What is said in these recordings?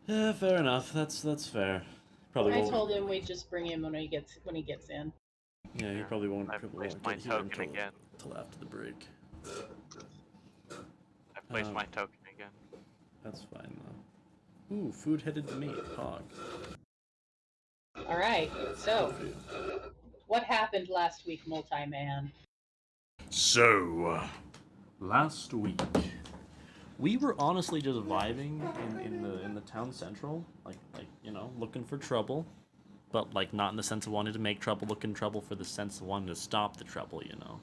Yeah, fair enough. That's fair. Probably I won't. told him we'd just bring him when he gets in. Yeah, he Yeah, probably won't, I've placed my get here token again. until after the break. I've placed my token again. That's fine though. Ooh, food headed to me, Pog. All right. So, what happened last week, Multi-Man? So, last week we were honestly just vibing in the town central, like you know, looking for trouble, but like not in the sense of wanting to make trouble, looking trouble for the sense of wanting to stop the trouble. You know,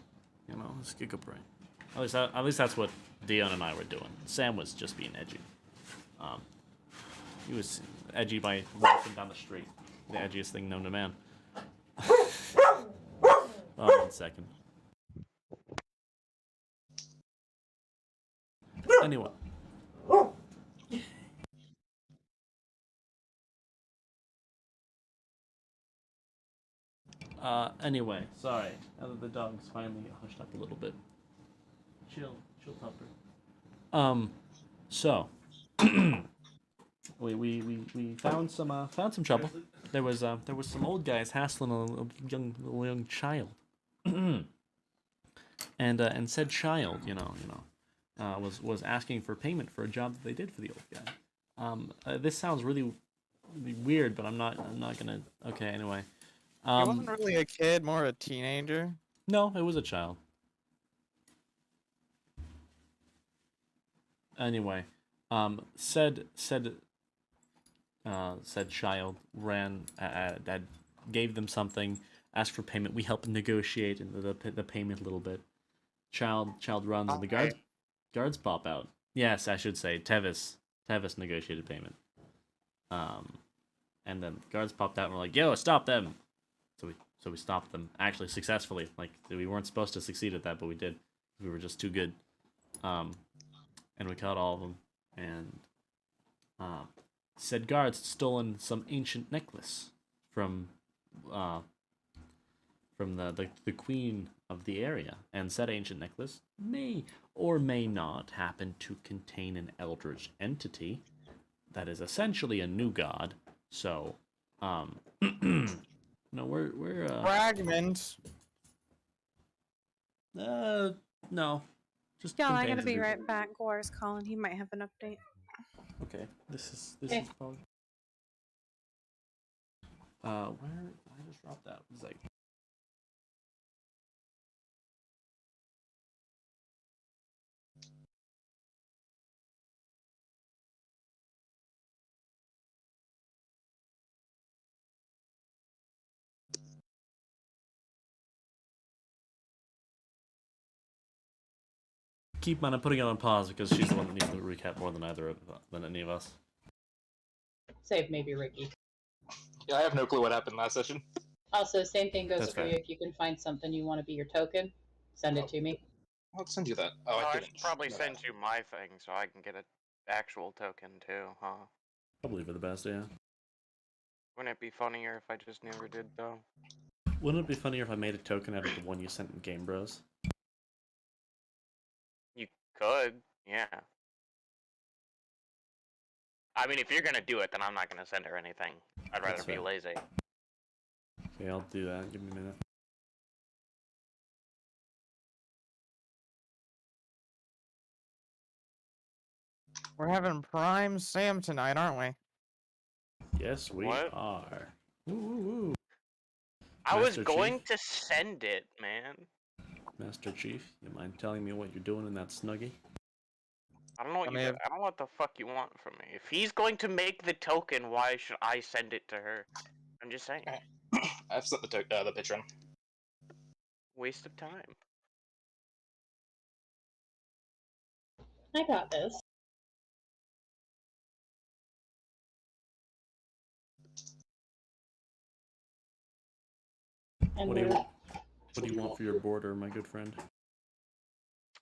it's Giga Brain. At least that's what Dion and I were doing. Sam was just being edgy. Um, he was edgy by walking down the street, the edgiest thing known to man. Oh, 1 second. Anyway. Anyway, sorry. Now that the dog's finally hushed up a little bit. Chill, Tupper. So we found some trouble. There was some old guys hassling a young child, and said child, was asking for payment for a job that they did for the old guy. This sounds really weird, but I'm not gonna. Okay, anyway. He wasn't really a kid, more a teenager. No, it was a child. Anyway, said child ran gave them something, asked for payment. We helped negotiate the payment a little bit. Child runs and the guards pop out. Yes, I should say Tevis negotiated payment. And then the guards popped out and were like, "Yo, stop them!" So we stopped them actually successfully. Like we weren't supposed to succeed at that, but we did. We were just too good. And we caught all of them. And said guards had stolen some ancient necklace from the queen of the area, and said ancient necklace may or may not happen to contain an eldritch entity that is essentially a new god. So, no, we're Fragment. no, just Y'all, I contains gotta a be new right back. Gore's calling. He might have an update. Okay, this Okay. is probably. Where I just dropped that? It's like. Keep on. I'm putting it on pause because she's the one that needs to recap more than any of us. Save maybe Ricky. Yeah, I have no clue what happened last session. Also, same thing goes That's for fair. you. If you can find something you want to be your token, send it to me. I'll send you that. Oh, I I should didn't. probably No, send you my thing so I can get an actual token too, huh? Probably for the best, yeah. Wouldn't it be funnier if I just never did though? Wouldn't it be funnier if I made a token out of the one you sent in Game Bros? You could, yeah. I mean, if you're gonna do it, then I'm not gonna send her anything. I'd rather That's be fair. lazy. Okay, I'll do that. Give me a minute. We're having Prime Sam tonight, aren't we? Yes, we What? are. Ooh. I was Master going Chief? to send it, man. Master Chief, you mind telling me what you're doing in that snuggie? I don't know what I I don't know what the fuck you want from me. If he's going to make the token, why should I send it to her? I'm just saying. I've sent the picture in. Waste of time. I got this. And What do you want for your border, my good friend?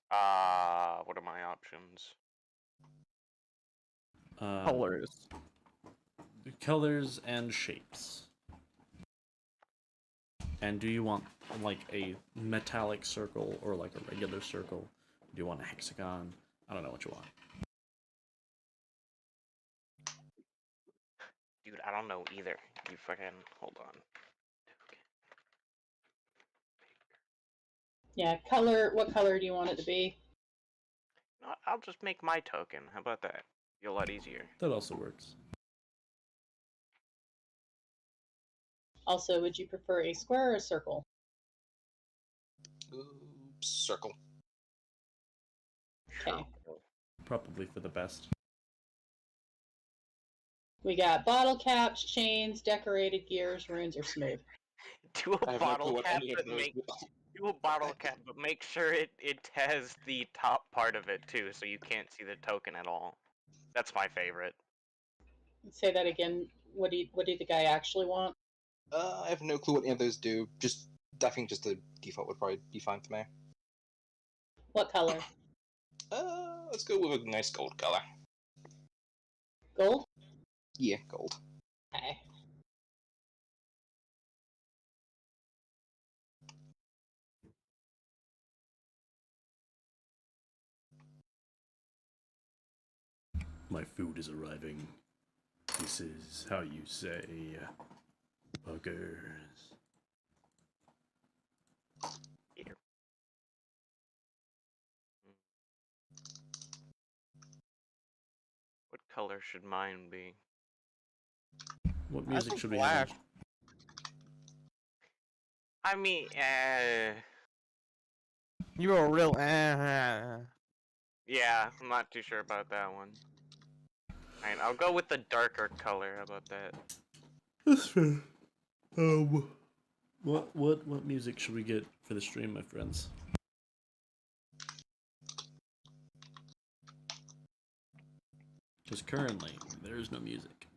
What are my options? Colors. Colors and shapes. And do you want like a metallic circle or like a regular circle? Do you want a hexagon? I don't know what you want. Dude, I don't know either. You fucking hold on. Yeah, color. What color do you want it to be? No, I'll just make my token. How about that? Be a lot easier. That also works. Also, would you prefer a square or a circle? Ooh, circle. Okay. Probably for the best. We got bottle caps, chains, decorated gears, runes, or smooth. Do I a have no clue bottle what cap, any of but those. do a bottle cap, but make sure it has the top part of it too, so you can't see the token at all. That's my favorite. Say that again. What do the guy actually want? I have no clue what any of those do. Just I think just the default would probably be fine for me. What color? Let's go with a nice gold color. Gold? Yeah, gold. Okay. My food is arriving. This is how you say buggers. Here. What color should mine be? What I music think should we have? black. I mean, You were a real yeah, I'm not too sure about that one. Alright, I'll go with the darker color. How about that? That's fair. What music should we get for the stream, my friends? Because currently there is no music.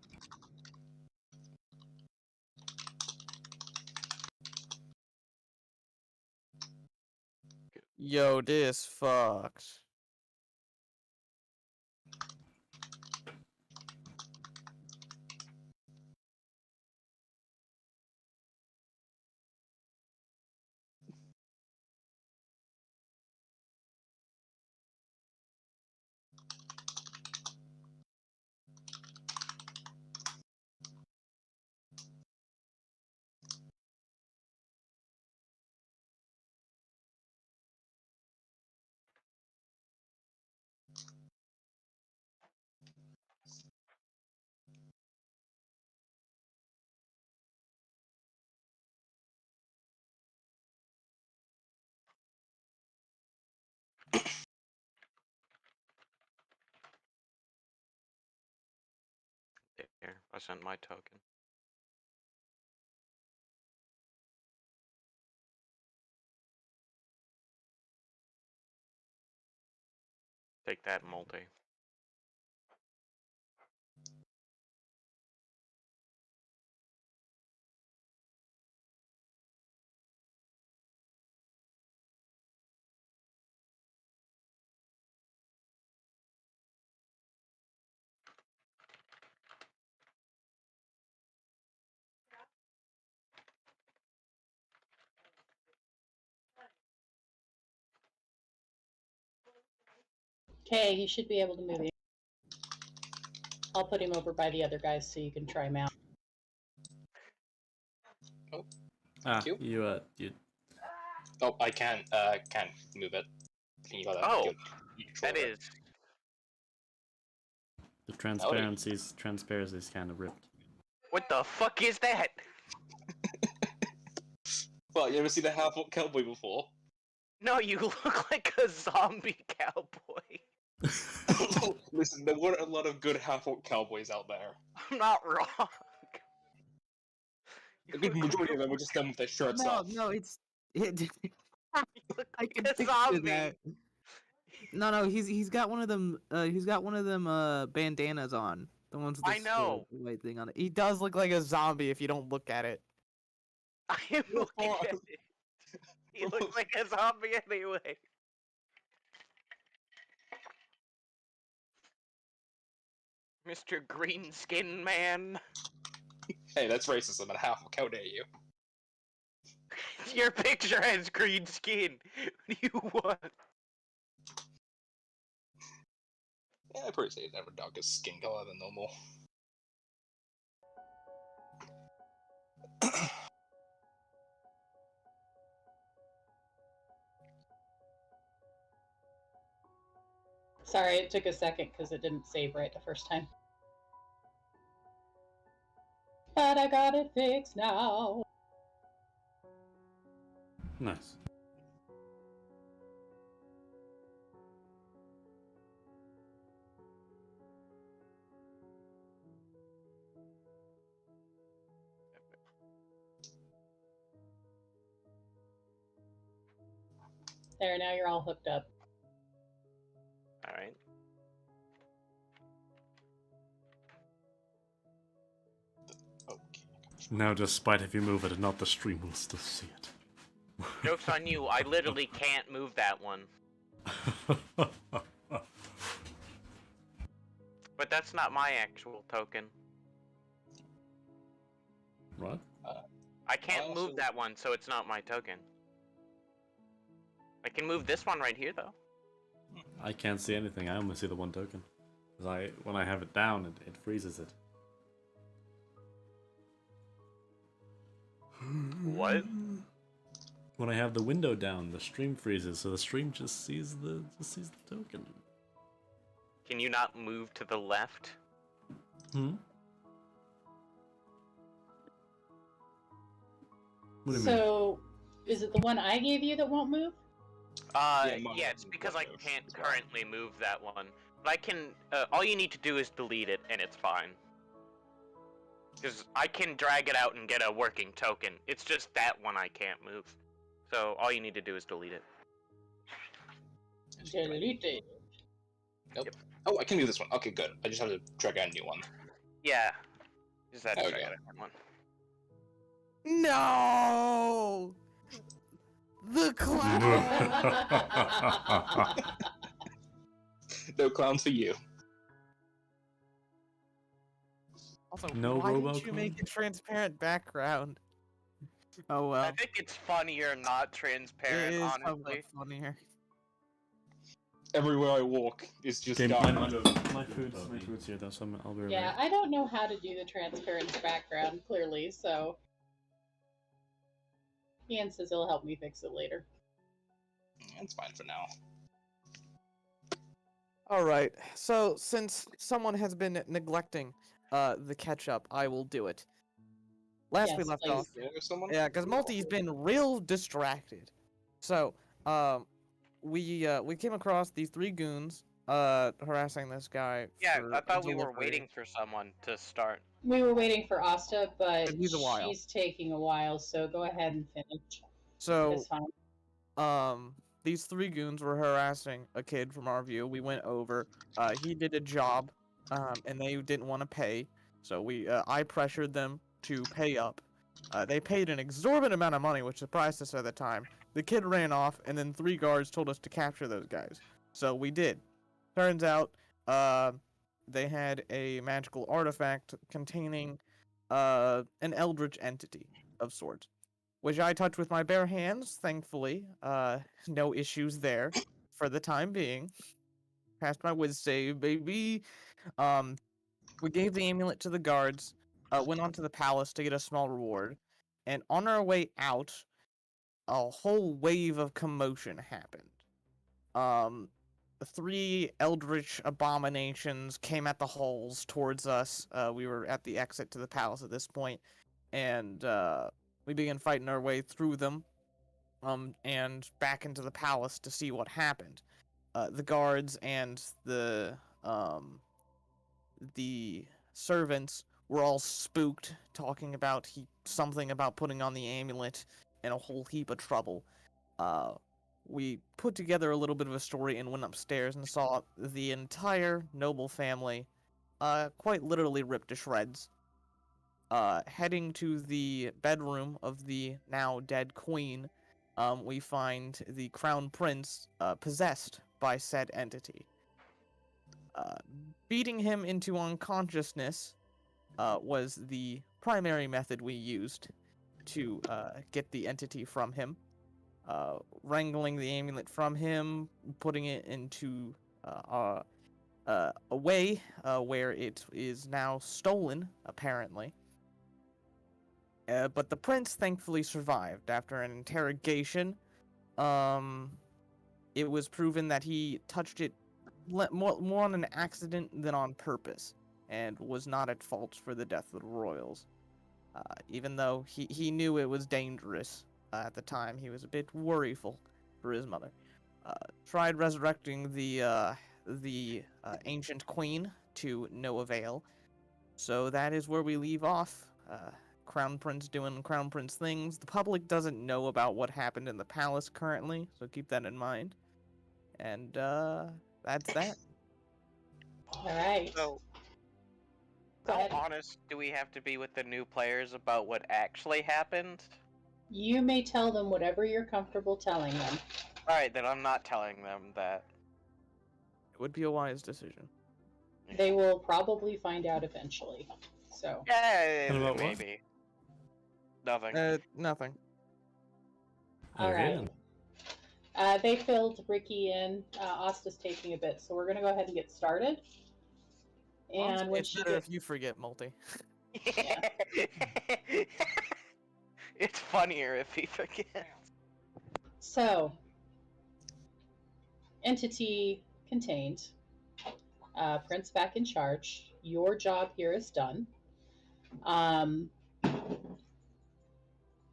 Yo, this fucks. There, I sent my token. Take that, multi. Okay, he should be able to move you. I'll put him over by the other guys so you can try him out. You. Oh, I can't move it. Can you Oh, you that control it? is. The transparency's kind of ripped. What the fuck is that? Well, you ever see the half-orc cowboy before? No, you look like a zombie cowboy. Listen, there weren't a lot of good half-orc cowboys out there. I'm not wrong. A good majority of them were just done with their shirts off. No, it's You look I like can a picture zombie. that. No, he's got one of them. He's got one of them bandanas on. The ones with I know. the white thing on it. He does look like a zombie if you don't look at it. I am looking at it. He looks like a zombie anyway. Mr. Green Skin Man. Hey, that's racism and half-orc, how dare you? Your picture has green skin. What do you want? Yeah, I probably say never dog is skin color than normal. Sorry, it took a second because it didn't save right the first time. But I got it fixed now. Nice. There, now you're all hooked up. All right. Okay. Now, despite if you move it or not, the stream will still see it. Joke's on you. I literally can't move that one. But that's not my actual token. What? I can't also- move that one, so it's not my token. I can move this one right here, though. I can't see anything. I only see the one token. 'Cause when I have it down, it freezes it. What? When I have the window down, the stream freezes, so the stream just sees the token. Can you not move to the left? Hmm. What do you mean? So, is it the one I gave you that won't move? mine Yeah, it's doesn't because work I as can't well. currently move that one. But I can, all you need to do is delete it, and it's fine. Because I can drag it out and get a working token. It's just that one I can't move. So all you need to do is delete it. Delete it. Nope. Oh, I can do this one. Okay, good. I just have to drag out a new one. Yeah. Just have to There we drag go. it out one. No! The clown! No clown for you. Also, No why didn't you Robocon? make a transparent background? Oh I well. think it's funnier not It transparent, is honestly. somewhat funnier. Everywhere I walk, it's just Okay, dark. my food's here though, so I'll be right Yeah, back. I don't know how to do the transparency background, clearly, so... Ian says he'll help me fix it later. It's fine for now. Alright, so since someone has been neglecting the catch-up, I will do it. Last we Yes, left please. off, There was someone? yeah, because Multi's been real distracted. So, we came across these three goons harassing this guy. Yeah, for I thought we were delivery. waiting for someone to start. We were waiting for Asta, but It needs a while. she's taking a while, so go ahead and finish. So, It's fine. these three goons were harassing a kid from our view. We went over. He did a job, and they didn't want to pay. So I pressured them to pay up. They paid an exorbitant amount of money, which surprised us at the time. The kid ran off, and then three guards told us to capture those guys. So we did. Turns out, they had a magical artifact containing an eldritch entity of sorts, which I touched with my bare hands, thankfully. No issues there for the time being. Passed my whiz save, baby. We gave the amulet to the guards, went on to the palace to get a small reward, and on our way out, a whole wave of commotion happened. Three eldritch abominations came at the halls towards us. We were at the exit to the palace at this point, and we began fighting our way through them, and back into the palace to see what happened. The guards and the servants were all spooked, talking about something about putting on the amulet and a whole heap of trouble. We put together a little bit of a story and went upstairs and saw the entire noble family quite literally ripped to shreds. Heading to the bedroom of the now dead queen, we find the crown prince possessed by said entity. Beating him into unconsciousness was the primary method we used to get the entity from him. Wrangling the amulet from him, putting it into a way where it is now stolen, apparently. But the prince thankfully survived. After an interrogation, it was proven that he touched it more on an accident than on purpose, and was not at fault for the death of the royals. Even though he knew it was dangerous at the time, he was a bit worryful for his mother. Tried resurrecting the ancient queen to no avail. So that is where we leave off. Crown Prince doing Crown Prince things. The public doesn't know about what happened in the palace currently, so keep that in mind. And that's that. All right. So, Go how ahead. honest do we have to be with the new players about what actually happened? You may tell them whatever you're comfortable telling them. Alright, then I'm not telling them that. It would be a wise decision. They will probably find out eventually. So. Yeah, And about what? maybe. Nothing. Nothing. All Okay, right. then. They filled Ricky in. Asta's taking a bit, so we're gonna go ahead and get started. And when it's she better gets, if you forget multi. Yeah. It's funnier if he forgets. so, entity contained. Prince back in charge. Your job here is done.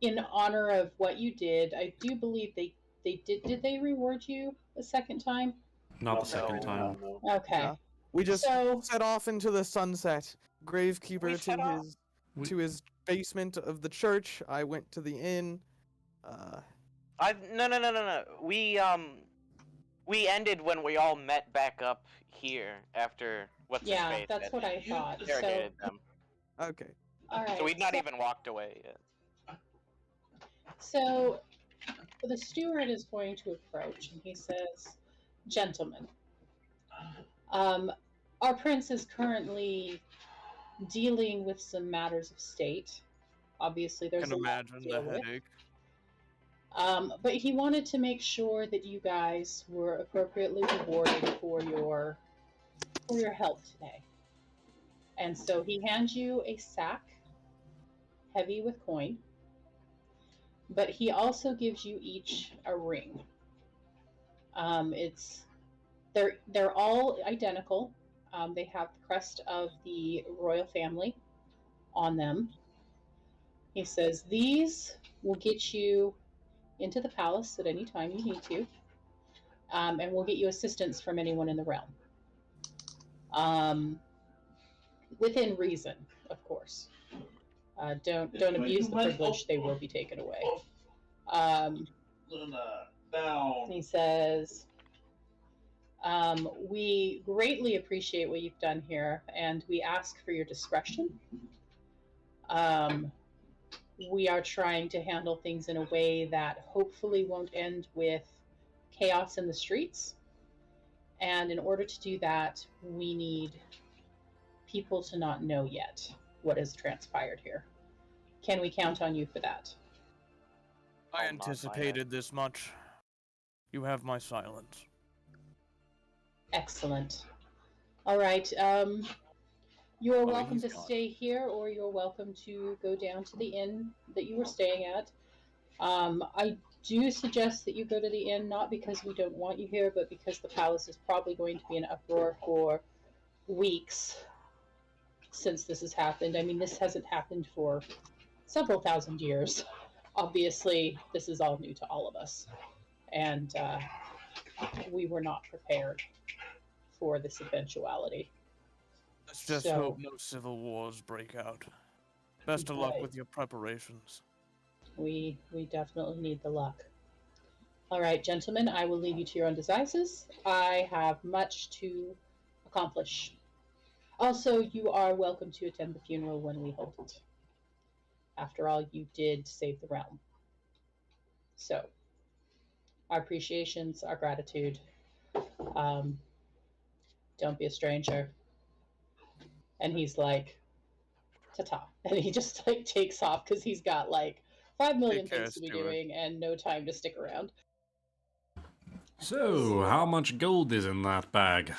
In honor of what you did, I do believe they did. Did they reward you a second time? Not the second No. time. Okay. No. We just So- set off into the sunset. Gravekeeper We set off. to his basement of the church. I went to the inn. No. We ended when we all met back up here after what's his Yeah, face that's had what I thought. So, interrogated them. Okay. all right. So we'd not even walked away yet. So the steward is going to approach and he says, "Gentlemen, our prince is currently dealing with some matters of state. Obviously, there's Can a lot imagine to the deal with. headache. But he wanted to make sure that you guys were appropriately rewarded for your help today. And so he hands you a sack heavy with coin, but he also gives you each a ring. They're all identical. They have the crest of the royal family on them. He says these will get you into the palace at any time you need to, and will get you assistance from anyone in the realm. Within reason, of course. Don't abuse the privilege; they will be taken away. He says, "We greatly appreciate what you've done here, and we ask for your discretion. We are trying to handle things in a way that hopefully won't end with chaos in the streets. And in order to do that, we need people to not know yet what has transpired here. Can we count on you for that?" I I'll nod my anticipated this much. You have my silence. Excellent. All right. You're welcome he's to gone. stay here, or you're welcome to go down to the inn that you were staying at. I do suggest that you go to the inn, not because we don't want you here, but because the palace is probably going to be in uproar for weeks since this has happened. I mean, this hasn't happened for several thousand years. Obviously, this is all new to all of us, and we were not prepared for this eventuality. Let's just So- hope no civil wars break out. Best of luck Right. with your preparations. We definitely need the luck. All right, gentlemen, I will leave you to your own devices. I have much to accomplish. Also, you are welcome to attend the funeral when we hold it. After all, you did save the realm. So, our appreciations, our gratitude. Don't be a stranger. And he's like, ta-ta. And he just like takes off because he's got like 5 million Take care, things to be steward. doing and no time to stick around. So, how much gold is in that bag?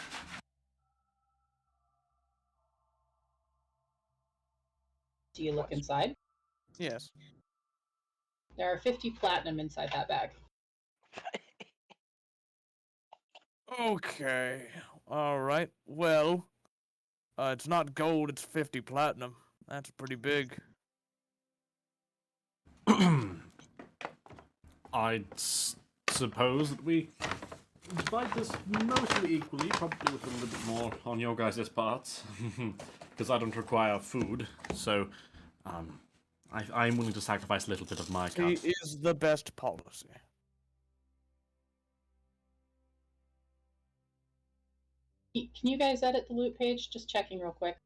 Do you look inside? Yes. There are 50 platinum inside that bag. Okay. alright. Well, it's not gold, it's 50 platinum. That's pretty big. Suppose that we divide this mostly equally, probably with a little bit more on your guys' parts, because I don't require food, so I'm willing to sacrifice a little bit of my cut. He is the best policy. Can you guys edit the loot page? Just checking real quick.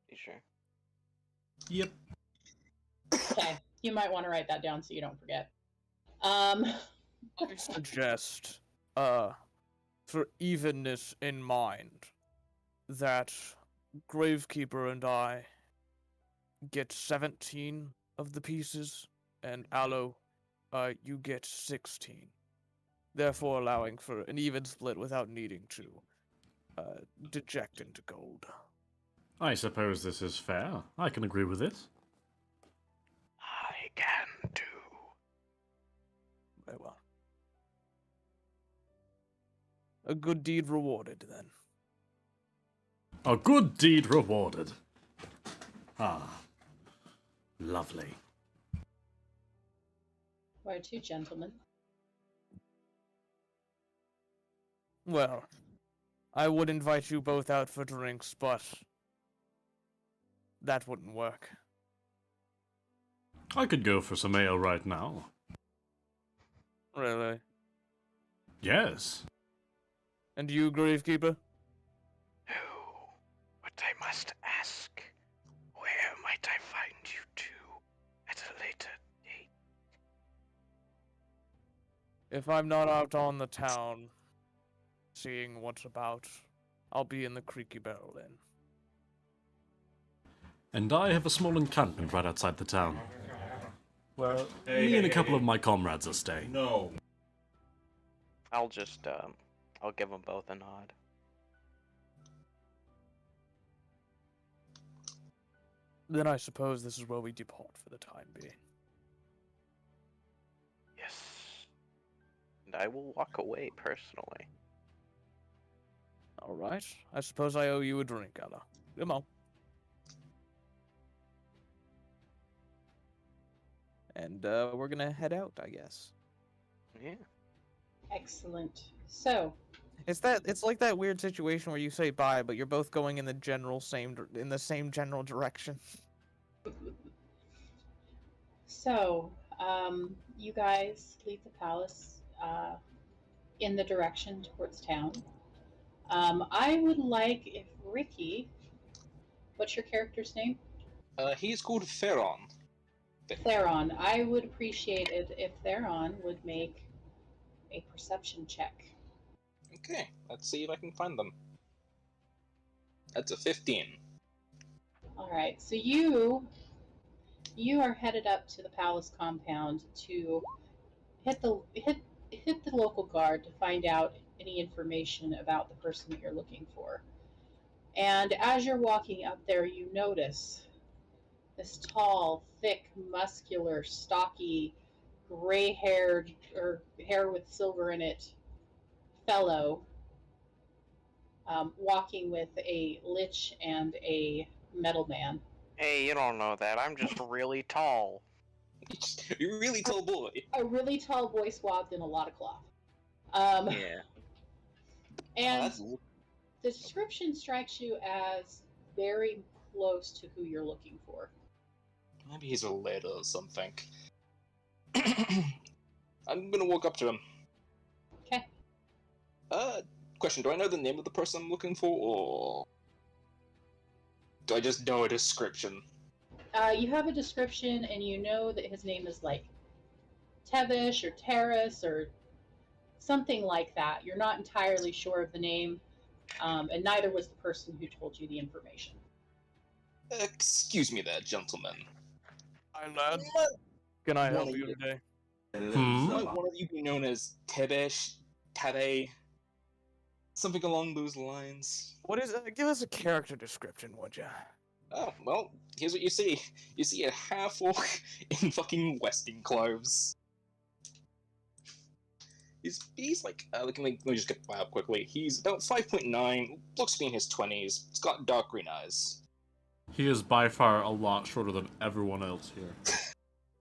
You sure? Yep. Okay, you might want to write that down so you don't forget. I suggest, for evenness in mind, that Gravekeeper and I get 17 of the pieces, and Aloe, you get 16. Therefore allowing for an even split without needing to deject into gold. I suppose this is fair. I can agree with it. I can too. Very well. A good deed rewarded, then. A good deed rewarded. Ah, lovely. Where to, gentlemen? Well, I would invite you both out for drinks, but that wouldn't work. I could go for some ale right now. Really? Yes. And you, Gravekeeper? Oh, but I must ask, where might I find you two at a later date? If I'm not out on the town, seeing what's about, I'll be in the Creaky Barrel Inn. And I have a small encampment right outside the town. Where me and a couple of my comrades are staying. No. I'll just, I'll give them both a nod. Then I suppose this is where we depart for the time being. Yes. And I will walk away personally. Alright, I suppose I owe you a drink, Ella. Come on. And we're gonna head out, I guess. Yeah. Excellent. So, It's like that weird situation where you say bye, but you're both going in the same general direction. You guys leave the palace in the direction towards town. I would like if Ricky, what's your character's name? He's called Theron. Theron. I would appreciate it if Theron would make a perception check. Okay, let's see if I can find them. That's a 15. All right, so you are headed up to the palace compound to hit the local guard to find out any information about the person that you're looking for. And as you're walking up there, you notice this tall, thick, muscular, stocky, gray-haired, or hair with silver in it, fellow walking with a lich and a metal man. Hey, you don't know that. I'm just really tall. You're a really tall boy. A really tall boy swathed in a lot of cloth. Yeah. And that's... the description strikes you as very close to who you're looking for. Maybe he's a leader or something. I'm gonna walk up to him. Okay. Question, do I know the name of the person I'm looking for, or... do I just know a description? You have a description, and you know that his name is like Tevish or Terrace or something like that. You're not entirely sure of the name, and neither was the person who told you the information. Excuse me there, gentlemen. Hi, lad. Can I help you today? Might one of you be known as Tebesh, Tabe, something along those lines? What is? Give us a character description, would ya? Oh, well, here's what you see. You see a half-orc in fucking Western clothes. He's like, let me just get the up quickly. He's about 5'9", looks to be in his 20s. He's got dark green eyes. He is by far a lot shorter than everyone else here.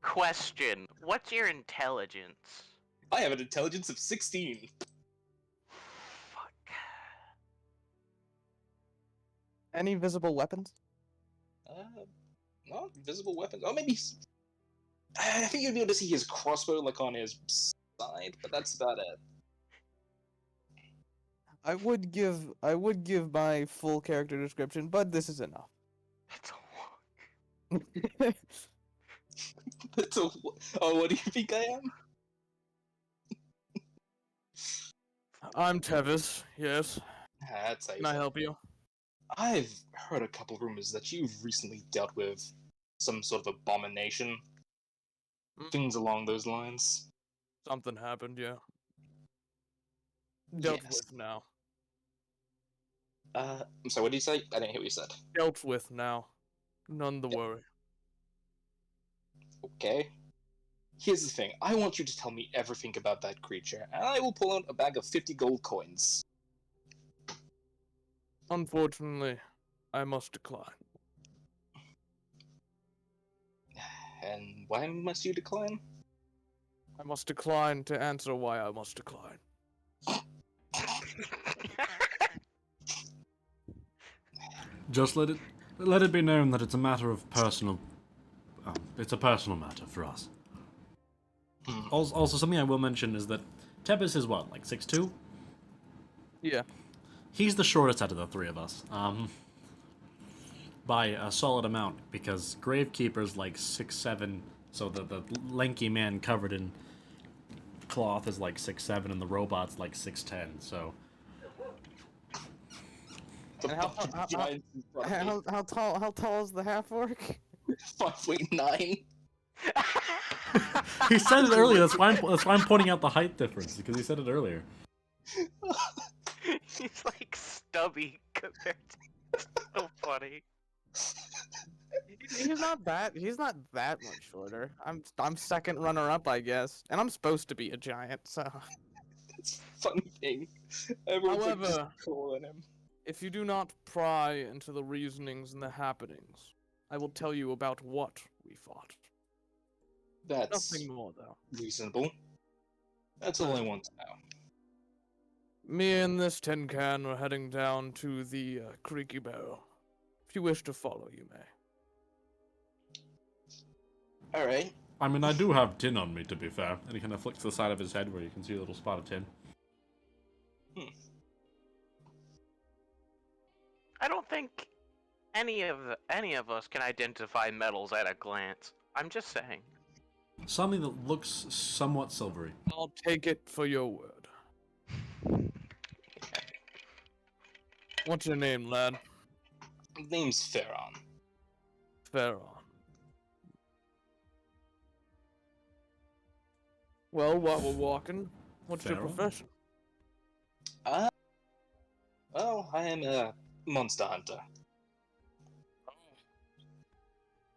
Question: what's your intelligence? I have an intelligence of 16. Fuck. Any visible weapons? Not visible weapons. Oh, maybe. I think you'd be able to see his crossbow like on his side, but that's about it. I would give my full character description, but this is enough. That's a Oh, what do you think I am? I'm Tevis, yes. That's how you Can I say it. help you? I've heard a couple rumors that you've recently dealt with some sort of abomination. Things along those lines. Something happened, yeah. Dealt Yes. with now. I'm sorry, what did you say? I didn't hear what you said. Dealt with now. None the worry. Okay. Here's the thing. I want you to tell me everything about that creature, and I will pull out a bag of 50 gold coins. Unfortunately, I must decline. And why must you decline? I must decline to answer why I must decline. Just let it be known that it's a matter of personal. It's a personal matter for us. Also, something I will mention is that Tebis is what, like 6'2"? Yeah. He's the shortest out of the three of us. By a solid amount, because Gravekeeper's like 6'7", so the lanky man covered in cloth is like 6'7", and the robot's like 6'10", so... And how tall is the half orc? 5'9". He said it earlier. That's why I'm pointing out the height difference, because he said it earlier. He's like stubby compared to. It's so funny. He's not that much shorter. I'm second runner up, I guess, and I'm supposed to be a giant. So. It's a funny thing. Everyone's like just However, calling him. if you do not pry into the reasonings and the happenings, I will tell you about what we fought. That's Nothing more, though. reasonable. That's all I want to know. Me and this tin can are heading down to the Creaky Barrel. If you wish to follow, you may. Alright. I mean, I do have tin on me, to be fair. And he kind of flicks to the side of his head where you can see a little spot of tin. I don't think any of us can identify metals at a glance. I'm just saying. Something that looks somewhat silvery. I'll take it for your word. What's your name, lad? His name's Pharaon. Pharaon. Well, while we're walking, what's your Pharaon? profession? Well, I am a monster hunter.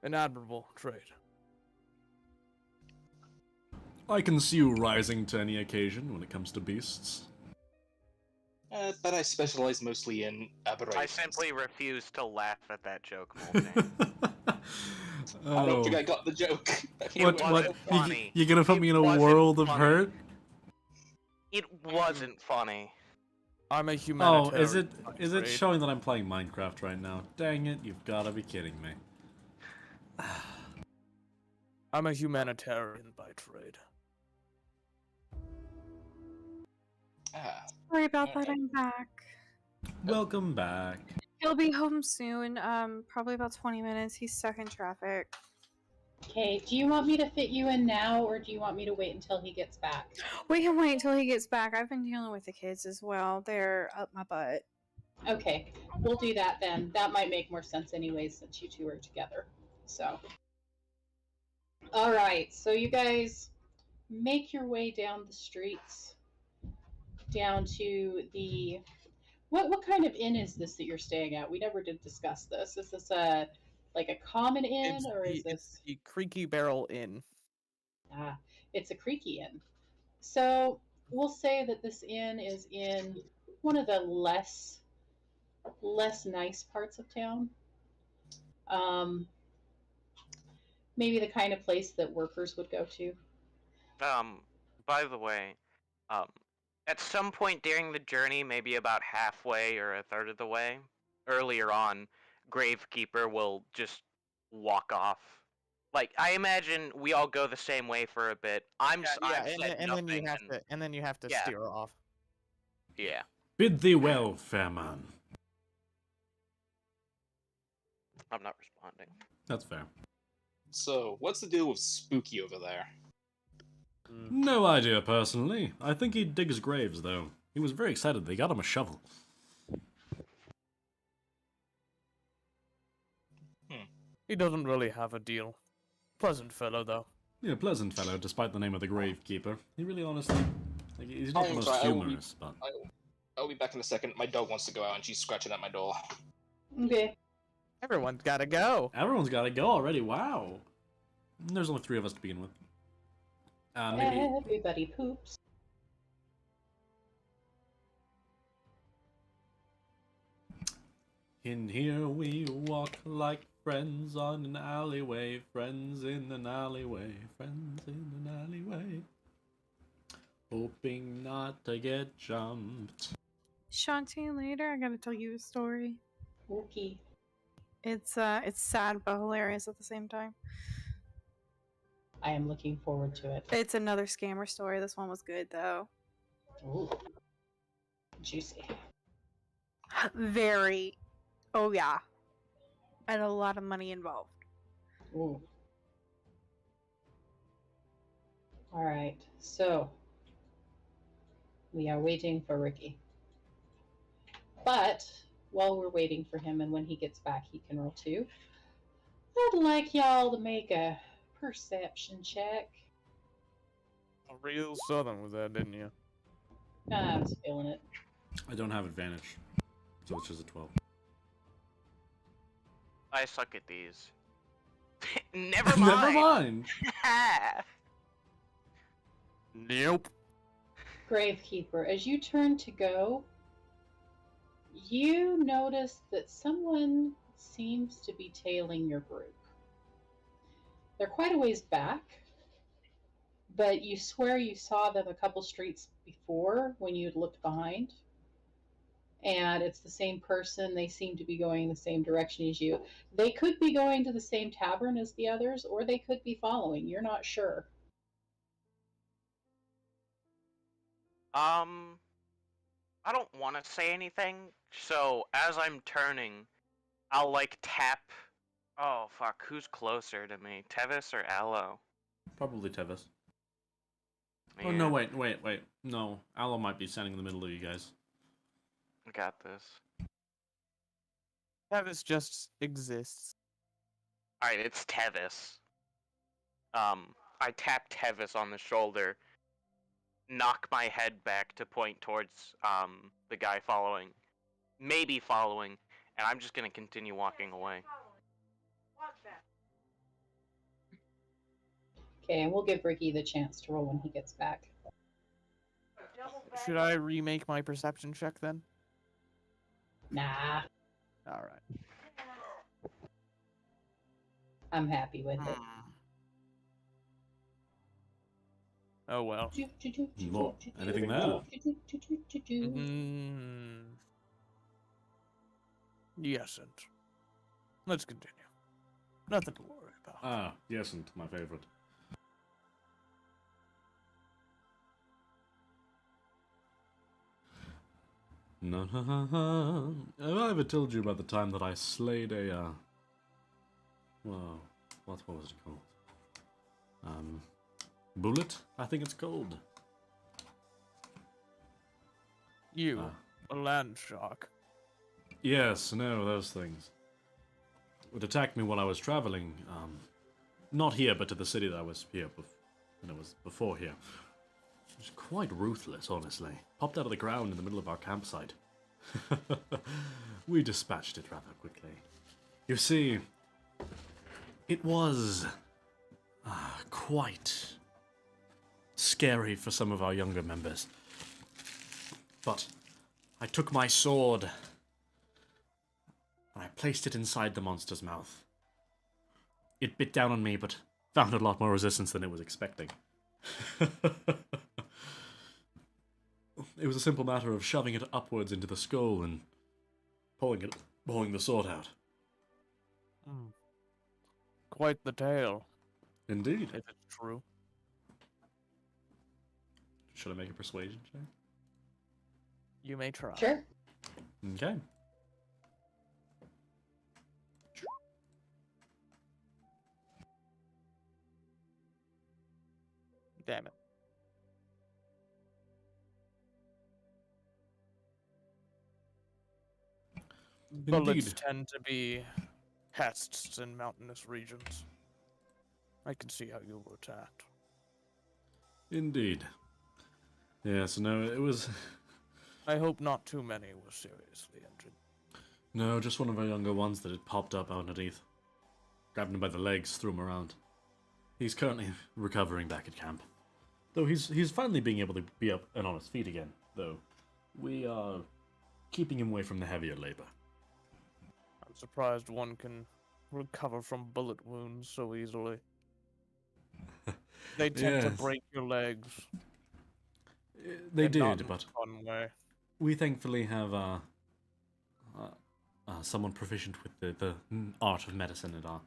An admirable trade. I can see you rising to any occasion when it comes to beasts. But I specialize mostly in aberrations. I simply refuse to laugh at that joke, Molten. I don't think I got the joke. What? What? Funny. You're gonna put me in a wasn't world of funny. hurt? It wasn't funny. I'm a Oh, humanitarian. is it trade. showing that I'm playing Minecraft right now? Dang it, you've gotta be kidding me. I'm a humanitarian by trade. Sorry about that, Alright. I'm back. Welcome back. He'll be home soon, probably about 20 minutes. He's stuck in traffic. Okay, do you want me to fit you in now, or do you want me to wait until he gets back? We can wait until he gets back. I've been dealing with the kids as well. They're up my butt. Okay, we'll do that then. That might make more sense anyways, since you two are together. So. Alright, so you guys make your way down the streets, down to the... What kind of inn is this that you're staying at? We never did discuss this. Is this a common inn, or is It's this... the Creaky Barrel Inn. Ah, it's a creaky inn. So we'll say that this inn is in one of the less nice parts of town. Maybe the kind of place that workers would go to. By the way, um, at some point during the journey, maybe about halfway or a third of the way, earlier on, Gravekeeper will just walk off. Like, I imagine we all go the same way for a bit. I've said and nothing, then you have to Yeah. steer off. yeah. Bid thee well, fair man. I'm not responding. That's fair. So, what's the deal with Spooky over there? No idea, personally. I think he digs graves, though. He was very excited. They got him a shovel. He doesn't really have a deal. Pleasant fellow, though. Yeah, pleasant fellow, despite the name of the Gravekeeper. He really, honestly, like, he's not the I'm most sorry, I will be- humorous, but... I'll be back in a second. My dog wants to go out and she's scratching at my door. Okay. Everyone's gotta go. Everyone's got to go already, wow. There's only 3 of us to begin with. Maybe... Everybody poops. In here we walk like friends on an alleyway, friends in an alleyway, friends in an alleyway. Hoping not to get jumped. Shantae, later I gotta tell you a story. Okay. It's sad but hilarious at the same time. I am looking forward to it. It's another scammer story. This one was good though. Ooh. Juicy. Very. Oh yeah. And a lot of money involved. Ooh. All right. So we are waiting for Ricky. But while we're waiting for him and when he gets back he can roll too, I'd like y'all to make a perception check. A real southern with that, didn't you? I was feeling it. I don't have advantage, so it's just a 12. I suck at these. Never mind. Never mind. Nope. Gravekeeper, as you turn to go, you notice that someone seems to be tailing your group. They're quite a ways back, but you swear you saw them a couple streets before when you'd looked behind. And it's the same person. They seem to be going the same direction as you. They could be going to the same tavern as the others, or they could be following. You're not sure. I don't want to say anything, so as I'm turning, I'll like tap. Oh fuck, who's closer to me, Tevis or Aloe? Probably Tevis. Oh, no, wait. No, Aloe might be standing in the middle of you guys. I got this. Travis just exists. Alright, it's Tevis. I tap Tevis on the shoulder, knock my head back to point towards, the guy following. Maybe following, and I'm just gonna continue walking away. Okay, and we'll give Ricky the chance to roll when he gets back. Should I remake my perception check then? Nah, Alright. I'm happy with it. Oh well. What? Anything there? Yes, and let's continue. Nothing to worry about. Ah, yes, and my favorite. No, have I ever told you about the time that I slayed a, well, what was it called? Bullet, I think it's called. You, a land shark. Yes, no, those things. It attacked me while I was traveling, not here, but to the city that I was here, when I was before here. It was quite ruthless, honestly. Popped out of the ground in the middle of our campsite. We dispatched it rather quickly. You see, it was quite scary for some of our younger members. But I took my sword and I placed it inside the monster's mouth. It bit down on me, but found a lot more resistance than it was expecting. It was a simple matter of shoving it upwards into the skull and pulling the sword out. Quite the tale, Indeed. if it's true. Should I make a persuasion check? You may try. Sure. Okay. Damn it. Bullets Indeed. tend to be pests in mountainous regions. I can see how you were attacked. Indeed. Yes, no, it was... I hope not too many were seriously injured. No, just one of our younger ones that had popped up out underneath. Grabbed him by the legs, threw him around. He's currently recovering back at camp. Though he's finally being able to be up and on his feet again, though. We are keeping him away from the heavier labor. I'm surprised one can recover from bullet wounds so easily. They tend to Yes. break your legs. They and not did, in but a fun way. we thankfully have someone proficient with the art of medicine in our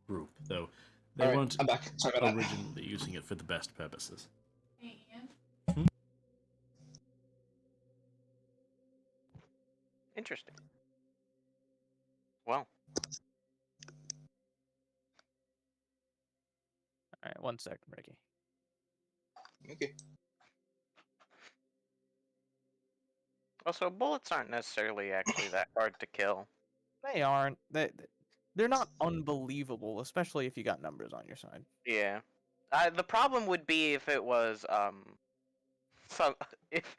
group, though they Alright, weren't I'm back. Sorry about that. originally using it for the best purposes. Interesting. Well, Alright, 1 second, Ricky. Okay. also bullets aren't necessarily actually that hard to kill. They aren't. They're not unbelievable, especially if you got numbers on your side. Yeah. The problem would be if it was some if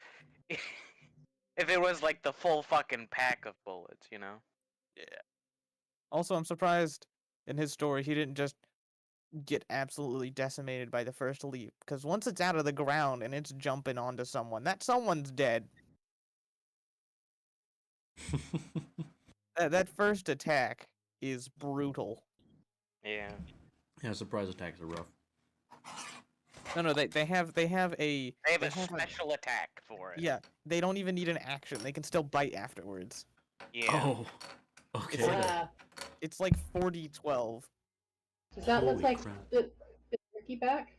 if it was like the full fucking pack of bullets, you know. Yeah. Also, I'm surprised in his story he didn't just get absolutely decimated by the first leap, because once it's out of the ground and it's jumping onto someone, that someone's dead. That first attack is brutal. Yeah. Yeah, surprise attacks are rough. No, they have a They have they a have a- special attack for it. yeah, they don't even need an action. They can still bite afterwards. Yeah. Oh, okay. It's like- then. It's like 40-12. Does that look Holy like crap. is Ricky back?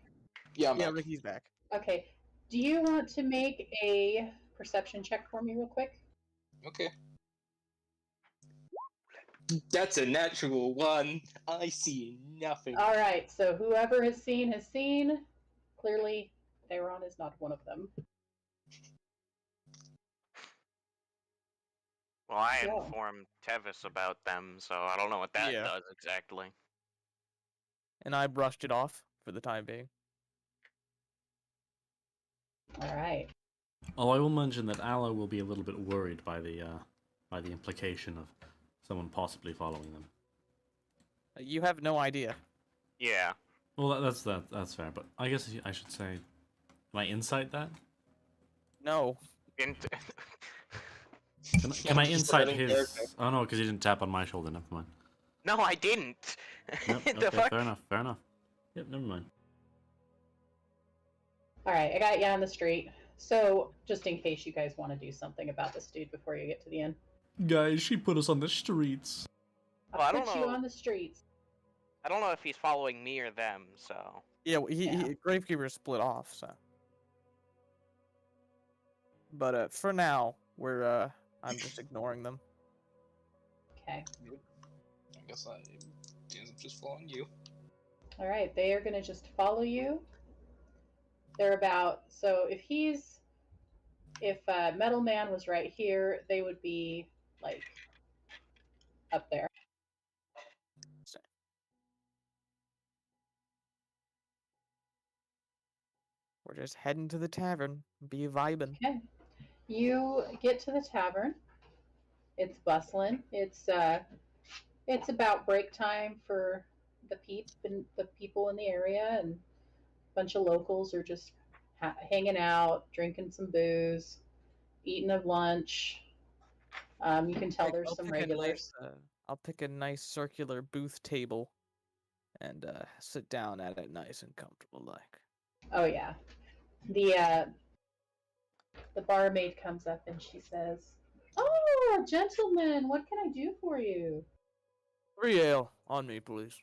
Yeah, I'm Yeah, back. Ricky's back. Okay. Do you want to make a perception check for me real quick? Okay. That's a natural one. I see nothing. All right. So whoever has seen has seen. Clearly, Theron is not one of them. Well, I So- informed Tevis about them, so I don't know what that Yeah. does exactly. And I brushed it off for the time being. All right. Oh, I will mention that Aloe will be a little bit worried by the implication of someone possibly following them. You have no idea. Yeah. Well, that's fair, but I guess I should say, can I insight that? No. Int- Can I He's insight forgetting his? character. Oh no, because he didn't tap on my shoulder. Never mind. no, I didn't. Nope, the okay, fuck? fair enough. Fair enough. Yep, never mind. All right. I got you on the street. So just in case you guys want to do something about this dude before you get to the end, Guys, she put us on the streets. Well, I I'll don't put you know. on the streets. I don't know if he's following me or them, so. Yeah, Yeah. Gravekeeper split off, so. But for now, I'm just ignoring them. Okay. I guess I ends up just following you. All right. They are going to just follow you. They're about, so if Metal Man was right here, they would be like up there. We're just heading to the tavern, be vibing. Okay. You get to the tavern. It's bustling. It's about break time for the people in the area, and a bunch of locals are just hanging out, drinking some booze, eaten of lunch. You can tell there's some regulars. I'll pick a nice circular booth table and sit down at it nice and comfortable like. Oh yeah. The barmaid comes up and she says, "Oh, gentlemen, what can I do for you?" 3 ale on me, please.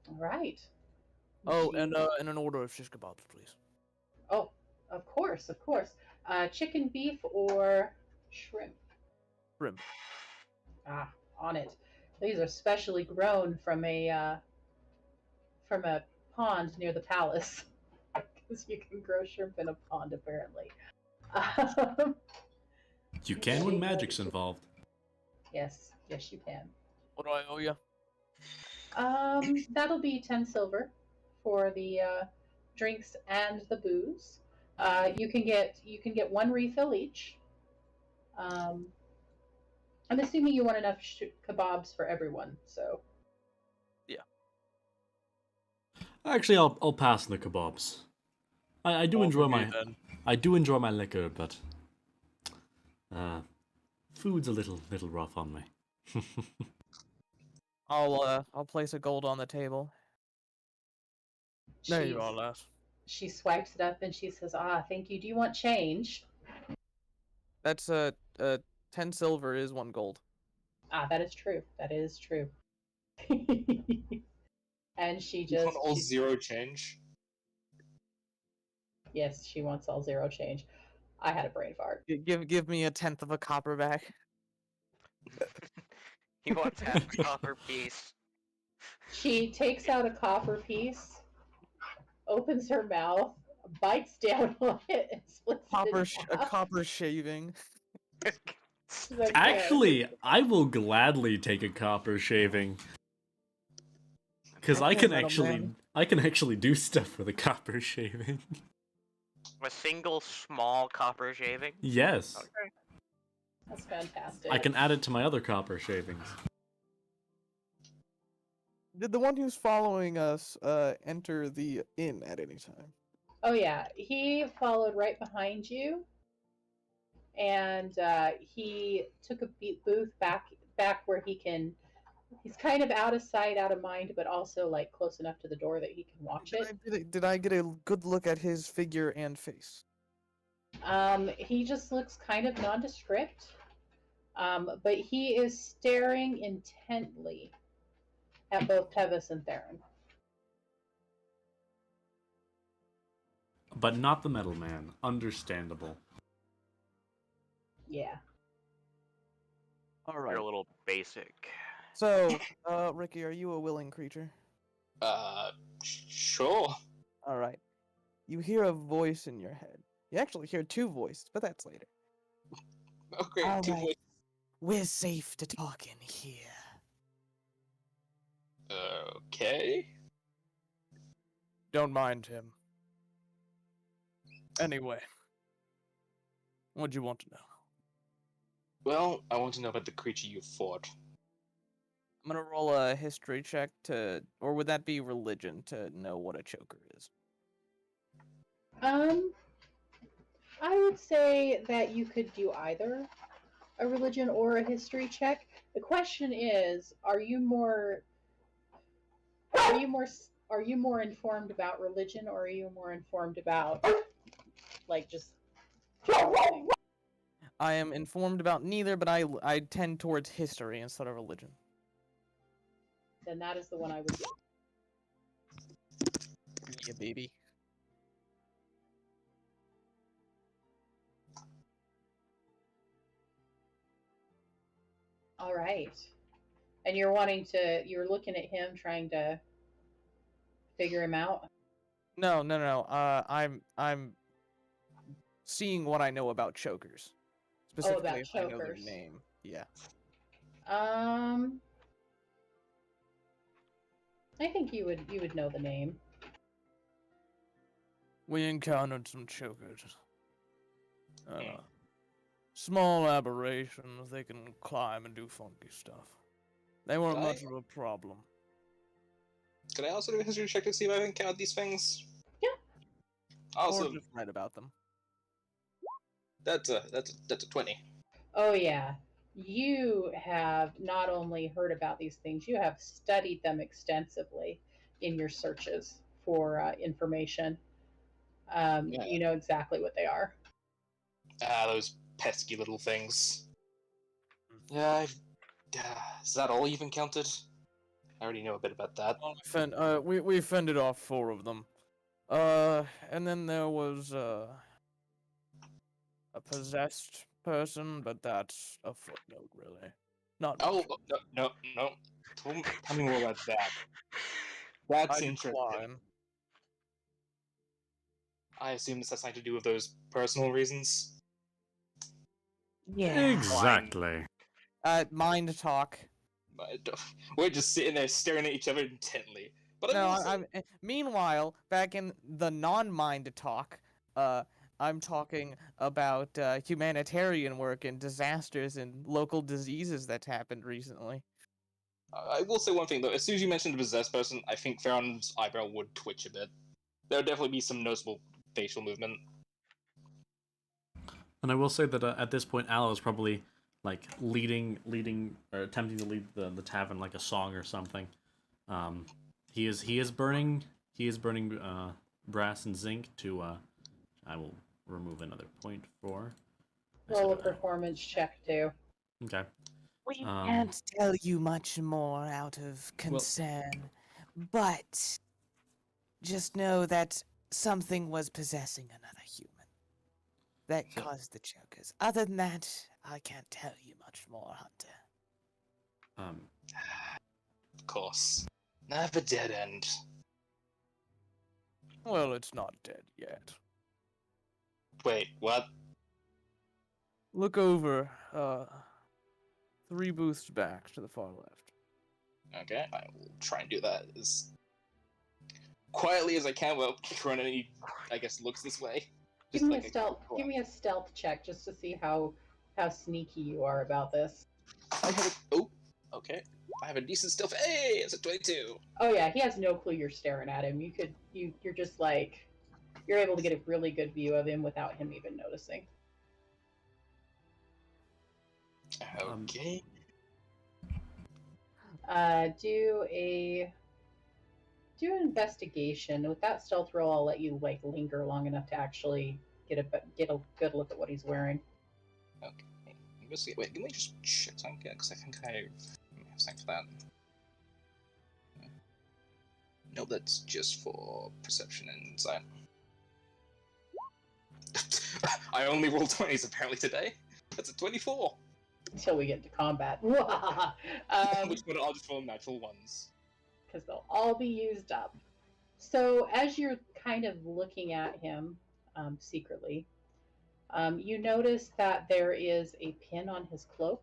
All right. Oh, She- and an order of shish kebabs, please. Oh, of course, of course. Chicken, beef, or shrimp? Shrimp. Ah, on it. These are specially grown from a pond near the palace, because you can grow shrimp in a pond apparently. Um, You can when magic's involved. yes, you can. What do I owe you? That'll be 10 silver for the drinks and the booze. You can get one refill each. I'm assuming you want enough kebabs for everyone, so. Actually, I'll pass on the kebabs. I do enjoy my liquor, but food's a little rough on me. I'll place a gold on the table. There you She's- are, lass. She swipes it up and she says, "Ah, thank you. Do you want change?" That's 10 silver is 1 gold. Ah, that is true. That is true. And she You want just all zero change? yes, she wants all zero change. I had a brain fart. Give me 1/10 of a copper back. He wants half a copper piece. She takes out a copper piece, opens her mouth, bites down on it, and splits it in A half. copper shaving. She's like, "Here." Actually, I will gladly take a copper shaving. Because I Okay, can metal actually do stuff with a copper shaving. A single small copper shaving? Yes. Okay. That's fantastic. I can add it to my other copper shavings. Did the one who's following us enter the inn at any time? Oh yeah, he followed right behind you, and he took a booth back where he can. He's kind of out of sight, out of mind, but also like close enough to the door that he can watch it. Did I get a good look at his figure and face? He just looks kind of nondescript, but he is staring intently at both Tevis and Theron. But not the metal man. Understandable. Yeah. All You're right. a little basic. So, Ricky, are you a willing creature? Sure. All right. You hear a voice in your head. You actually hear 2 voices, but that's later. Okay, All two right. voices. We're safe to talk in here. Okay. Don't mind him. Anyway, what'd you want to know? Well, I want to know about the creature you fought. I'm gonna roll a history check or would that be religion to know what a choker is? I would say that you could do either a religion or a history check. The question is, are you more informed about religion, or are you more informed about like just I am informed about neither, but I tend towards history instead of religion. then that is the one I would do. Yeah, baby. All right. And you're looking at him trying to figure him out. No. I'm seeing what I know about chokers. Specifically, about if I know their chokers. name. Yeah. I think you would know the name. We encountered some chokers. Small aberrations. They can climb and do funky stuff. They weren't Right. much of a problem. Can I also do a history check to see if I've encountered these things? Yeah. Also, Or just read about them. That's a 20. Oh, yeah. You have not only heard about these things, you have studied them extensively in your searches for information. Yeah. You know exactly what they are. Those pesky little things. Yeah, is that all you've encountered? I already know a bit about that. We fended off 4 of them. And then there was a possessed person, but that's a footnote, really. Not Oh, much. no. Tell me more about that. That's I interesting. decline. I assume this has something to do with those personal reasons. Yeah. Exactly. Mind talk. But we're just sitting there staring at each other intently. But No, also... meanwhile, back in the non-mind talk, I'm talking about humanitarian work and disasters and local diseases that's happened recently. I will say one thing though. As soon as you mentioned a possessed person, I think Farron's eyebrow would twitch a bit. There would definitely be some noticeable facial movement. And I will say that at this point, Aloe is probably like leading, or attempting to lead the tavern like a song or something. He is burning brass and zinc to. I will remove another point for. Roll a performance check, too. Okay. We can't tell you much more out of concern, but just know that something was possessing another human. That caused the chokers. Other than that, I can't tell you much more, Hunter. Of course. Never dead end. Well, it's not dead yet. Wait, what? Look over, 3 booths back to the far left. Okay, I will try and do that as quietly as I can without throwing any, I guess, looks this way. Give me a stealth check just to see how sneaky you are about this. Okay. I have a decent stealth. Hey, it's a 22. Oh yeah, he has no clue you're staring at him. You're just like, you're able to get a really good view of him without him even noticing. Okay. Do an investigation. With that stealth roll, I'll let you like linger long enough to actually get a good look at what he's wearing. Okay. Investigate. Wait, let me just check something because I think I have something for that. No, that's just for perception and insight. I only rolled 20s apparently today. That's a 24. Until we get into combat. Which one? I'll just roll natural ones. Because they'll all be used up. So as you're kind of looking at him secretly, you notice that there is a pin on his cloak.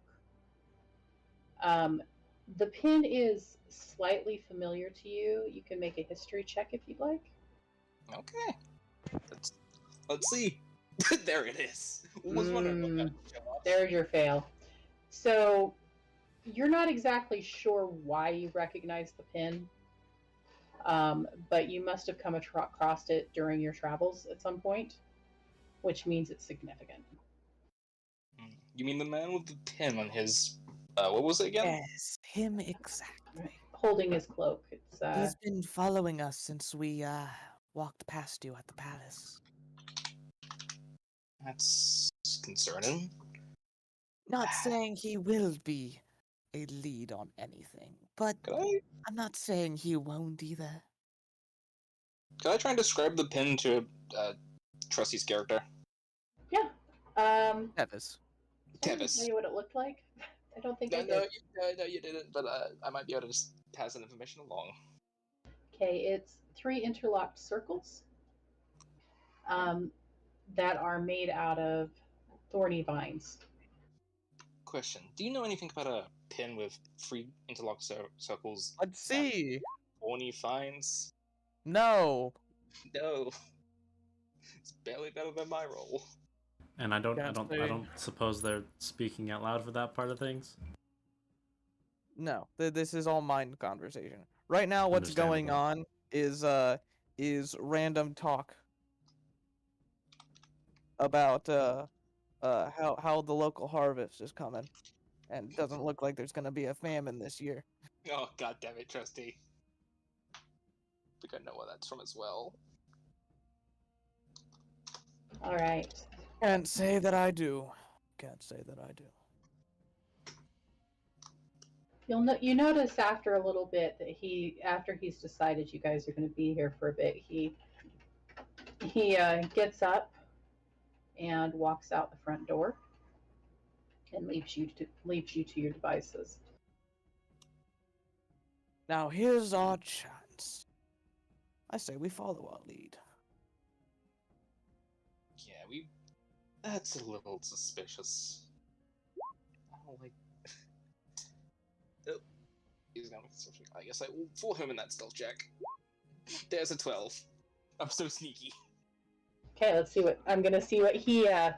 The pin is slightly familiar to you. You can make a history check if you'd like. Okay. Let's see. There it is. Was wondering. There's your fail. So you're not exactly sure why you recognize the pin, but you must have come across it during your travels at some point, which means it's significant. You mean the man with the pin on his... what was it again? Yes, him exactly. Holding his cloak. He's been following us since we walked past you at the palace. That's concerning. Not saying he will be a lead on anything, but I'm not saying he won't either. Can I try and describe the pin to Trusty's character? Yeah. Tevis. Tell you what it looked like? I don't think I did. No, you didn't, but I might be able to just pass that information along. Okay, it's 3 interlocked circles that are made out of thorny vines. Question: do you know anything about a pin with 3 interlocked circles? Let's see. Thorny vines? No. No. It's barely better than my roll. And I don't suppose they're speaking out loud for that part of things. No, this is all mind conversation. Right now, what's going on is random talk about how the local harvest is coming, and doesn't look like there's gonna be a famine this year. Oh, god damn it, Trusty. I think I know where that's from as well. All right. Can't say that I do. Can't say that I do. You notice after a little bit that after he's decided you guys are going to be here for a bit, he gets up and walks out the front door and leaves you to your devices. Now here's our chance. I say we follow our lead. Yeah, that's a little suspicious. I don't like... Oh, he's gonna make a stealth check. I guess I will fool him in that stealth check. There's a 12. I'm so sneaky. Okay, let's see what I'm gonna see what he did.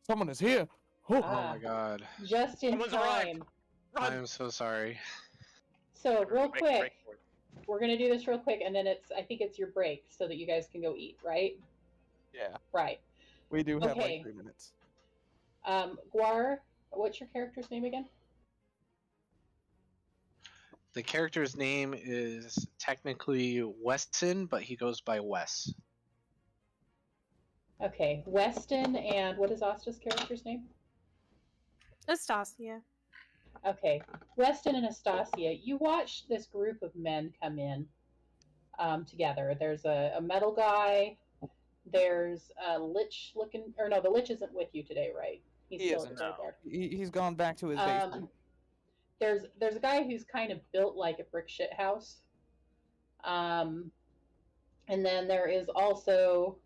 Someone is here. Oh, Oh my god. Just in Someone's arrived. time. I Run! am so sorry. So real Break quick, for it. we're gonna do this real quick, and then I think it's your break, so that you guys can go eat, right? yeah. Right. We do have Okay. like 3 minutes. Guar, what's your character's name again? The character's name is technically Weston, but he goes by Wes. Okay, Weston, and what is Asta's character's name? Astasia. Okay, Weston and Astasia, you watched this group of men come in together. There's a metal guy. There's a lich looking, or no, the lich isn't with you today, right? He's He still isn't. at the graveyard. He's gone back to his basement. There's a guy who's kind of built like a brick shit house. And then there is also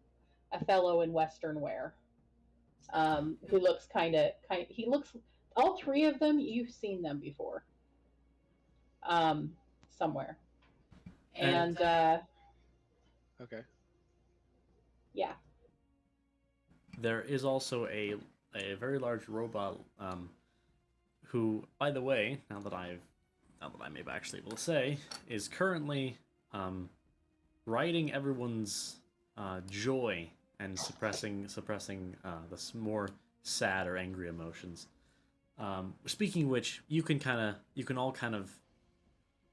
a fellow in Western wear, who looks all three of them, you've seen them before. Somewhere. And Okay. yeah. There is also a very large robot, who, by the way, now that I'm maybe actually able to say, is currently riding everyone's joy and suppressing the more sad or angry emotions. Speaking of which, you can all kind of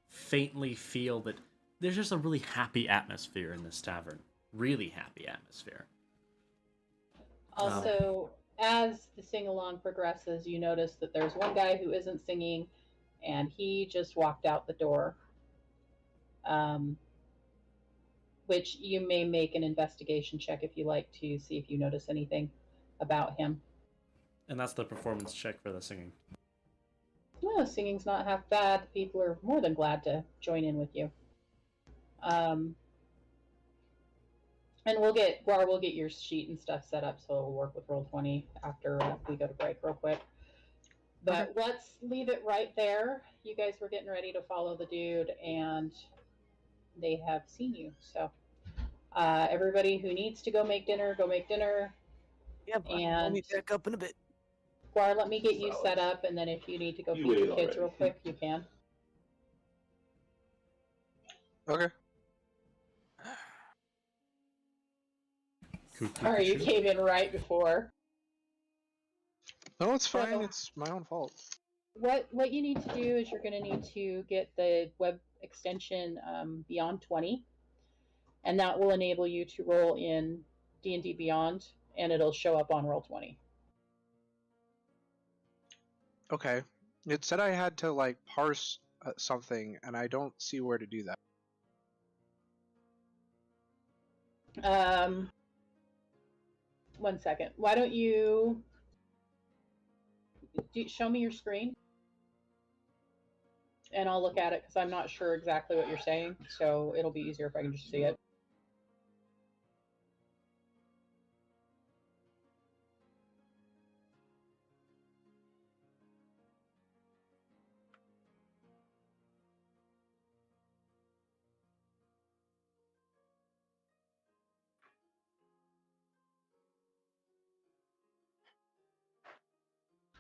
faintly feel that there's just a really happy atmosphere in this tavern. Really happy atmosphere. Also, as the sing-along progresses, you notice that there's one guy who isn't singing, and he just walked out the door. Which you may make an investigation check if you like to see if you notice anything about him. And that's the performance check for the singing. No, singing's not half bad. People are more than glad to join in with you. And we'll get your sheet and stuff set up so it'll work with Roll20 after we go to break real quick. But let's leave it right there. You guys were getting ready to follow the dude, and they have seen you. So everybody who needs to go make dinner, go make dinner. Yep. And I'll meet back up in a bit. Guar, let me get you set up, and then if you need to go feed the kids real quick, you can. Okay. Sorry, you came in right before. No, it's fine. So- It's my own fault. What you need to do is you're going to need to get the web extension Beyond 20, and that will enable you to roll in D&D Beyond, and it'll show up on Roll20. Okay. It said I had to like parse something, and I don't see where to do that. One second. Why don't you show me your screen, and I'll look at it because I'm not sure exactly what you're saying, so it'll be easier if I can just see it.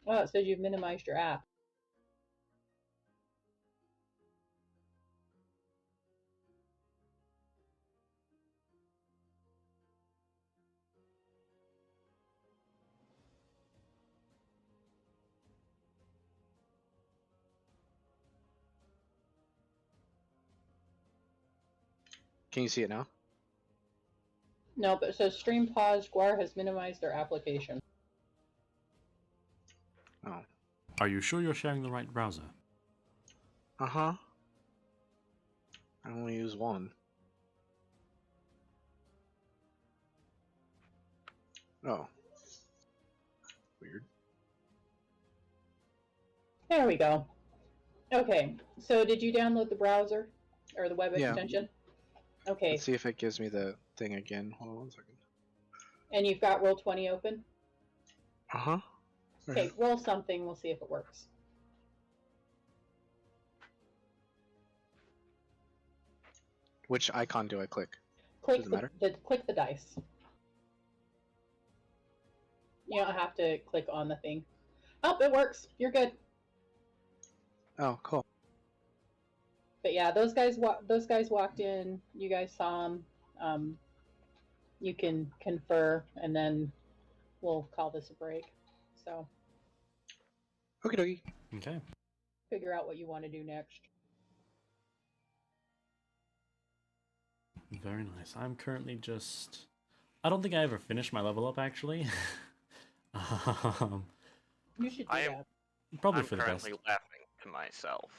Oh, it says you've minimized your app. Can you see it now? No, but it says stream paused. Guar has minimized their application. Oh. Are you sure you're sharing the right browser? Uh-huh. I only use one. Oh. Weird. There we go. Okay, so did you download the browser or the web Yeah. extension? Okay, Let's see if it gives me the thing again. Hold on 1 second. and you've got Roll20 open? Uh-huh. Okay, roll something, we'll see if it works. Which icon do I click? Click Does it matter? click the dice. You don't have to click on the thing. Oh, it works. You're good. Oh, cool. But yeah, those guys walked in. You guys saw them. You can confer, and then we'll call this a break. So Okie dokie. Okay. figure out what you want to do next. Very nice. I'm currently just... I don't think I ever finished my level up, actually. You should do I am- that. Probably I'm for the best. currently laughing to myself.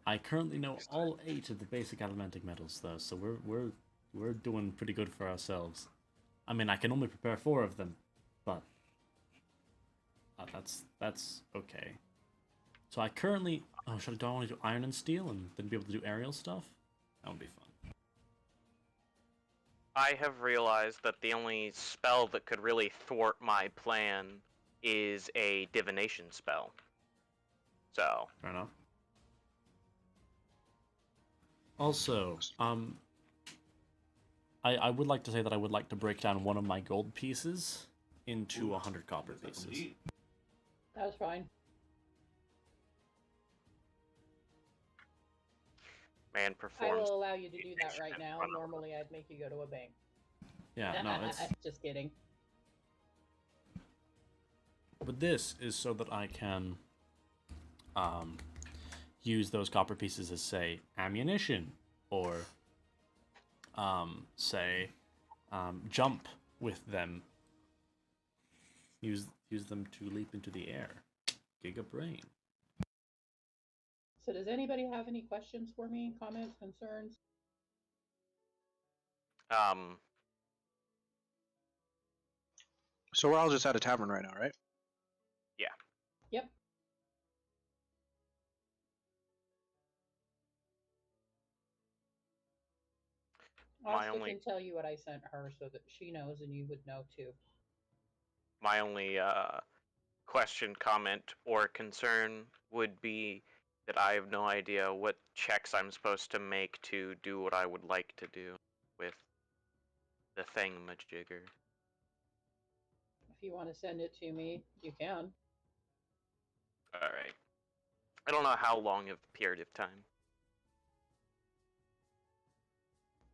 I currently know all 8 of the basic elementic metals, though, so we're doing pretty good for ourselves. I mean, I can only prepare 4 of them, but that's okay. So I currently... Oh, do I want to do iron and steel and then be able to do aerial stuff? That would be fun. I have realized that the only spell that could really thwart my plan is a divination spell. So, Fair enough. Also, I would like to say that I would like to break down one of my gold pieces into 100 copper pieces. That was fine. man I performs. will allow you to do that right now. Normally, I'd make you go to a bank. Yeah, no, it's... Just kidding. But this is so that I can use those copper pieces as, say, ammunition, or say, jump with them. Use them to leap into the air. Giga brain. So does anybody have any questions for me? Comments, concerns? So we're all just at a tavern right now, right? Yep. My Asta only- can tell you what I sent her so that she knows and you would know too. My only question, comment, or concern would be that I have no idea what checks I'm supposed to make to do what I would like to do with the thingamajigger. If you want to send it to me, you can. Alright. I don't know how long of a period of time.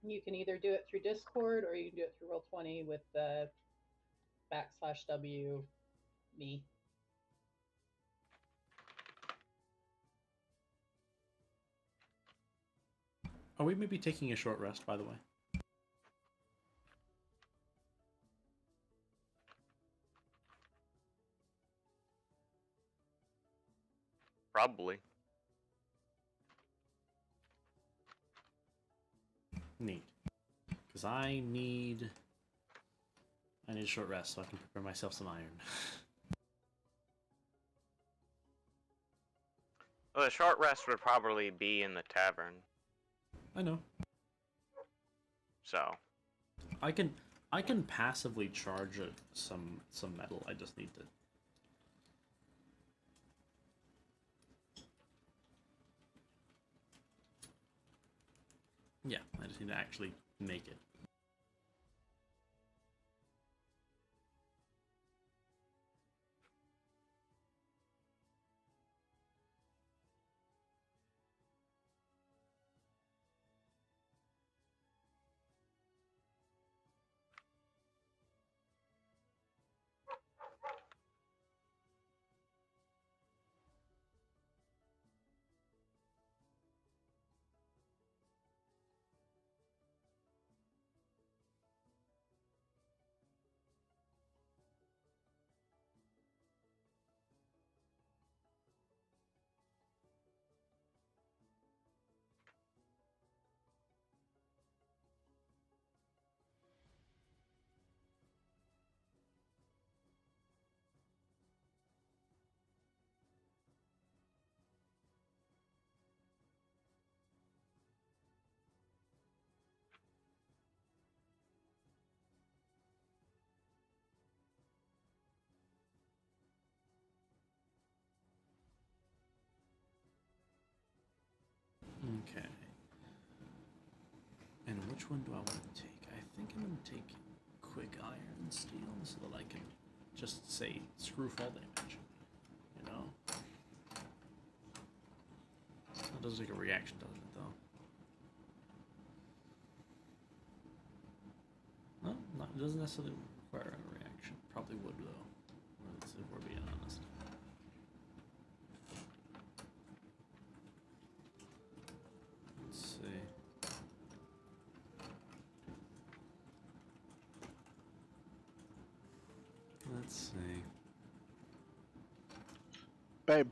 You can either do it through Discord or you can do it through Roll20 with the /W me. Are we maybe taking a short rest, by the way? Probably. Neat. Because I need a short rest so I can prepare myself some iron. Well, the short rest would probably be in the tavern, I know. so. I can passively charge some metal. I just need to. Yeah, I just need to actually make it. Okay. And which one do I want to take? I think I'm going to take quick iron steel so that I can just say screw fall damage. You know? That does take a reaction, doesn't it, though? No, not, it doesn't necessarily require a reaction. Probably would, though. If we're being honest. Let's see. Let's see. Babe,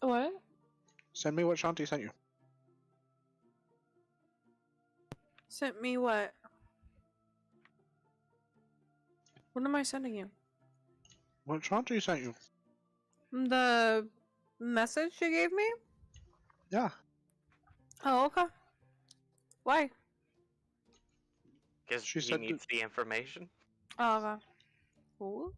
What? send me what Shanti sent you. Sent me what? What am I sending you? What Shanti sent you? The message you gave me? Yeah. Oh, okay. Why? Because She he said needs the information. Oh, okay. Cool.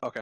Okay.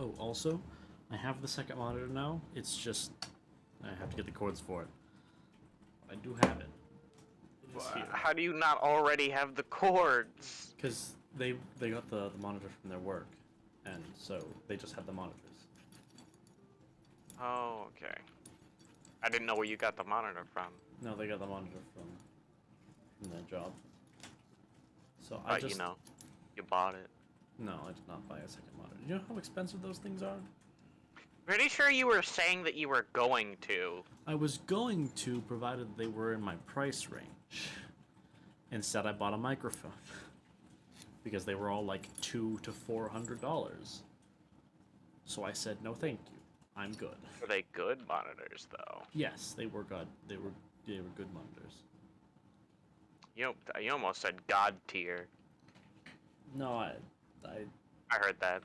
Oh, also, I have the second monitor now. It's just I have to get the cords for it. I do have it. It's here. How do you not already have the cords? Because they got the monitor from their work, and so they just had the monitors. Oh, okay. I didn't know where you got the monitor from. No, they got the monitor from their job. So I just you know, you bought it. no, I did not buy a second monitor. You know how expensive those things are? Pretty sure you were saying that you were going to. I was going to, provided they were in my price range. Instead, I bought a microphone because they were all like $200 to $400. So I said, no, thank you. I'm good. Were they good monitors, though? Yes, they were good. They were good monitors. You almost said God tier. No, I I heard that.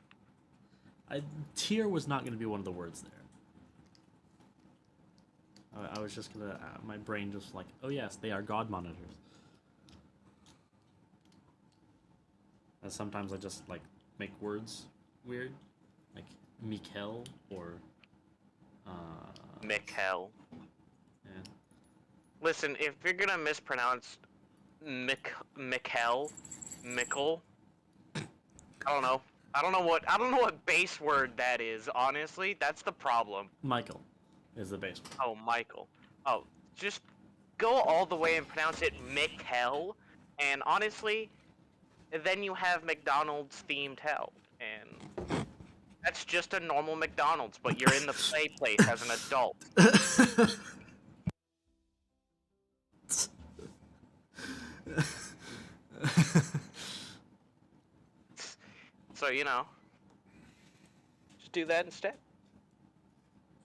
tier was not going to be one of the words there. I was just gonna. My brain just like, oh yes, they are God monitors. And sometimes I just like make words weird, like Mikkel or. Mikkel. Yeah. Listen, if you're gonna mispronounce Mikkel, I don't know. I don't know what base word that is. Honestly, that's the problem. Michael is the base word. Oh, Michael. Oh, just go all the way and pronounce it Mikkel, and honestly, then you have McDonald's themed hell, and that's just a normal McDonald's, but you're in the play place as an adult. So, just do that instead.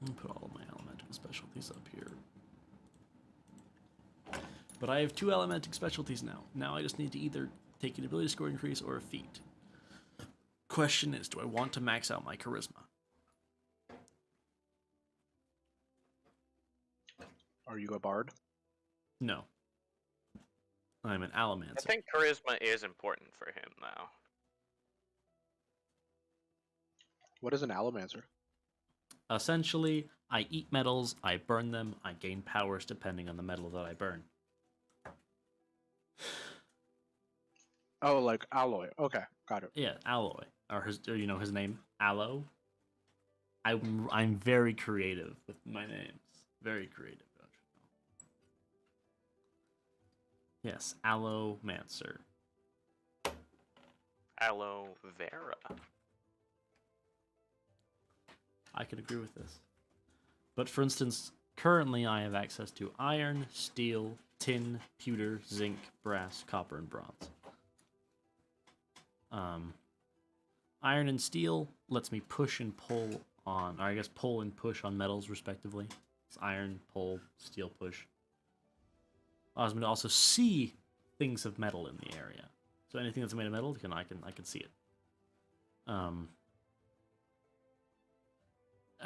I'll put all of my elemental specialties up here. But I have 2 elementic specialties now. Now I just need to either take an ability score increase or a feat. Question is, do I want to max out my charisma? Are you a bard? No. I'm an I allomancer. think charisma is important for him, though. What is an allomancer? Essentially, I eat metals, I burn them, I gain powers depending on the metal that I burn. Oh, like alloy. Okay, got it. Yeah, alloy. Or his name? Allo. I'm very creative with my names. Very creative, don't you know? Yes, allomancer. Aloe vera. I can agree with this. But for instance, currently I have access to iron, steel, tin, pewter, zinc, brass, copper, and bronze. Iron and steel lets me push and pull on, or I guess pull and push on metals respectively. It's iron, pull, steel, push. Allows me to also see things of metal in the area. So anything that's made of metal, I can see it.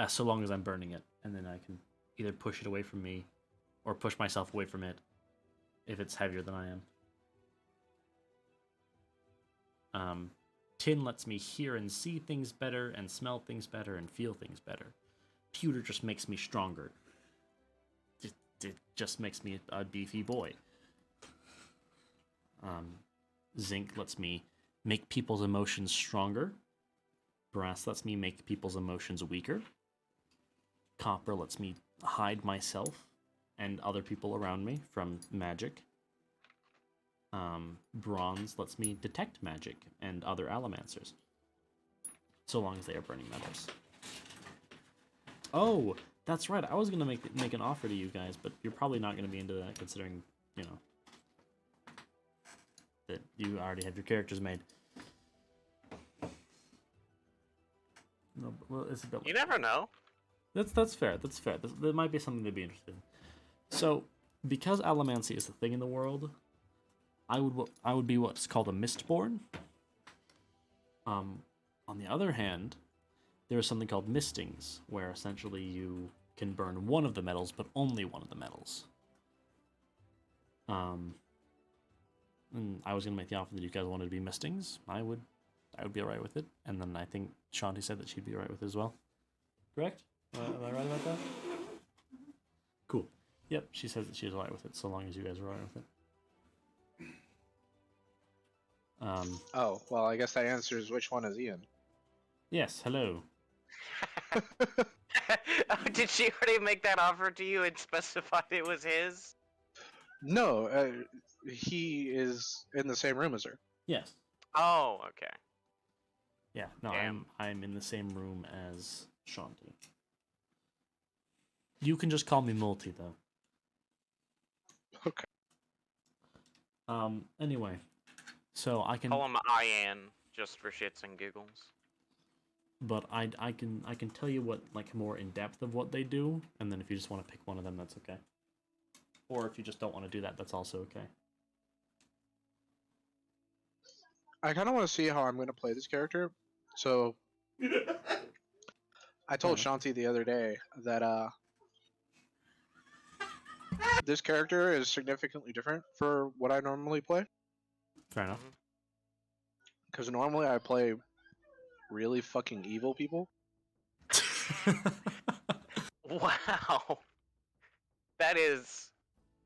So long as I'm burning it, and then I can either push it away from me, or push myself away from it, if it's heavier than I am. Tin lets me hear and see things better, and smell things better, and feel things better. Pewter just makes me stronger. It just makes me a beefy boy. Zinc lets me make people's emotions stronger. Brass lets me make people's emotions weaker. Copper lets me hide myself and other people around me from magic. Bronze lets me detect magic and other allomancers, so long as they are burning metals. Oh, that's right. I was gonna make an offer to you guys, but you're probably not gonna be into that, considering that you already have your characters made. No, well, it's a bit. You never know. That's fair. That's fair. There might be something to be interested in. So, because allomancy is the thing in the world, I would be what's called a mistborn. On the other hand, there is something called mistings, where essentially you can burn one of the metals, but only one of the metals. And I was gonna make the offer that you guys wanted to be mistings. I would be alright with it. And then I think Shanti said that she'd be alright with it as well. Correct? Am I right about that? Cool. Yep, she says that she's alright with it, so long as you guys are alright with it. Oh, well, I guess that answers which one is Ian. Yes, hello. Oh, did she already make that offer to you and specified it was his? No, he is in the same room as her. Yes. Oh, okay. Yeah, no, Damn. I'm in the same room as Shanti. You can just call me Multi, though. Okay. Anyway, so I can, Call him Ian, just for shits and giggles. but I can tell you what, like, more in depth of what they do, and then if you just want to pick one of them, that's okay. Or if you just don't want to do that, that's also okay. I kind of want to see how I'm going to play this character. So, I told Shanti the other day that this character is significantly different for what I normally play. Fair enough. Because normally I play really fucking evil people. Wow. That is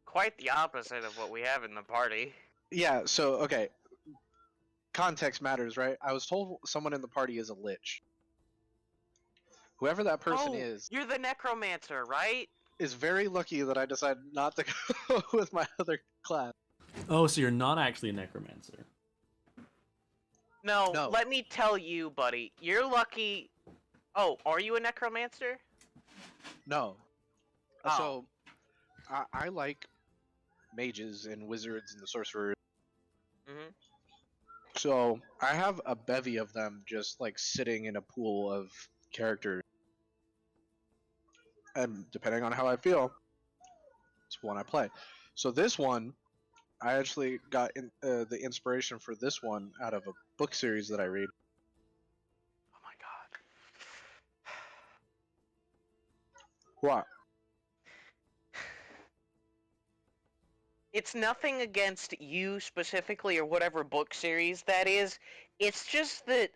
quite the opposite of what we have in the party. Yeah, so, okay. Context matters, right? I was told someone in the party is a lich. Whoever that person is You're the necromancer, right? very lucky that I decided not to go with my other class. Oh, so you're not actually a necromancer. No, No. let me tell you, buddy. You're lucky. Oh, are you a necromancer? No. Oh. So, I like mages and wizards and the sorcerers. Mm-hmm. So, I have a bevy of them just, like, sitting in a pool of characters. And depending on how I feel, it's one I play. So this one, I actually got the inspiration for this one out of a book series that I read. Oh my god. What? It's nothing against you specifically or whatever book series that is. It's just that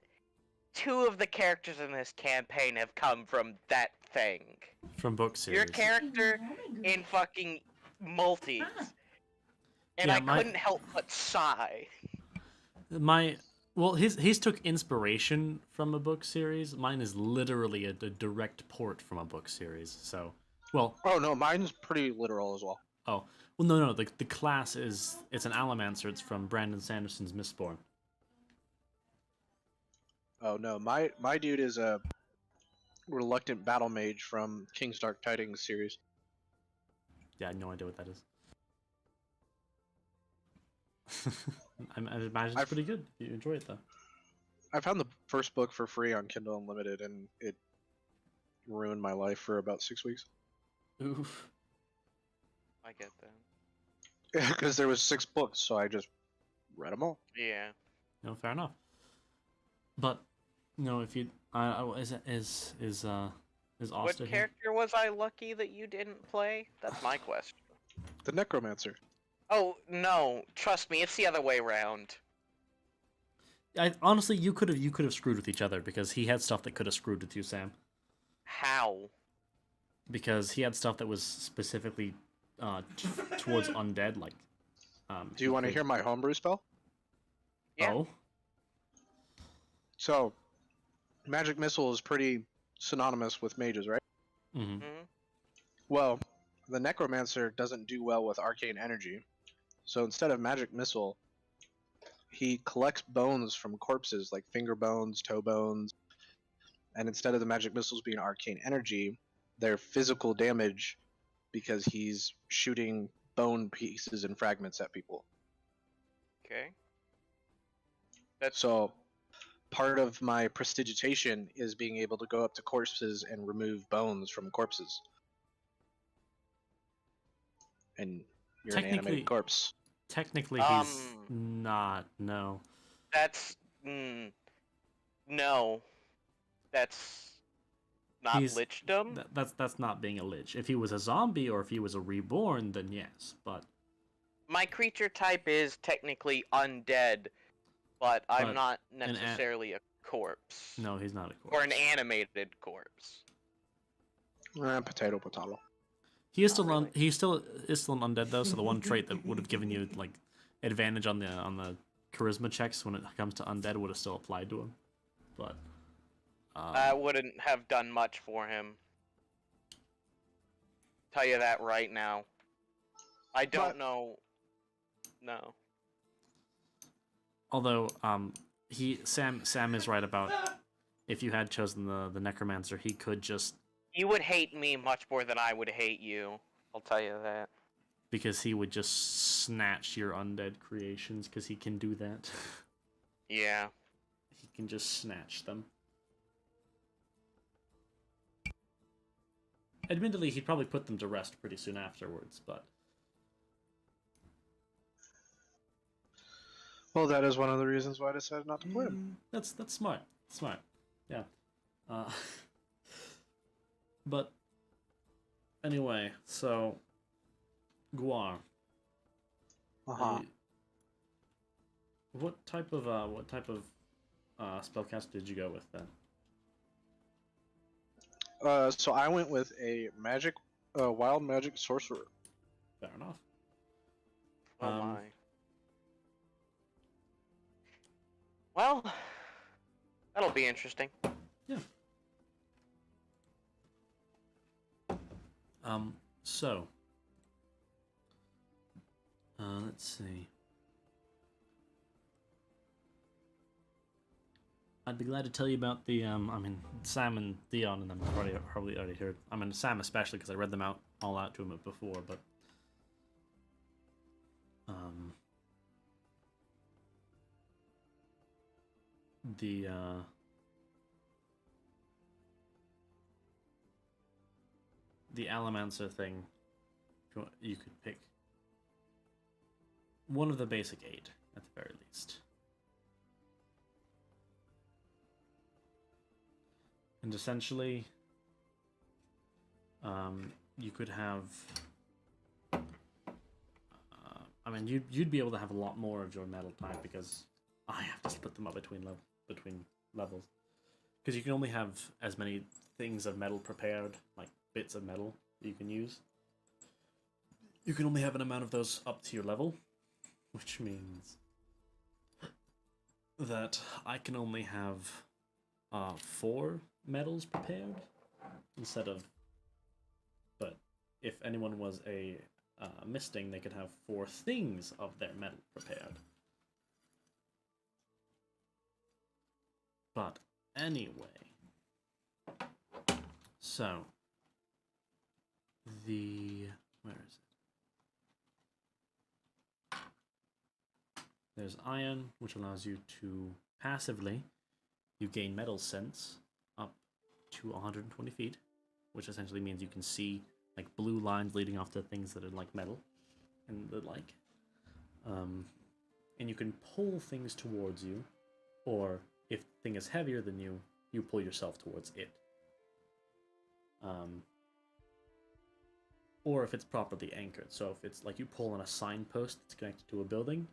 two of the characters in this campaign have come from that thing. From book series. Your character in fucking Multis. And Yeah, I couldn't help but sigh. Well, his took inspiration from a book series. Mine is literally a direct port from a book series. So, well, Oh no, mine's pretty literal as well. oh, well, no. The class it's an Alamancer. It's from Brandon Sanderson's Mistborn. Oh no, my dude is a reluctant battle mage from King's Dark Tidings series. Yeah, I have no idea what that is. I imagine it's pretty good. You enjoy it though. I found the first book for free on Kindle Unlimited, and it ruined my life for about 6 weeks. Oof. I get that. Because there was 6 books, so I just read them all. Yeah. No, fair enough. But no, if you is What Asta here? character was I lucky that you didn't play? That's my question. The Necromancer. Oh, no. Trust me, it's the other way around. Honestly, you could have screwed with each other because he had stuff that could have screwed with you, Sam. How? Because he had stuff that was specifically towards undead, like. Do you want to hear my homebrew spell? Yeah. Oh. So, Magic Missile is pretty synonymous with mages, right? Mm-hmm. Mhm. Well, the Necromancer doesn't do well with arcane energy. So instead of Magic Missile, he collects bones from corpses, like finger bones, toe bones. And instead of the Magic Missiles being arcane energy, they're physical damage because he's shooting bone pieces and fragments at people. Okay. That's So part of my prestidigitation is being able to go up to corpses and remove bones from corpses. And you're an animated corpse. Technically, he's not. No. That's no. That's not He's- lichdom. That's not being a lich. If he was a zombie or if he was a reborn, then yes. But My creature type is technically undead, but I'm But not an necessarily a corpse. no, he's not a corpse. Or an animated corpse. Potato. He is Not still really. he still is still an undead though. So the one trait that would have given you like advantage on the charisma checks when it comes to undead would have still applied to him. But That wouldn't have done much for him. Tell you that right now. I don't But- know. No. although Sam is right about if you had chosen the necromancer, he could just You would hate me much more than I would hate you. I'll tell you that. because he would just snatch your undead creations because he can do that. Yeah. He can just snatch them. Admittedly, he'd probably put them to rest pretty soon afterwards, but Well, that is one of the reasons why I decided not to play him. that's smart. Smart. Yeah. But anyway, so Guar. Uh-huh. What type of spellcaster did you go with then? So I went with a wild magic sorcerer. Fair enough. Oh Um, my. Well, that'll be interesting. So let's see. I'd be glad to tell you about the Sam and Theon and them probably already heard. I mean Sam especially because I read them all out to him before, but the Alamancer thing, you could pick one of the basic 8, at the very least. And essentially, you could have... I mean, you'd be able to have a lot more of your metal type, because I have to split them up between levels. Because you can only have as many things of metal prepared, like bits of metal that you can use. You can only have an amount of those up to your level, which means that I can only have 4 metals prepared instead of... But if anyone was a misting, they could have 4 things of their metal prepared. But anyway, so where is it? There's iron, which allows you to passively, you gain metal sense up to 120 feet, which essentially means you can see like blue lines leading off to things that are like metal and the like. And you can pull things towards you, or if the thing is heavier than you, you pull yourself towards it. Or if it's properly anchored. So if it's like you pull on a signpost that's connected to a building,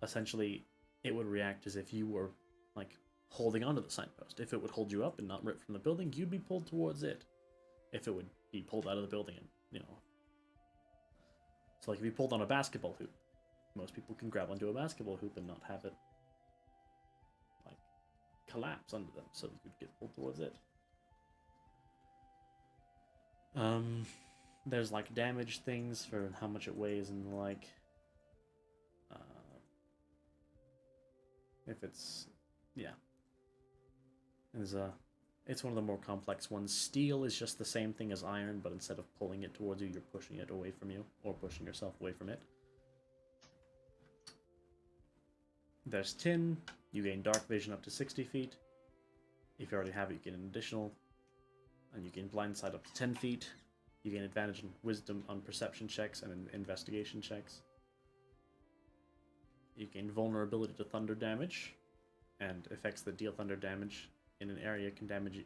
essentially it would react as if you were like holding onto the signpost. If it would hold you up and not rip from the building, you'd be pulled towards it. If it would be pulled out of the building, and you know. So like if you pulled on a basketball hoop, most people can grab onto a basketball hoop and not have it like collapse under them, so you could get pulled towards it. There's like damage things for how much it weighs and like if it's it's one of the more complex ones. Steel is just the same thing as iron, but instead of pulling it towards you, you're pushing it away from you, or pushing yourself away from it. There's tin. You gain dark vision up to 60 feet. If you already have it, you get an additional, and you gain blind sight up to 10 feet. You gain advantage in wisdom on perception checks and investigation checks. You gain vulnerability to thunder damage, and effects that deal thunder damage in an area can damage you,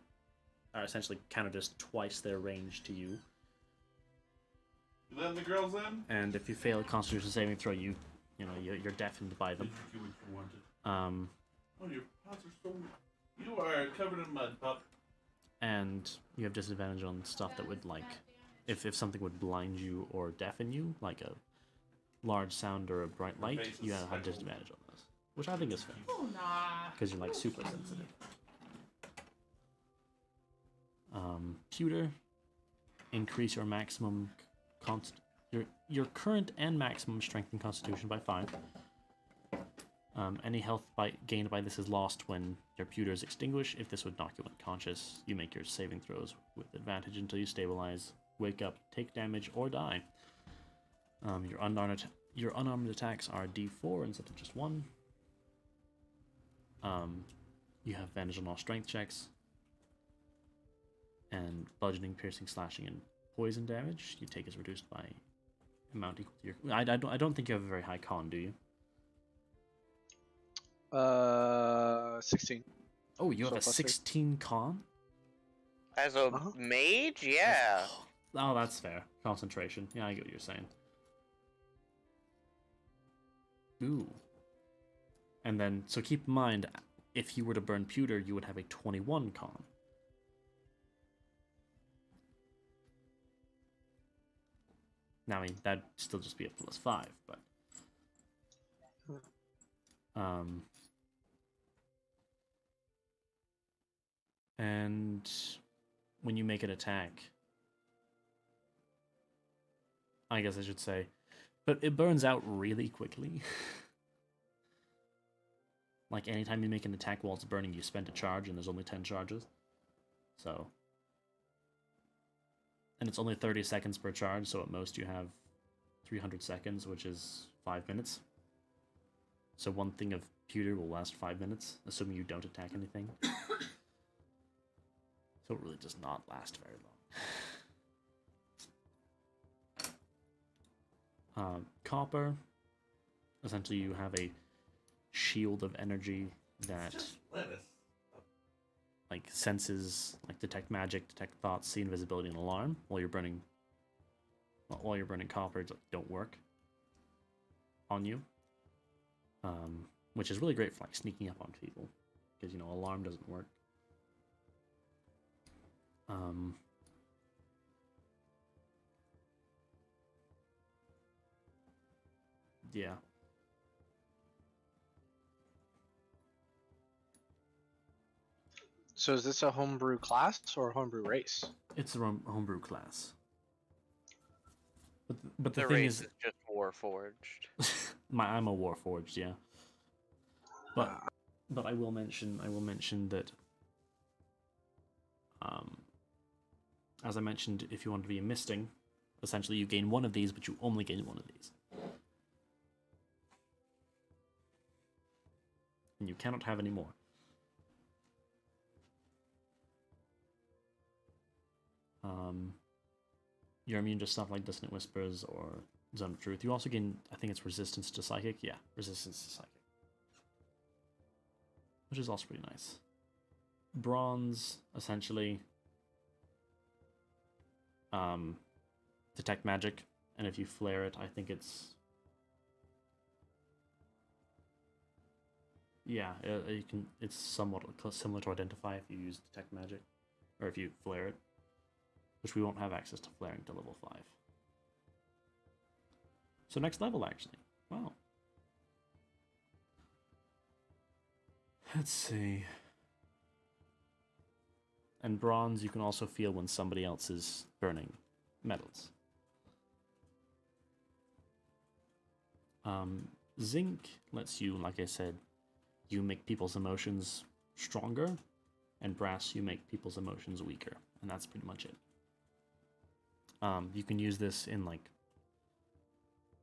are essentially counted as twice their range to you. You letting the girls in? And if you fail a Constitution saving throw, you're deafened by them. Oh, your paws are so... You are covered in mud, pup. And you have disadvantage on stuff that would, like, if something would blind you or deafen you, like a large sound or a bright light, you have disadvantage on those, which I think is fair. Because you're, like, super sensitive. Pewter, increase your maximum your current and maximum strength and constitution by 5. Any health gained by this is lost when your pewter is extinguished. If this would knock you unconscious, you make your saving throws with advantage until you stabilize, wake up, take damage, or die. Your unarmed attacks are D4 instead of just 1. You have advantage on all strength checks. And bludgeoning, piercing, slashing, and poison damage you take is reduced by amount equal to your... I don't think you have a very high con, do you? 16. Oh, you have So a plus 16 con? As a mage, yeah. Oh, that's fair. Concentration. Yeah, I get what you're saying. Ooh. And then, so keep in mind, if you were to burn pewter, you would have a 21 con. Now, I mean, that'd still just be a +5, but... And when you make an attack, I guess I should say, but it burns out really quickly. Like, anytime you make an attack while it's burning, you spend a charge, and there's only 10 charges. So... And it's only 30 seconds per charge, so at most you have 300 seconds, which is 5 minutes. So one thing of pewter will last 5 minutes, assuming you don't attack anything. So it really does not last very long. Copper, essentially you have a shield of energy that Just lettuce. like senses, like detect magic, detect thoughts, see invisibility, and alarm while you're burning copper don't work on you. Which is really great for like sneaking up on people because alarm doesn't work. Yeah. So is this a homebrew class or a homebrew race? It's a homebrew class. But the The thing race is, is just Warforged. I'm a Warforged, yeah. But I will mention that as I mentioned, if you want to be a misting, essentially you gain one of these, but you only gain one of these. And you cannot have any more. You're immune to stuff like Dissonant Whispers or Zone of Truth. You also gain, I think it's resistance to Psychic. Yeah, resistance to Psychic. Which is also pretty nice. Bronze, essentially, detect magic, and if you flare it, I think it's... Yeah, it's somewhat similar to Identify if you use detect magic, or if you flare it. Which we won't have access to flaring till level 5. So next level, actually. Wow. Let's see. And bronze, you can also feel when somebody else is burning metals. Zinc lets you, like I said, you make people's emotions stronger, and brass, you make people's emotions weaker, and that's pretty much it. You can use this in like,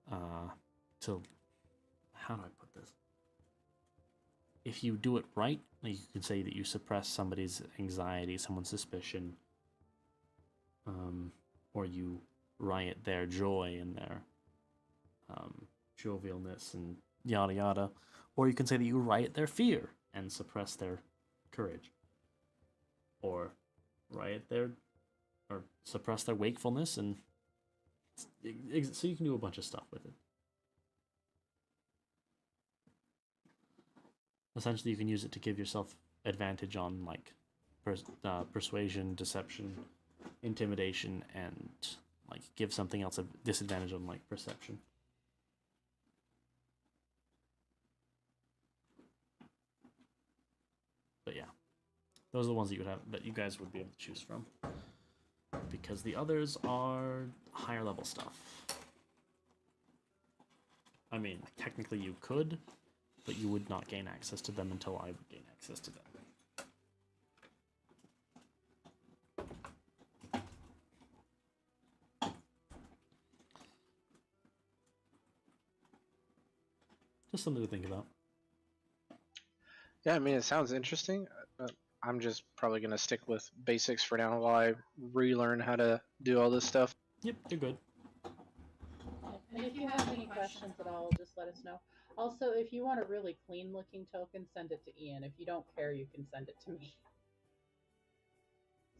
how do I put this? If you do it right, like you can say that you suppress somebody's anxiety, someone's suspicion, or you riot their joy and their jovialness and yada yada, or you can say that you riot their fear and suppress their courage, or riot their or suppress their wakefulness, and so you can do a bunch of stuff with it. Essentially, you can use it to give yourself advantage on like persuasion, deception, intimidation, and like give something else a disadvantage on like perception. But yeah, those are the ones that you guys would be able to choose from, because the others are higher level stuff. I mean, technically you could, but you would not gain access to them until I would gain access to them. Just something to think about. Yeah, I mean, it sounds interesting. I'm just probably going to stick with basics for now while I relearn how to do all this stuff. Yep, you're good. And if you have any questions at all, just let us know. Also, if you want a really clean looking token, send it to Ian. If you don't care, you can send it to me.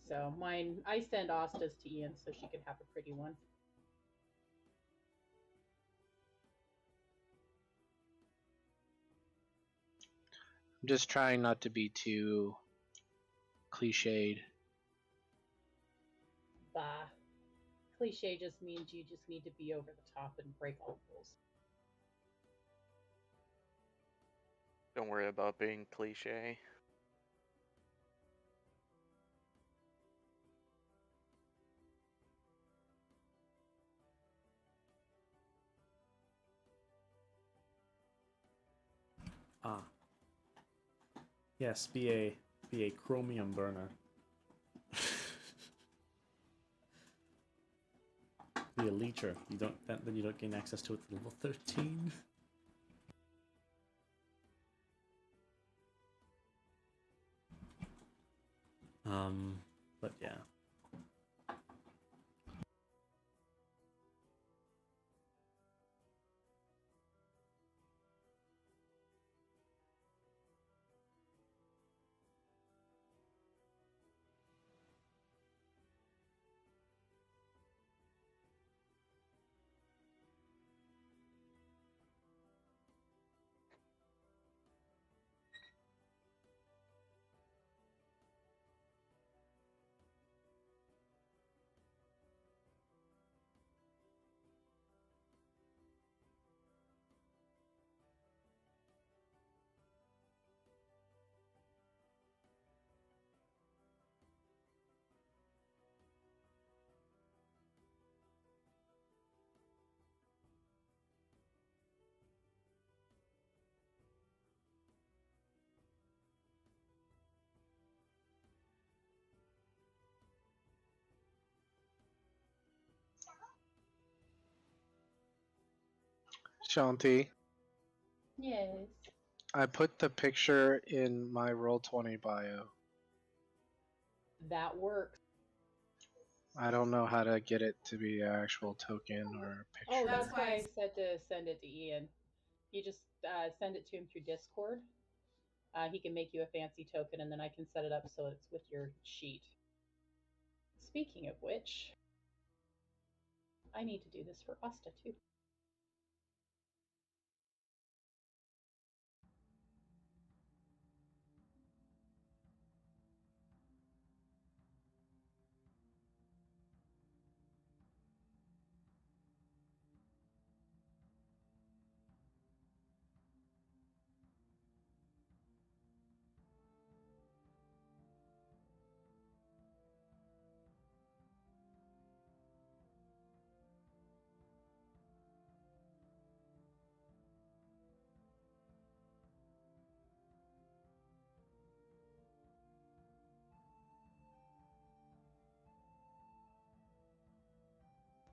So mine, I send Asta's to Ian so she can have a pretty one. I'm just trying not to be too cliched. Bah. Cliche just means you just need to be over the top and break all rules. Don't worry about being cliche. Ah. Yes, be a chromium burner. Be a leecher. Then you don't gain access to it to level 13. But yeah. Shanti, Yes. I put the picture in my Roll20 bio. That works. I don't know how to get it to be an actual token or picture. Oh, that's why I said to send it to Ian. You just send it to him through Discord. He can make you a fancy token, and then I can set it up so it's with your sheet. Speaking of which, I need to do this for Asta too.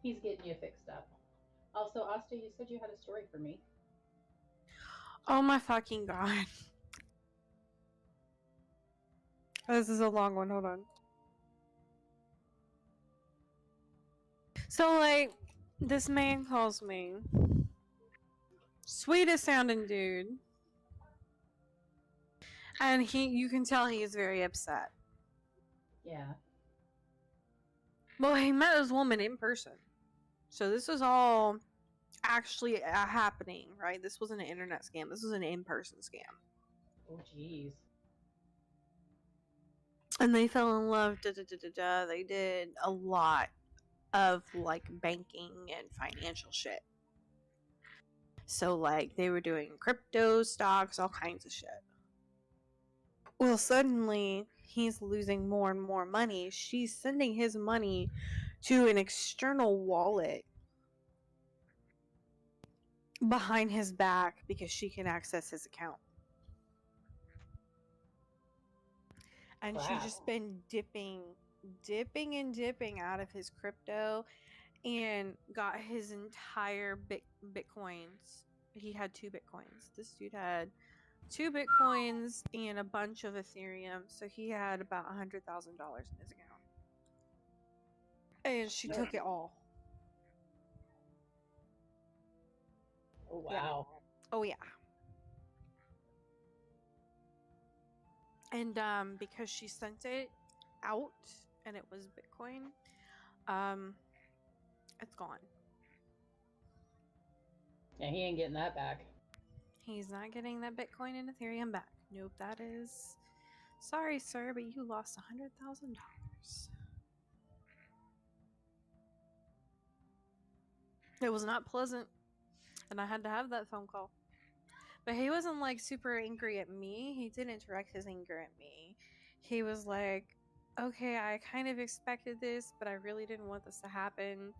He's getting you fixed up. Also, Asta, you said you had a story for me. Oh my fucking god. This is a long one, hold on. So, like, this man calls me. Sweetest sounding dude. And you can tell he is very upset. Yeah. Well, he met this woman in person. So this was all actually happening, right? This wasn't an internet scam. This was an in-person scam. Oh, jeez. And they fell in love. They did a lot of like banking and financial shit. So like they were doing crypto, stocks, all kinds of shit. Well, suddenly he's losing more and more money. She's sending his money to an external wallet behind his back because she can access his account. And Crap. she's just been dipping out of his crypto and got his entire bitcoins. He had 2 bitcoins. This dude had 2 bitcoins and a bunch of Ethereum. So he had about $100,000 in his account. And she took it all. Oh, wow. Yeah. Oh, yeah. And because she sent it out and it was Bitcoin, it's gone. Yeah, he ain't getting that back. He's not getting that Bitcoin and Ethereum back. Nope, that is... Sorry, sir, but you lost $100,000. It was not pleasant, and I had to have that phone call. But he wasn't like super angry at me. He didn't direct his anger at me. He was like, okay, I kind of expected this, but I really didn't want this to happen.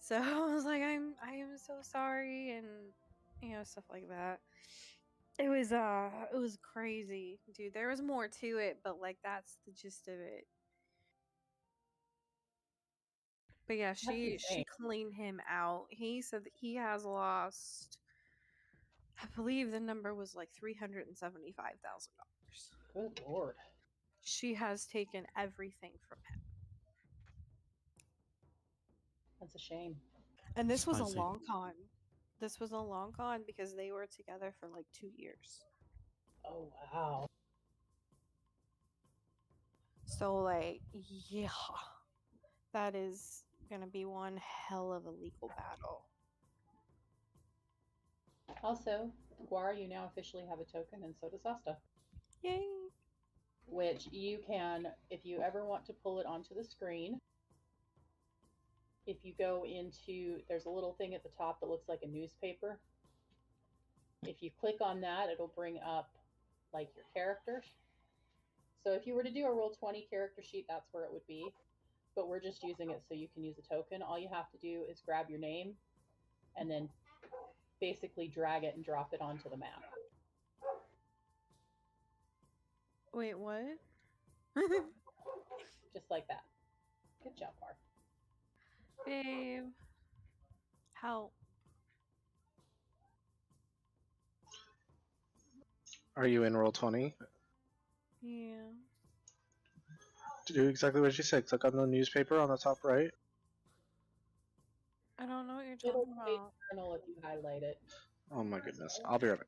So I was like, I am so sorry, and stuff like that. It was crazy, dude. There was more to it, but like that's the gist of it. But yeah, she cleaned him out. He said that he has lost, I believe the number was like $375,000. Good lord. She has taken everything from him. That's a shame. And this was a Spicy. long con. This was a long con because they were together for like 2 years. Oh, wow. So like, yeah. That is gonna be one hell of a legal battle. Also, Guar, you now officially have a token, and so does Asta. Yay! Which you can, if you ever want to pull it onto the screen, if you go into, there's a little thing at the top that looks like a newspaper. If you click on that, it'll bring up like your characters. So if you were to do a Roll20 character sheet, that's where it would be. But we're just using it so you can use a token. All you have to do is grab your name and then basically drag it and drop it onto the map. Wait, what? Just like that. Good job, Bar. Babe. Help. Are you in Roll20? Yeah. To do exactly what she said, click on the newspaper on the top right. I don't know what you're It'll talking say about. journal if you highlight it. Oh my goodness. I'll be right back.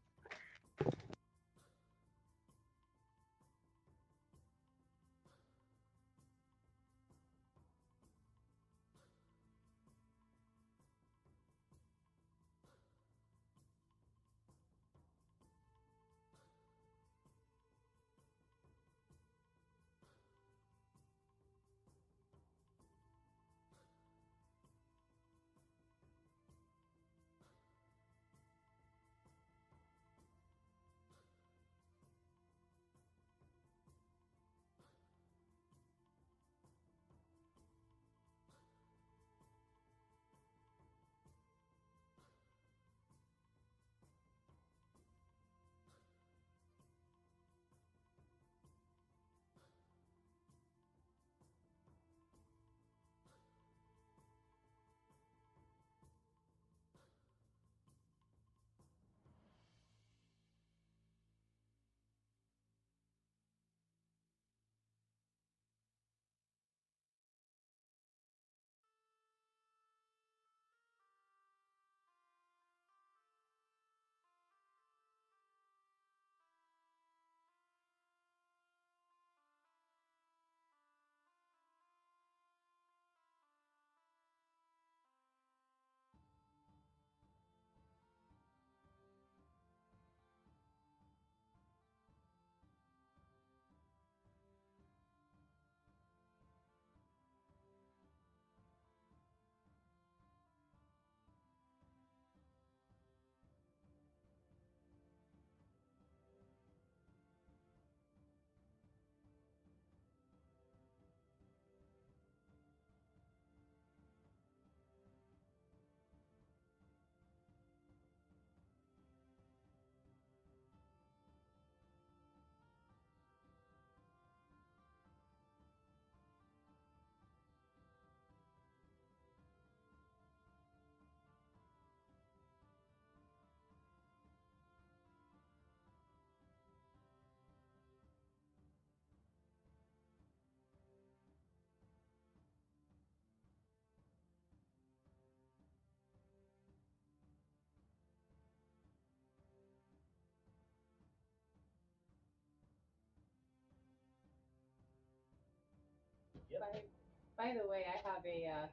By the way, I have a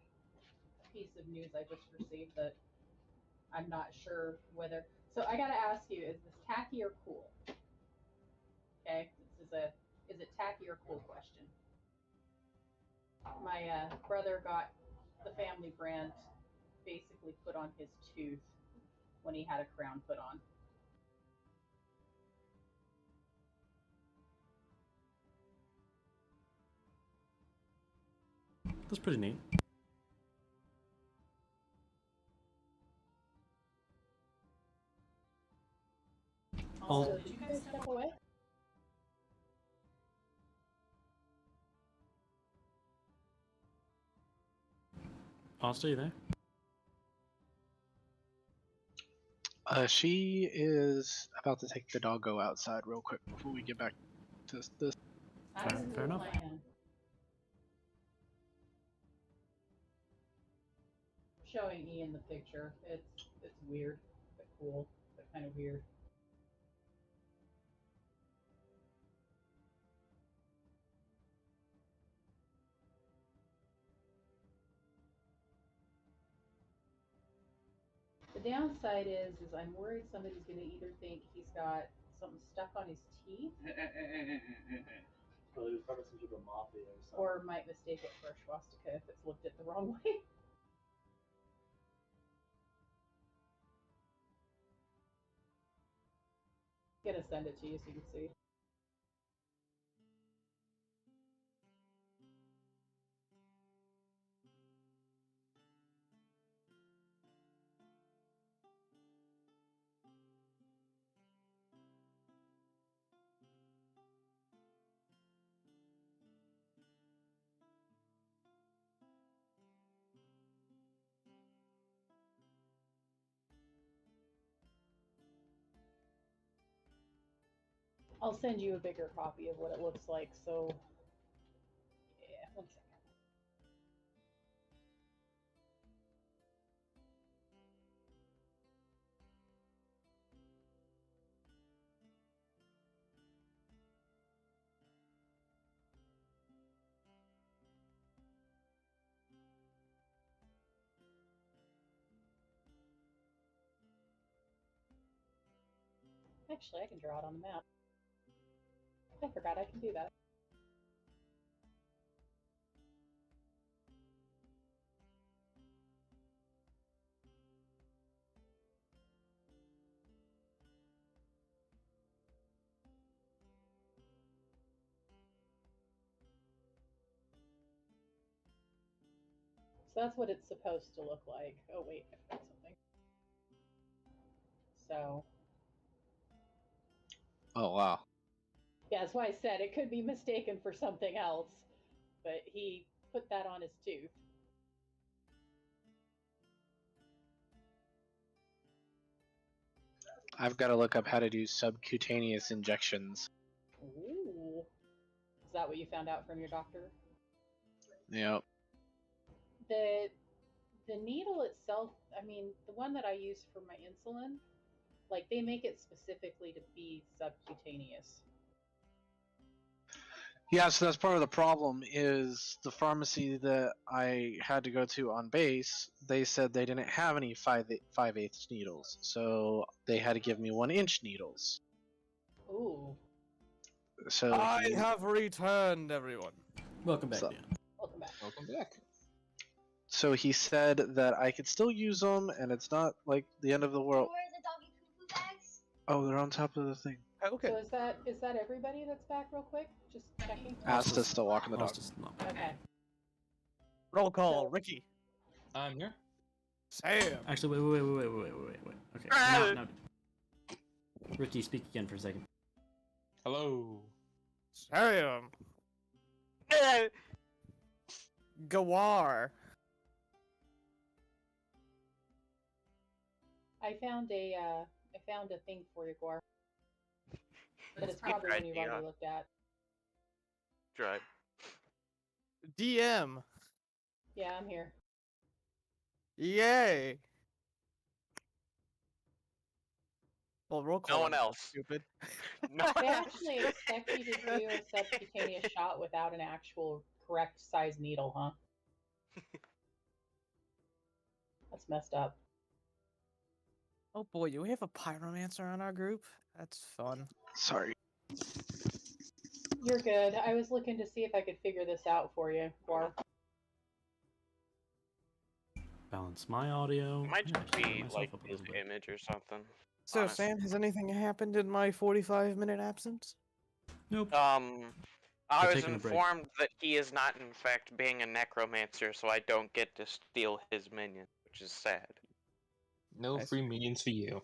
piece of news I just received that I'm not sure whether. So I gotta ask you: is this tacky or cool? Okay, this is a is it tacky or cool question. My brother got the family brand basically put on his tooth when he had a crown put on. That's pretty neat. Also, did you guys step away? Asta, you there? She is about to take the doggo outside real quick before we get back to this. Fair enough. Showing Ian the picture. It's weird, but cool, but kind of weird. The downside is I'm worried somebody's going to either think he's got something stuck on his teeth, Well, it was probably some sort of mafia or something. or might mistake it for a swastika if it's looked at the wrong way. Gonna send it to you so you can see. I'll send you a bigger copy of what it looks like. So, yeah, 1 second. Actually, I can draw it on the map. I forgot I can do that. So that's what it's supposed to look like. Oh wait, I forgot something. So Oh wow. yeah, that's why I said it could be mistaken for something else, but he put that on his tooth. I've got to look up how to do subcutaneous injections. Ooh. Is that what you found out from your doctor? Yep. The needle itself, I mean, the one that I use for my insulin, like they make it specifically to be subcutaneous. Yeah, so that's part of the problem is the pharmacy that I had to go to on base, they said they didn't have any 5/8 needles, so they had to give me 1-inch needles. Ooh. So I have returned, everyone. Welcome back, So- Dan. Welcome back. Welcome back. So he said that I could still use them, and it's not like the end of the world. Where are the doggy poo poo bags? Oh, they're on top of the thing. Okay. So is that everybody that's back real quick? Just checking. Asta's still walking the dog. Asta's not back. Okay. Roll call, So- Ricky. I'm here. Sam. Actually, wait. Okay. Now, Ricky, speak again for a second. Hello. Sam. Gawar. I found a thing for you, Gwar. But it's Good probably one you've idea. already looked at. Right. DM. Yeah, I'm here. Yay. Well, roll call. No one else. Stupid. No. They actually expect you to do a subcutaneous shot without an actual correct size needle, huh? That's messed up. Oh boy, do we have a pyromancer on our group? That's fun. Sorry. You're good. I was looking to see if I could figure this out for you, Gwar. Balance my audio. It might Yeah, just actually, be myself like up a his little bit. image or something. So, Honestly. Sam, has anything happened in my 45-minute absence? Nope. I We're was taking a break. informed that he is not, in fact, being a necromancer, so I don't get to steal his minion, which is sad. No Nice. free minions for you.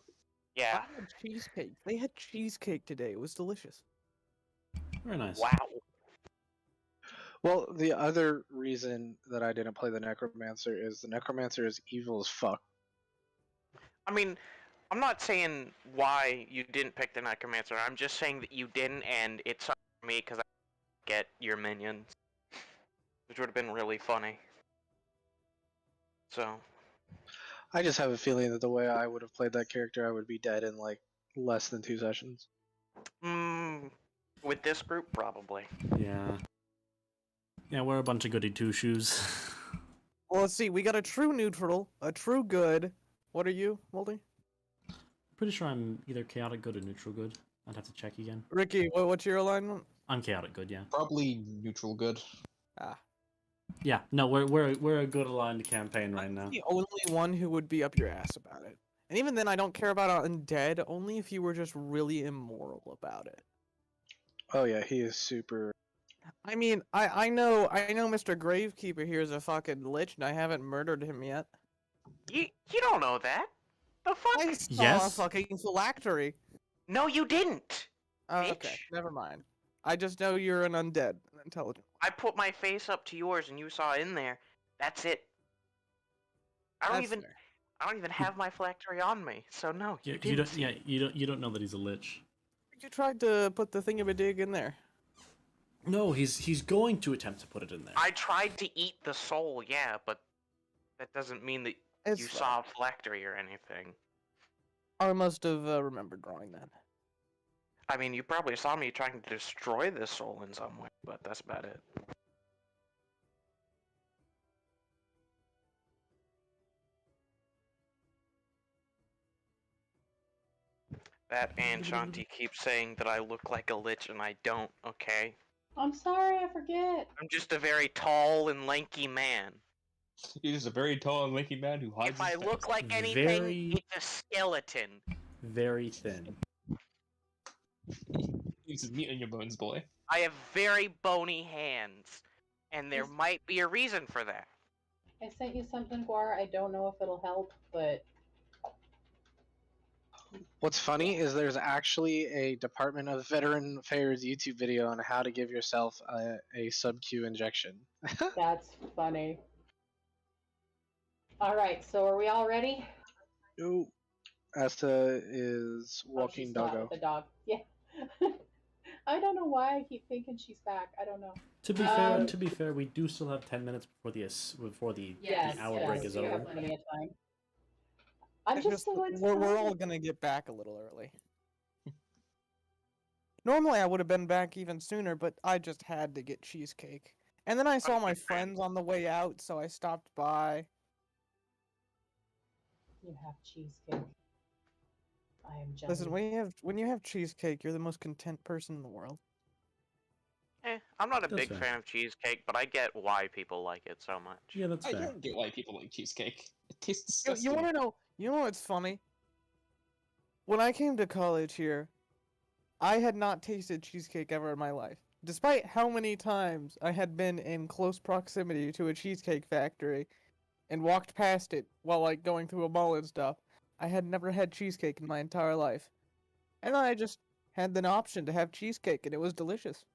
Yeah. I had cheesecake. They had cheesecake today. It was delicious. Very nice. Wow. Well, the other reason that I didn't play the Necromancer is the Necromancer is evil as fuck. I mean, I'm not saying why you didn't pick the necromancer. I'm just saying that you didn't, and it sucks for me because I get your minions, which would have been really funny. So. I just have a feeling that the way I would have played that character, I would be dead in like less than 2 sessions. With this group, probably. Yeah. Yeah, we're a bunch of goody two shoes. Well, let's see. We got a true neutral, a true good. What are you, Moldy? Pretty sure I'm either chaotic good or neutral good. I'd have to check again. Ricky, what's your alignment? I'm chaotic good, yeah. Probably neutral good. Ah. Yeah, no, we're a good aligned campaign right now. The only one who would be up your ass about it. And even then, I don't care about undead, only if you were just really immoral about it. Oh yeah, he is super. I mean, I know Mr. Gravekeeper here is a fucking lich, and I haven't murdered him yet. You don't know that. The fuck? I saw Yes. a fucking phylactery. No, you didn't. Oh, okay, Bitch. never mind. I just know you're an undead, an intelligent. I put my face up to yours, and you saw in there. That's it. I That's don't fair. even have my phylactery on me, so no, you You didn't. don't. Yeah, you don't know that he's a lich. You tried to put the thingamadig in there. No, he's going to attempt to put it in there. I tried to eat the soul, yeah, but that doesn't mean that It's you fine. saw a phylactery or anything. I must have remembered drawing that. I mean, you probably saw me trying to destroy this soul in some way, but that's about it. That and Shanti keeps saying that I look like a lich, and I don't, okay? I'm sorry, I forget. I'm just a very tall and lanky man. He's just a very tall and lanky man who hides If I his look face. like anything, Very- it's a skeleton. Very thin. He's meat on your bones, boy. I have very bony hands, and there might be a reason for that. I sent you something, Guar. I don't know if it'll help, but What's funny is there's actually a Department of Veteran Affairs YouTube video on how to give yourself a sub-Q injection. that's funny. All right, so are we all ready? Yo. Asta is Oh, walking she's not doggo. with the dog. Yeah. I don't know why I keep thinking she's back. I don't know. To be fair, we do still have 10 minutes before the Yes, hour yes, break is we over. have plenty of time. I'm It's just so we're all excited. gonna get back a little early. Normally I would have been back even sooner, but I just had to get cheesecake. And then I saw my friends on the way out, so I stopped by. You have cheesecake. I am jealous. Listen, when you have cheesecake, you're the most content person in the world. I'm not a That's big fair. fan of cheesecake, but I get why people like it so much. Yeah, that's I fair. don't get why people like cheesecake. It tastes You disgusting. want to know? You know what's funny? When I came to college here, I had not tasted cheesecake ever in my life. Despite how many times I had been in close proximity to a cheesecake factory and walked past it while like going through a mall and stuff, I had never had cheesecake in my entire life. And I just had an option to have cheesecake and it was delicious.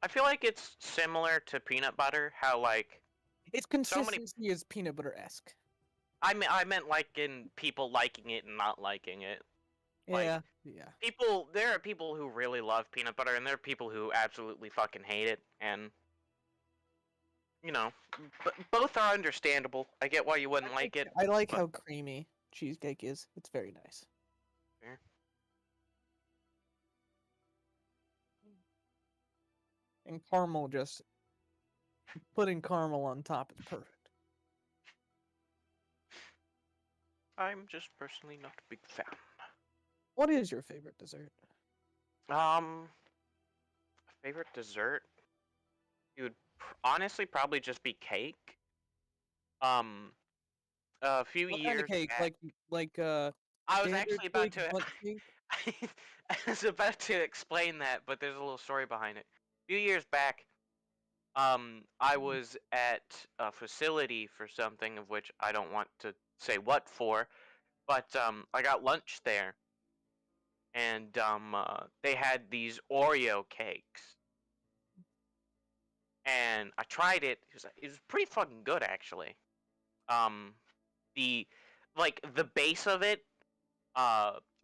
I feel like it's similar to peanut butter, how like Its consistency is peanut butter-esque. I meant like in people liking it and not liking it. Like, Yeah. there are people who really love peanut butter, and there are people who absolutely fucking hate it, and you know, both are understandable. I get why you wouldn't like it. I like but- how creamy cheesecake is. It's very nice. Fair. And caramel, just putting caramel on top is perfect. I'm just personally not a big fan. What is your favorite dessert? Favorite dessert? It would honestly probably just be cake. A few What years kind of cake? back, I was standard actually about cake, to. bundt cake? I was about to explain that, but there's a little story behind it. A few years back, I was at a facility for something of which I don't want to say what for, but I got lunch there, and they had these Oreo cakes, and I tried it. It was pretty fucking good, actually. The base of it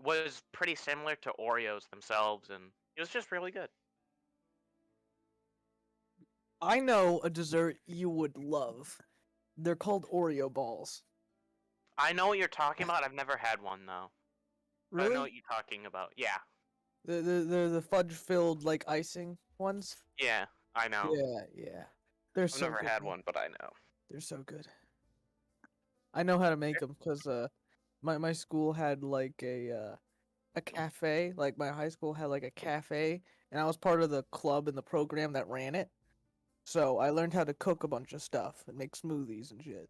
was pretty similar to Oreos themselves, and it was just really good. I know a dessert you would love. They're called Oreo balls. I know what you're talking about. I've never had one though. But I know what you're talking about. Yeah. The fudge-filled like icing ones. Yeah, I know. Yeah. They're I've so never good, had man. one, but I know. They're so good. I know how to make them because my school had like a cafe. Like my high school had like a cafe, and I was part of the club and the program that ran it. So I learned how to cook a bunch of stuff and make smoothies and shit.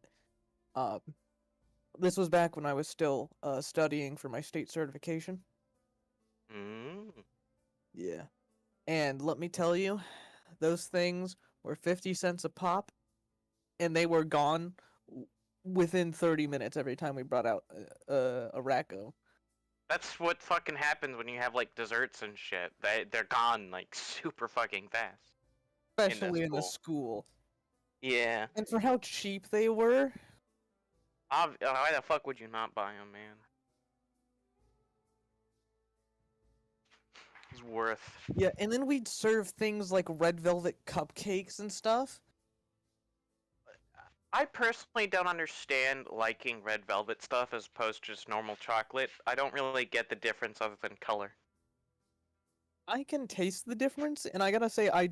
This was back when I was still studying for my state certification. Mm. Yeah. And let me tell you, those things were 50 cents a pop, and they were gone within 30 minutes every time we brought out a rack of 'em. That's what fucking happens when you have like desserts and shit. They're gone like super fucking fast. Especially in the school. Yeah. And for how cheap they were, Why the fuck would you not buy them, man? is worth. Yeah, and then we'd serve things like red velvet cupcakes and stuff. I personally don't understand liking red velvet stuff as opposed to just normal chocolate. I don't really get the difference other than color. I can taste the difference, and I gotta say, I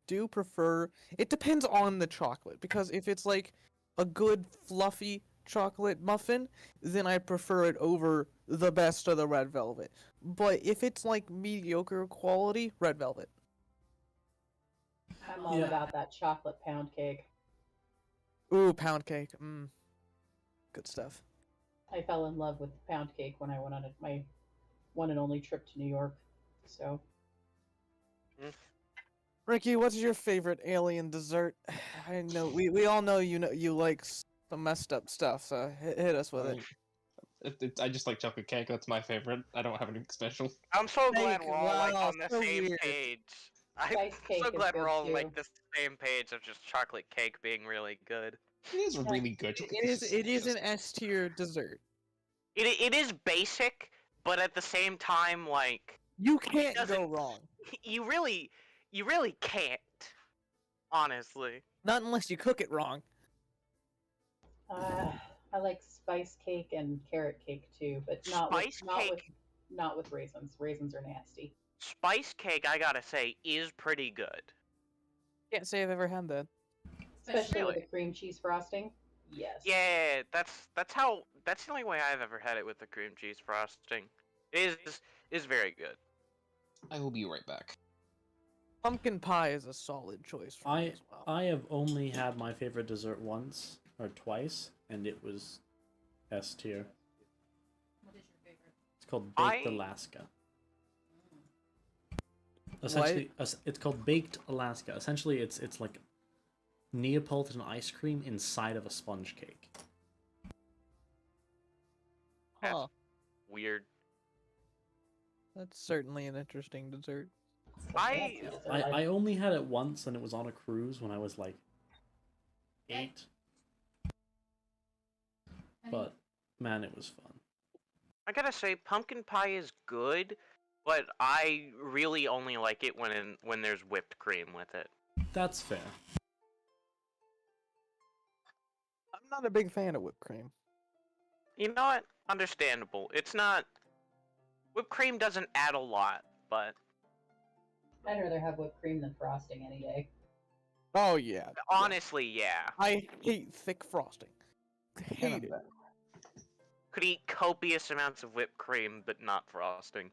do prefer. It depends on the chocolate, because if it's like a good fluffy chocolate muffin, then I prefer it over the best of the red velvet. But if it's like mediocre quality, red velvet. I'm all about that chocolate pound cake. Ooh, pound cake. Good stuff. I fell in love with pound cake when I went on my one and only trip to New York. So. Ricky, what's your favorite alien dessert? I know we all know you like some messed up stuff, so hit us with it. I just like chocolate cake. That's my favorite. I don't have anything special. I'm so glad Cake, we're all like wow, on the so same weird. page. I'm Spice cake so is glad good we're all on too. like the same page of just chocolate cake being really good. It is really good. It is an S tier dessert. It is basic, but at the same time, like You can't go doesn't- wrong. you really can't. Honestly. Not unless you cook it wrong. I like spice cake and carrot cake too, but not with raisins. Raisins are nasty. Spice cake, I gotta say, is pretty good. Can't say I've ever had that. Especially with the cream cheese frosting. Yes. Yeah, that's the only way I've ever had it with the cream cheese frosting. It is very good. I will be right back. Pumpkin pie is a solid choice for me as well. I have only had my favorite dessert once or twice, and it was S tier. What is your favorite? It's called Baked Alaska. Essentially, it's called Baked Alaska. Essentially, it's like Neapolitan ice cream inside of a sponge cake. Huh. Weird. That's certainly an interesting dessert. I only had it once, and it was on a cruise when I was like 8. But man, it was fun. I gotta say, pumpkin pie is good, but I really only like it when there's whipped cream with it. That's fair. I'm not a big fan of whipped cream. You know what? Understandable. It's not. Whipped cream doesn't add a lot, but. I'd rather have whipped cream than frosting any day. Oh yeah. Honestly, yeah. I hate thick frosting. Hate it. Could eat copious amounts of whipped cream, but not frosting.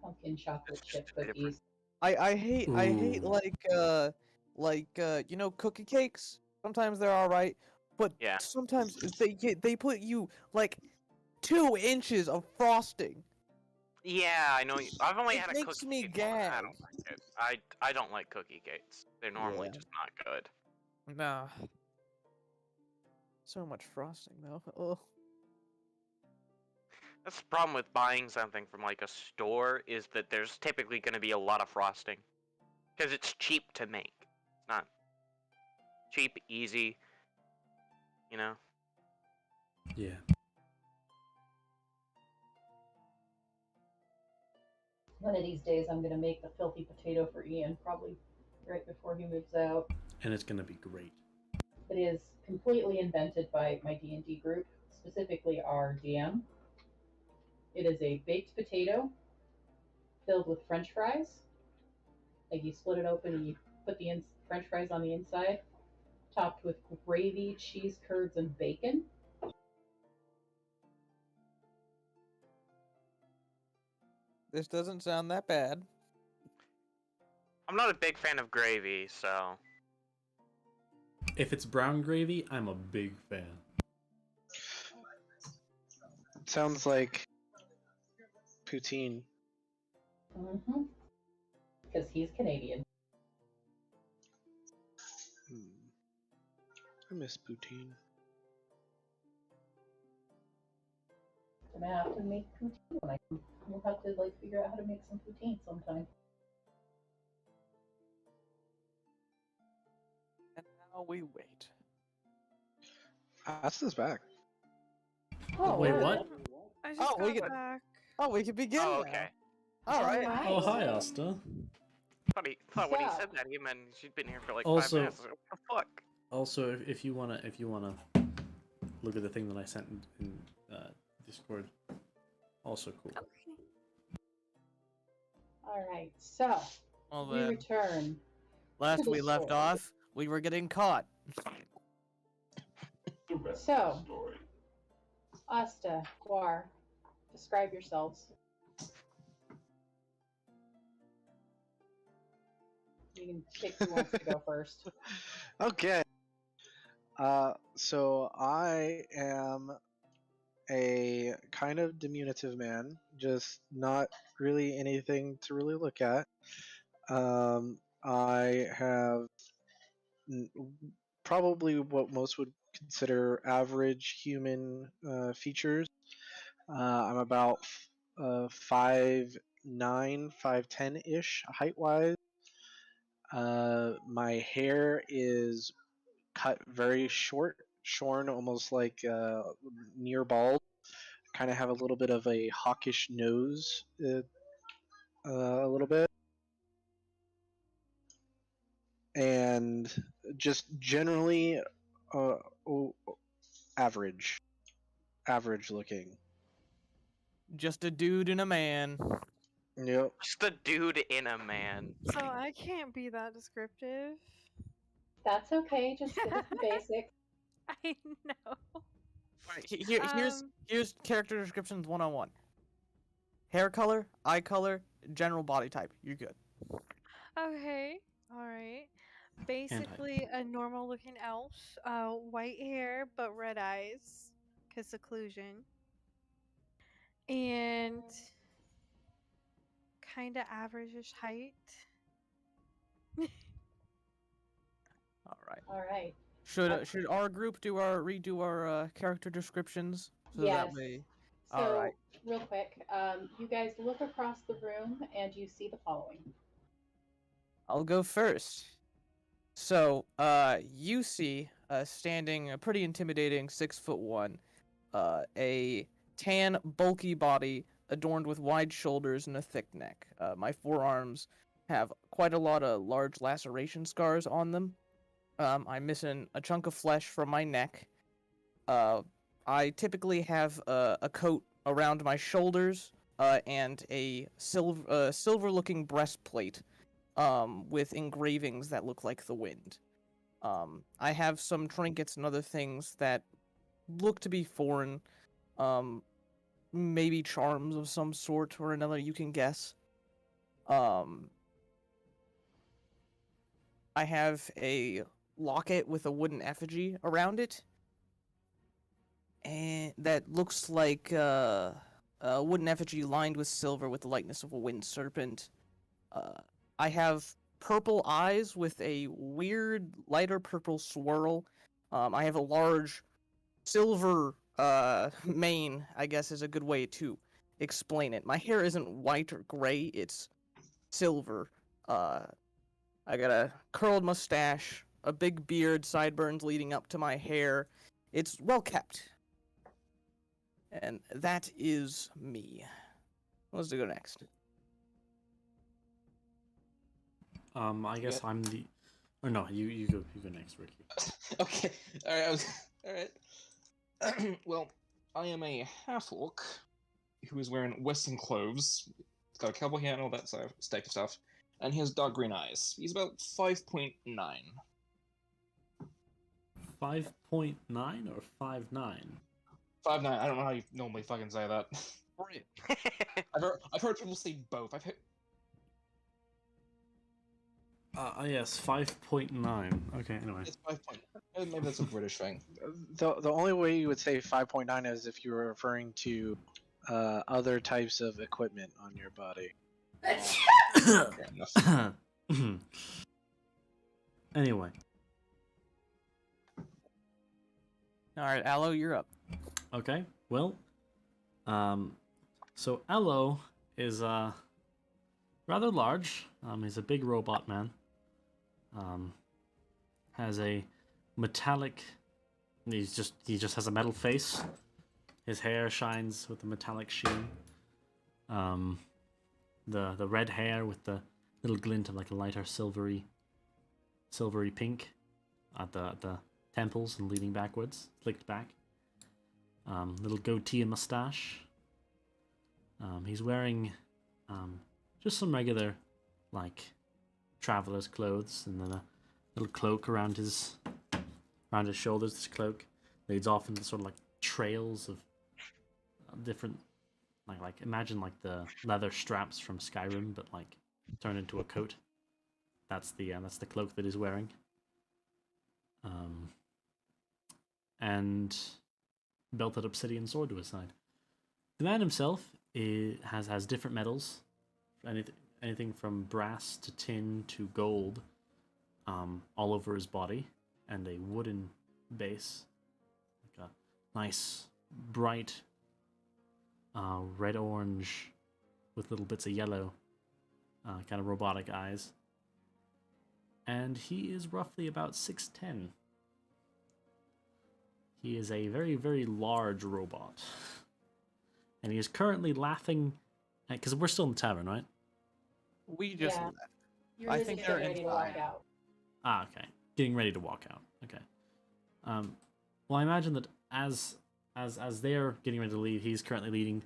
Pumpkin chocolate chip cookies. I hate you know, cookie cakes. Sometimes they're all right, but sometimes they put you like 2 inches of frosting. Yeah, I know. I've only had a cookie makes me cake before, and I gag. don't like it. I don't like cookie cakes. They're normally just not good. Nah. So much frosting though. Ugh. That's the problem with buying something from like a store, is that there's typically going to be a lot of frosting. Because it's cheap to make. It's not cheap, easy, you know? Yeah. One of these days I'm going to make the filthy potato for Ian, probably right before he moves out. And it's gonna be great. It is completely invented by my D&D group, specifically our DM. It is a baked potato filled with french fries. Like you split it open and you put the french fries on the inside, topped with gravy, cheese curds, and bacon. This doesn't sound that bad. I'm not a big fan of gravy, so... If it's brown gravy, I'm a big fan. Sounds like poutine. Mm-hmm. Because he's Canadian. I miss poutine. I'm gonna have to make poutine when I come. We'll have to like figure out how to make some poutine sometime. And now we wait. Asta's back. Oh, Wait, what? I just got back. Oh, we can begin Oh, now. okay. All right. Alright. Oh, hi, Asta. Thought when he So- said that, he meant she'd been here for like Also- 5 minutes. I was like, what the fuck? Also, if you wanna look at the thing that I sent in Discord, also cool. Okay. Alright, so Well we then, return. last to the we left story. off, we were getting caught. The rest So- of the story. Asta, Guar, describe yourselves. You can pick who wants to go first. Okay. So I am a kind of diminutive man, just not really anything to really look at. I have probably what most would consider average human features. I'm about 5'9", 5'10" ish height wise. My hair is cut very short, shorn, almost like near bald. Kind of have a little bit of a hawkish nose, a little bit, and just generally average, average looking. Just a dude and a man. Yep. Just a dude in a man. So I can't be that descriptive. That's okay, just give us the basics. I know. Here's Um, here's character descriptions 101. Hair color, eye color, general body type. You're good. Okay. All right. Basically, a normal-looking elf. White hair but red eyes, cause seclusion. And kind of average-ish height. All right. Alright. Should our group redo our character descriptions so Yes. that way? So, Alright. real quick, you guys look across the room and you see the following. I'll go first. So, you see, standing a pretty intimidating 6'1", a tan, bulky body adorned with wide shoulders and a thick neck. My forearms have quite a lot of large laceration scars on them. I'm missing a chunk of flesh from my neck. I typically have a coat around my shoulders, and a silver-looking breastplate, with engravings that look like the wind. I have some trinkets and other things that look to be foreign. Maybe charms of some sort or another, you can guess. I have a locket with a wooden effigy around it, and that looks like a wooden effigy lined with silver with the likeness of a wind serpent. I have purple eyes with a weird lighter purple swirl. I have a large silver mane, I guess is a good way to explain it. My hair isn't white or gray, it's silver. I got a curled mustache, a big beard, sideburns leading up to my hair. It's well kept. And that is me. Let's go next. I guess I'm the. Or no, you go next, Ricky. Okay. Alright. Well, I am a half-orc who is wearing Western clothes. He's got a cowboy hat and all that type of stuff. And he has dark green eyes. He's about 5'9". 5.9 or 5'9"? 5'9". I don't know how you normally fucking say that. Right. I've heard people say both. Yes, 5.9. Okay, anyway. It's 5 point. Maybe that's a British thing. The only way you would say 5.9 is if you were referring to other types of equipment on your body. Fair enough. Anyway, Alright, Aloe, you're up. okay. Well, so Aloe is rather large. He's a big robot man. Has a metallic. He just has a metal face. His hair shines with a metallic sheen. the red hair with the little glint of like a lighter silvery pink at the temples and leading backwards, slicked back. Little goatee and mustache. He's wearing just some regular like traveler's clothes, and then a little cloak around his shoulders. This cloak leads off into sort of like trails of different like imagine like the leather straps from Skyrim, but like turned into a coat. That's the cloak that he's wearing. And belted obsidian sword to his side. The man himself has different metals, anything from brass to tin to gold, all over his body, and a wooden base, like a nice bright red orange with little bits of yellow, kind of robotic eyes. And he is roughly about 6'10". He is a very, very large robot. And he is currently laughing, because we're still in the tavern, right? We just Yeah. left. You're I just think getting they're ready to walk inside. out. Ah, okay. Getting ready to walk out. Okay. Well, I imagine that as they're getting ready to leave, he's currently leading,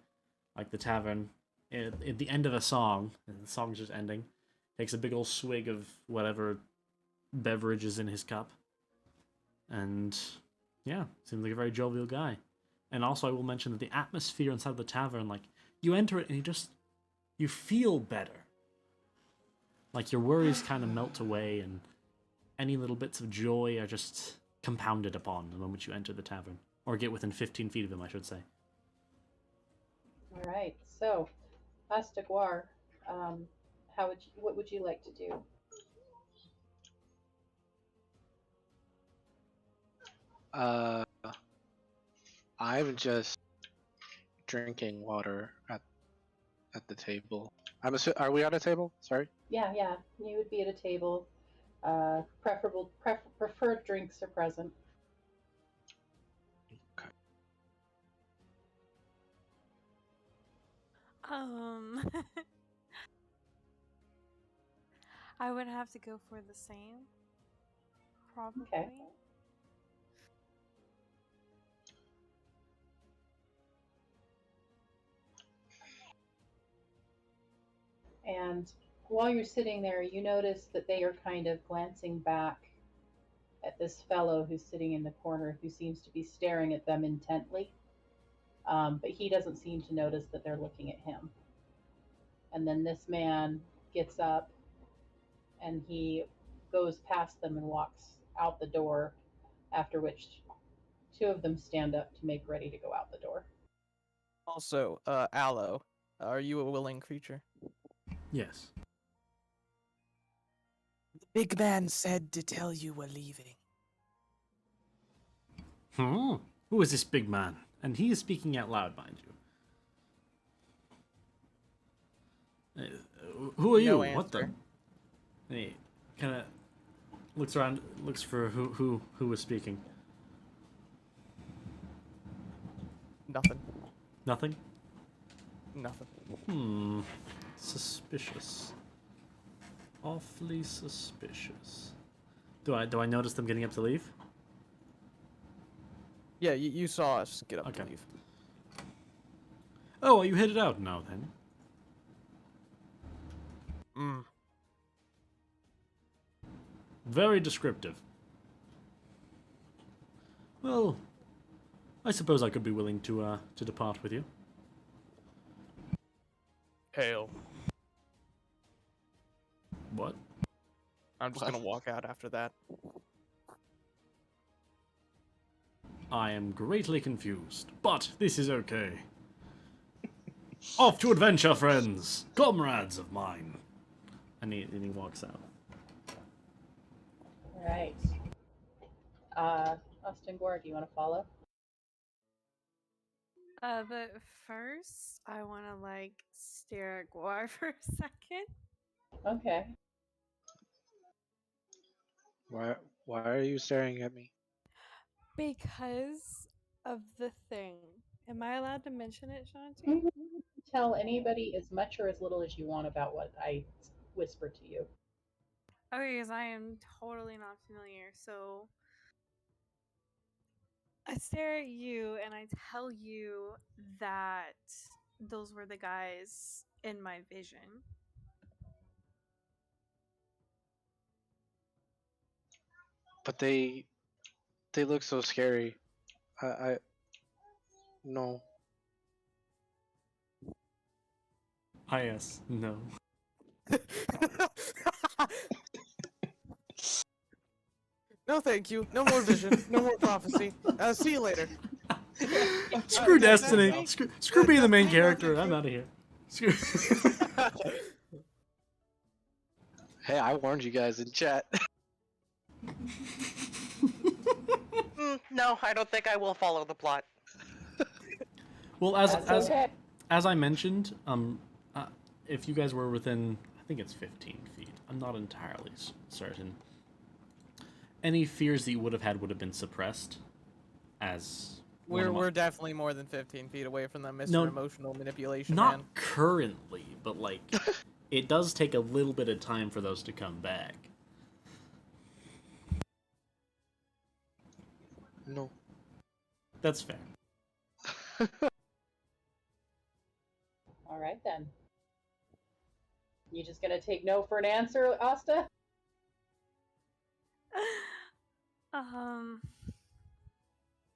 like, the tavern. At the end of a song, and the song's just ending, takes a big old swig of whatever beverage is in his cup, and yeah, seems like a very jovial guy. And also, I will mention that the atmosphere inside the tavern, like, you enter it and you feel better. Like, your worries kind of melt away, and any little bits of joy are just compounded upon the moment you enter the tavern. Or get within 15 feet of him, I should say. All right. So, Astaguar, what would you like to do? I'm just drinking water at the table. Are we at a table? Sorry. Yeah, you would be at a table. Preferred drinks are present. Okay. I would have to go for the same, probably. Okay. And while you're sitting there, you notice that they are kind of glancing back at this fellow who's sitting in the corner, who seems to be staring at them intently. But he doesn't seem to notice that they're looking at him. And then this man gets up and he goes past them and walks out the door, after which two of them stand up to make ready to go out the door. Also, Aloe, are you a willing creature? Yes. The big man said to tell you we're leaving. Who is this big man? And he is speaking out loud, mind you. Who are you? No What the? answer. And he kind of looks around, looks for who was speaking. Nothing. Nothing? Nothing. Suspicious. Awfully suspicious. Do I notice them getting up to leave? Yeah, you saw us get up Okay. to leave. Oh, are you headed out now then? Very descriptive. Well, I suppose I could be willing to depart with you. Hail. What? I'm just What? gonna walk out after that. I am greatly confused, but this is okay. Off to adventure, friends! Comrades of mine! And he walks out. All right. Austin Gore, do you want to follow? But first, I want to like stare at Guar for a second. Okay. Why are you staring at me? Because of the thing. Am I allowed to mention it, Shanti? tell anybody as much or as little as you want about what I whisper to you. Okay, because I am totally not familiar. So I stare at you and I tell you that those were the guys in my vision. But they look so scary. I no. Yes. No. No, thank you. No more vision. No more prophecy. See you later. Screw Destiny. Destiny? Screw being the main Destiny, no, character. thank I'm you. out of here. Screw. Hey, I warned you guys in chat. No, I don't think I will follow the plot. Well, That's okay. as I mentioned, if you guys were within, I think it's 15 feet. I'm not entirely certain. Any fears that you would have had would have been suppressed. As We're definitely more than 15 feet away from that Mr. No, Emotional Manipulation not man. currently, but like it does take a little bit of time for those to come back. No. That's fair. All right then. You just gonna take no for an answer, Asta?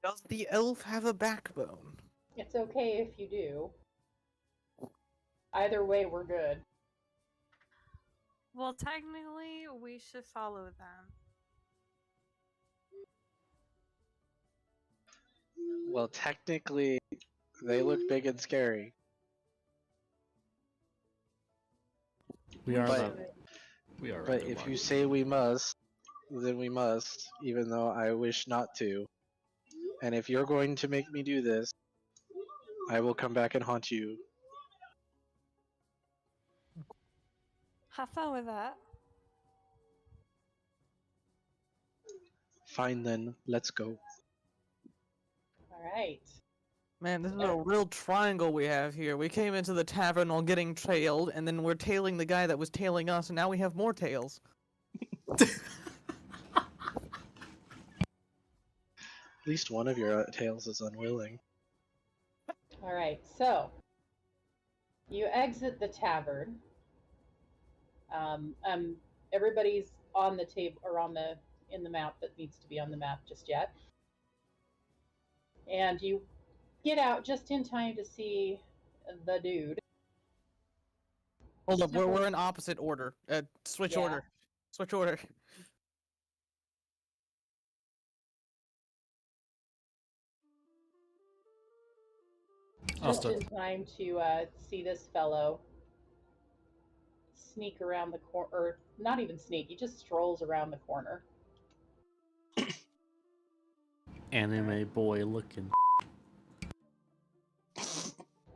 Does the elf have a backbone? It's okay if you do. Either way, we're good. Well, technically, we should follow them. Well, technically, they look big and scary. We are. But, we are. but if you say we must, then we must, even though I wish not to. And if you're going to make me do this, I will come back and haunt you. Have fun with that. Fine then, let's go. All right. Man, this is a real triangle we have here. We came into the tavern while getting trailed, and then we're tailing the guy that was tailing us, and now we have more tails. At least one of your tails is unwilling. All right. So you exit the tavern. Everybody's on the table or in the map that needs to be on the map just yet. And you get out just in time to see the dude. Hold up, we're in opposite order. Switch order. Switch order. Just in time to see this fellow sneak around the corner, or not even sneak, he just strolls around the corner. Anime boy looking.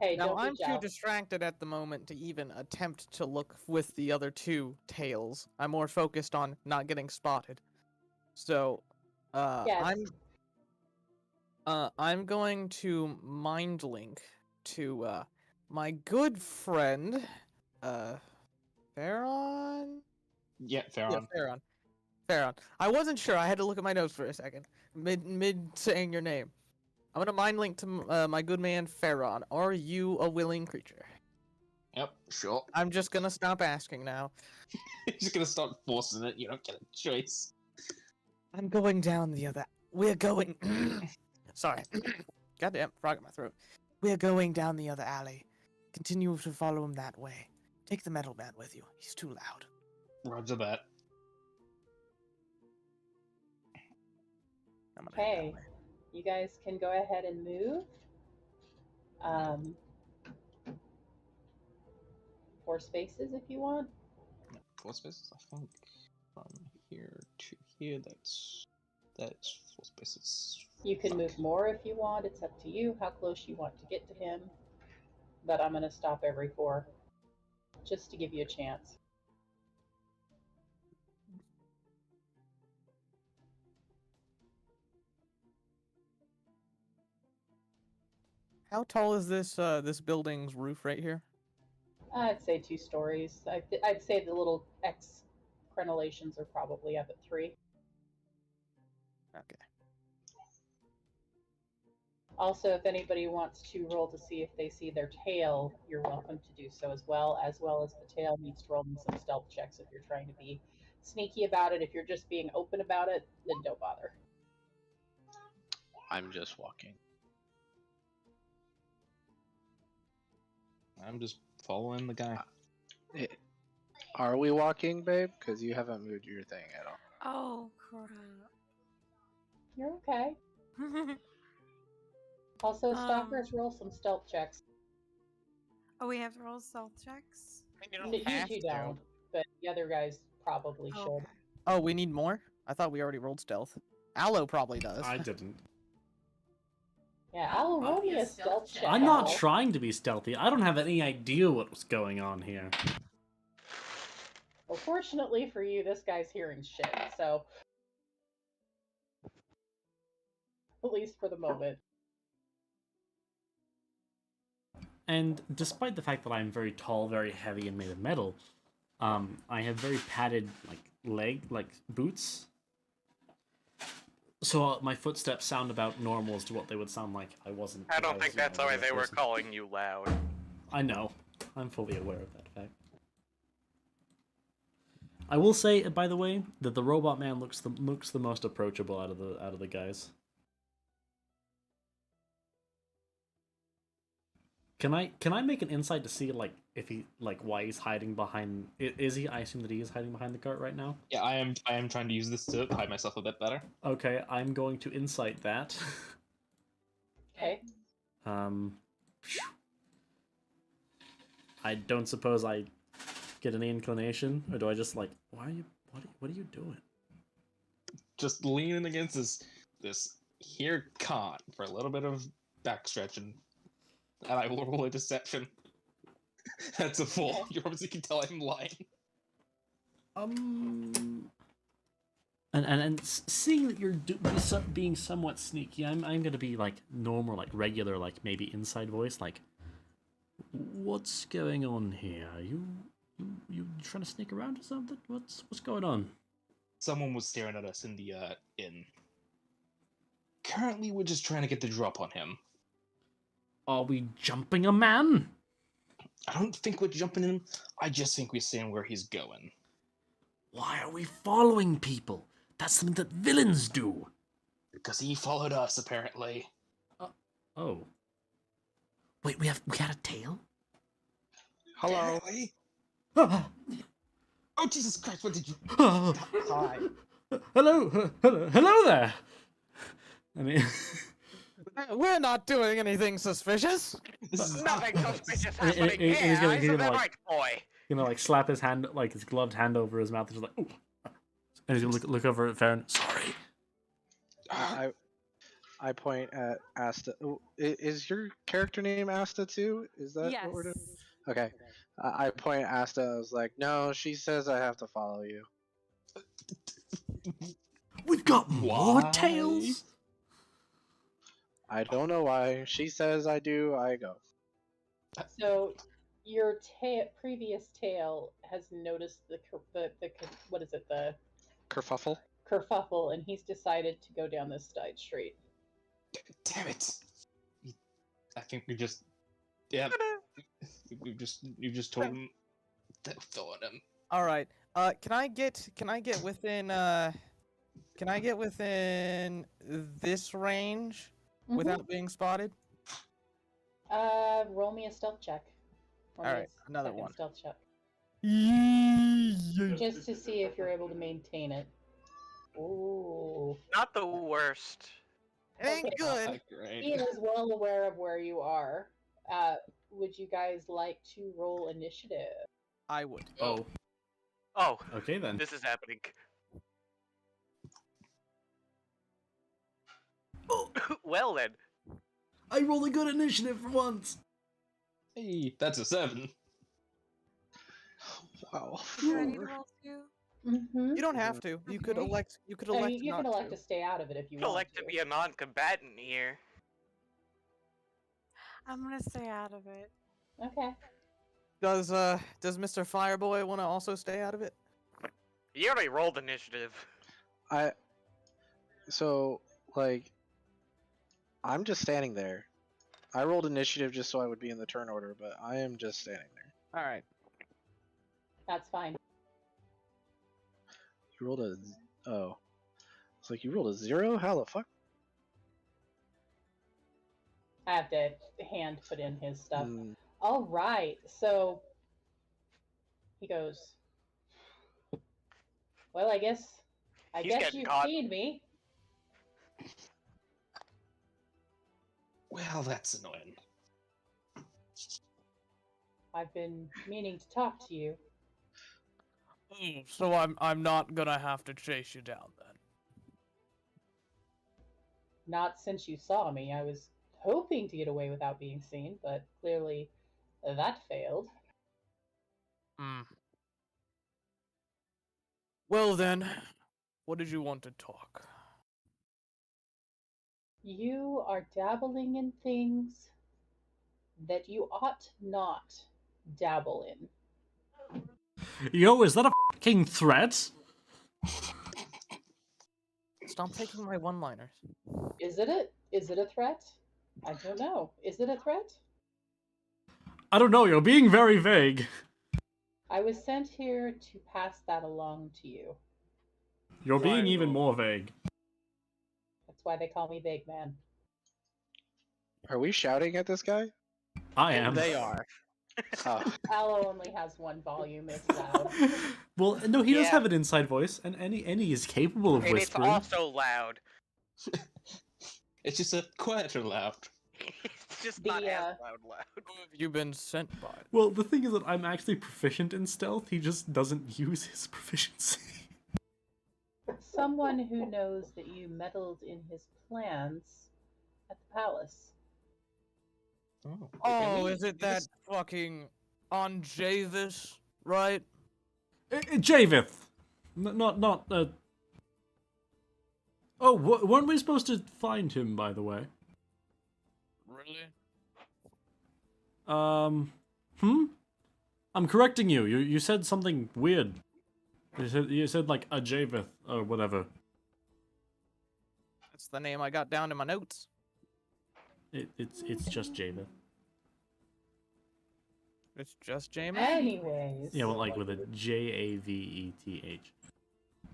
Hey, now, don't I'm be too jealous. distracted at the moment to even attempt to look with the other two tails. I'm more focused on not getting spotted. So, Yes. I'm going to mind link to my good friend, Farron. Yeah, Farron. Yeah, Farron. Farron. I wasn't sure. I had to look at my notes for a second. Mid saying your name. I'm gonna mind link to my good man Farron. Are you a willing creature? Yep, sure. I'm just gonna stop asking now. You're just gonna start forcing it. You don't get a choice. I'm going down the other. We're going. Sorry. Goddamn, frog in my throat. We're going down the other alley. Continue to follow him that way. Take the metal man with you. He's too loud. Roger that. Okay, you guys can go ahead and move. 4 spaces if you want. 4 spaces, I think. From here to here, that's 4 spaces. You can move more if you want. It's up to you how close you want to get to him. But I'm going to stop every 4 just to give you a chance. How tall is this building's roof right here? I'd say 2 stories. I'd say the little X crenellations are probably up at 3. Okay. Also, if anybody wants to roll to see if they see their tail, you're welcome to do so as well as the tail needs to roll me some stealth checks if you're trying to be sneaky about it. If you're just being open about it, then don't bother. I'm just walking. I'm just following the guy. Are we walking, babe? Because you haven't moved your thing at all. Oh crap. You're okay. Also, stalkers, roll some stealth checks. Oh, we have to roll stealth checks? You two don't, but the other guys probably should. Okay. Oh, we need more? I thought we already rolled stealth. Aloe probably does. I didn't. Yeah, I'll roll me a stealth check. I'm not Al. trying to be stealthy. I don't have any idea what was going on here. Well, fortunately for you, this guy's hearing shit, so at least for the moment. And despite the fact that I'm very tall, very heavy, and made of metal, I have very padded boots. So my footsteps sound about normal as to what they would sound like. I don't think that's why they were calling you loud. I know. I'm fully aware of that fact. I will say, by the way, that the robot man looks the most approachable out of the guys. Can I make an insight to see if he why he's hiding behind? Is he? I assume that he is hiding behind the cart right now. Yeah, I am trying to use this to hide myself a bit better. Okay, I'm going to insight that. Okay. I don't suppose I get any inclination, or do I just what are you doing? Just leaning against this here cot for a little bit of backstretching, and I will roll a deception. That's a 4. You obviously can tell I'm lying. And seeing that you're being somewhat sneaky, I'm gonna be normal, regular, maybe inside voice, what's going on here? You trying to sneak around or something? What's going on? Someone was staring at us in the inn. Currently, we're just trying to get the drop on him. Are we jumping a man? I don't think we're jumping him. I just think we're seeing where he's going. Why are we following people? That's something that villains do. Because he followed us, apparently. Oh. Wait, we had a tail? Hello. Apparently. Oh, Jesus Christ, what did you... Hi. Hello there! I mean... We're not doing anything suspicious. This is Nothing suspicious happening he's here. gonna- I he's said gonna, that right, boy. slap his hand, his gloved hand over his mouth, and just ooh. And he's gonna look over at Farron. Sorry. I point at Asta. Oh, is your character name Asta too? Is that Yes. what we're doing? Okay. I point at Asta. I was like, no, she says I have to follow you. We've got more Why? tails? I don't know why. She says I do, I go. So your previous tail has noticed the what is it, the Kerfuffle? kerfuffle, and he's decided to go down this side street. Damn it! I think we just... Yeah. You just told him that we're following him. All right. Can I get within this range without being spotted? Roll me a stealth check. Roll me All right, a another second one. stealth check. Yeah. Just to see if you're able to maintain it. Ooh. Not the worst. Ain't Okay. good. He is well aware of where you are. Would you guys like to roll initiative? I would. Oh. Oh, Okay then. this is happening. Well then. I rolled a good initiative for once. Hey, that's a 7. Wow. Do I need to roll 2? Mm-hmm. You don't have to. You could Okay. elect. You could I elect. mean, you not can elect to. to stay out of it if you I want like to be a non-combatant here. I'm gonna stay out of it. Okay. Does Mr. Fireboy want to also stay out of it? You already rolled initiative. So, like, I'm just standing there. I rolled initiative just so I would be in the turn order, but I am just standing there. All right. That's fine. You rolled a... Oh. It's like, you rolled a 0? How the fuck? I have to hand put in his stuff. Mm, All right. So he goes, well, I guess He's getting you've caught. seen me. Well, that's annoying. I've been meaning to talk to you. Oh, so I'm not gonna have to chase you down then. Not since you saw me. I was hoping to get away without being seen, but clearly that failed. Hmm. Well then, what did you want to talk? You are dabbling in things that you ought not dabble in. Yo, is that a fucking threat? Stop taking my one-liners. Is it a threat? I don't know. Is it a threat? I don't know, you're being very vague. I was sent here to pass that along to you. You're being even more vague. That's why they call me Vague Man. are we shouting at this guy? I am. They are. Oh. Aloe only has one volume. It's loud. Well, no, he does Yeah. have an inside voice, and any is capable of And it's whispering. also loud. It's just a quieter loud. It's just The, not as uh, loud. Who have you been sent by? Well, the thing is that I'm actually proficient in stealth. He just doesn't use his proficiency. Someone who knows that you meddled in his plans at the palace. Oh, is it that fucking Anjavis, right? Javith! Not. Oh, weren't we supposed to find him, by the way? Really? I'm correcting you. You said something weird. You said like a Javith or whatever. That's the name I got down in my notes. It's just Javith. It's just Jamin. Anyways. Yeah, well, like with a Javeth.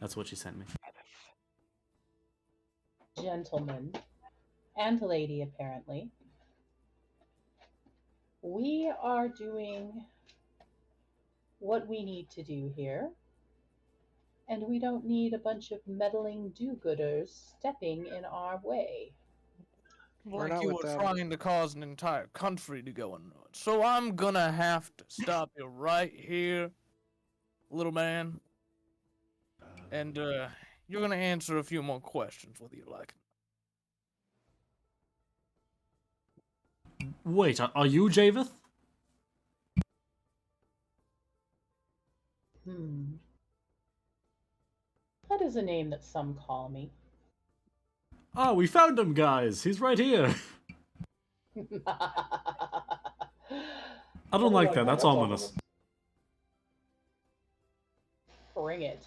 That's what she sent me. Gentlemen and lady, apparently. We are doing what we need to do here. And we don't need a bunch of meddling do-gooders stepping in our way. We're Like not you with were them. trying to cause an entire country to go nuts. So I'm gonna have to stop you right here, little man. And you're gonna answer a few more questions whether you like. Wait, are you Javith? That is a name that some call me. Oh, we found him, guys. He's right here. I don't like that. That's ominous. Bring it.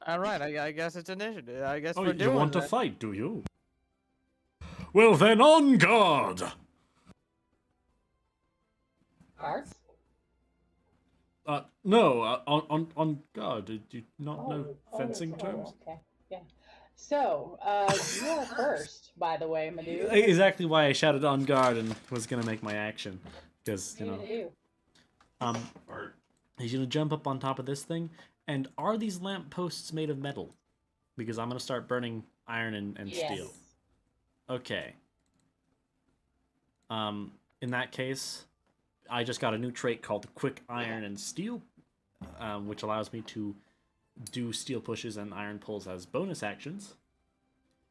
All right, I guess it's initiative. I guess Oh, we're you doing want to that. fight, do you? Well then, on guard! Cards? No, on guard. Did you not know fencing terms? Okay, yeah. So, you are first, by the way, my dude. Exactly why I shouted on guard and was gonna make my action. Because, you What are you know. gonna do? He's gonna jump up on top of this thing. And are these lamp posts made of metal? Because I'm gonna start burning iron and Yes. steel. Okay. In that case, I just got a new trait called Quick Iron and Steel, which allows me to do steel pushes and iron pulls as bonus actions.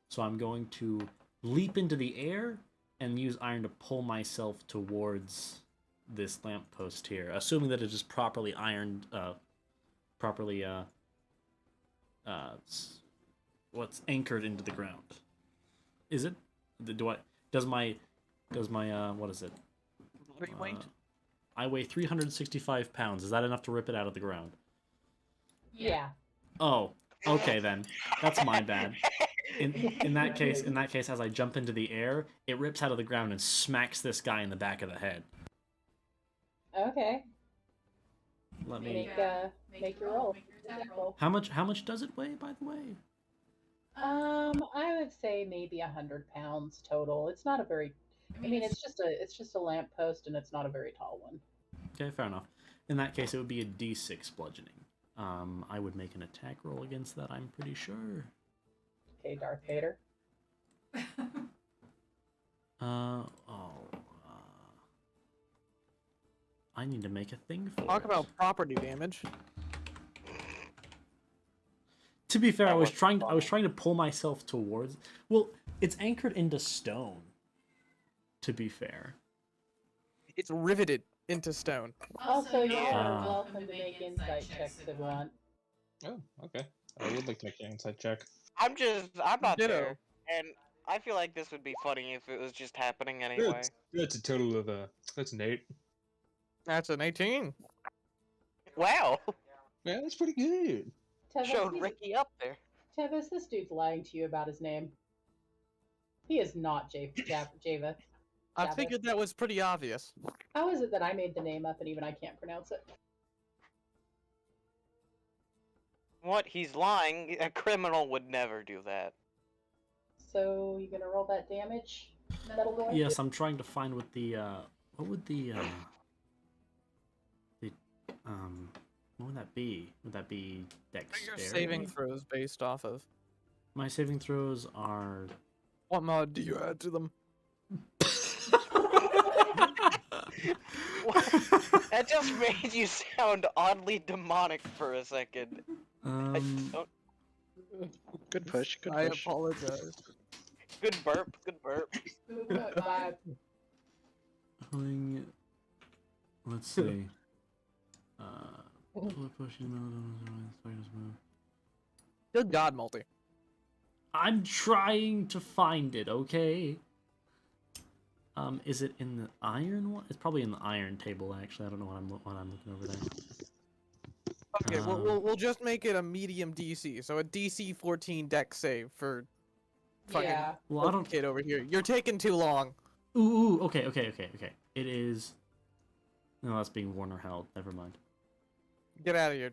So I'm going to leap into the air and use iron to pull myself towards this lamppost here, assuming that it is properly ironed, what's anchored into the ground. Is it? Does my Does my what is it? What do you weight? I weigh 365 pounds. Is that enough to rip it out of the ground? Yeah. Oh, okay then. That's my bad. In that case, as I jump into the air, it rips out of the ground and smacks this guy in the back of the head. Okay. Let me. Make your roll. Attack roll. How much does it weigh, by the way? I would say maybe 100 pounds total. It's not a very. I mean, it's just a lamppost, and it's not a very tall one. Okay, fair enough. In that case, it would be a D6 bludgeoning. I would make an attack roll against that. I'm pretty sure. Okay, Darth Vader. I need to make a thing for Talk it. about property damage. To be fair, I was trying to pull myself towards. Well, it's anchored into stone. To be fair, It's riveted into stone. Also, you're welcome to make insight checks if you want. Oh, okay. I would like to make an insight check. I'm not Ditto. there, and I feel like this would be funny if it was just happening anyway. That's a total of that's an 8. That's an 18. Wow, Yeah, that's pretty good. showed Ricky up there. Tevis, this dude's lying to you about his name. He is not Java. I figured that was pretty obvious. How is it that I made the name up and even I can't pronounce it? What? He's lying. A criminal would never do that. So, you gonna roll that damage, Metal Boy? yes, I'm trying to find what the what would what would that be? Would that be dexterity? Your saving throws based off of. My saving throws are. What mod do you add to them? That just made you sound oddly demonic for a second. Good push. Good I push. apologize. Good burp. Good burp. Let's see. Good God, Multi. I'm trying to find it, okay? Is it in the iron one? It's probably in the iron table, actually. I don't know what I'm looking over there. Okay, we'll just make it a medium DC, so a DC 14 dex save for fucking Well, I don't. kid over here. You're taking too long. Ooh, okay. It is. No, that's being worn or held. Never mind. Get out of here.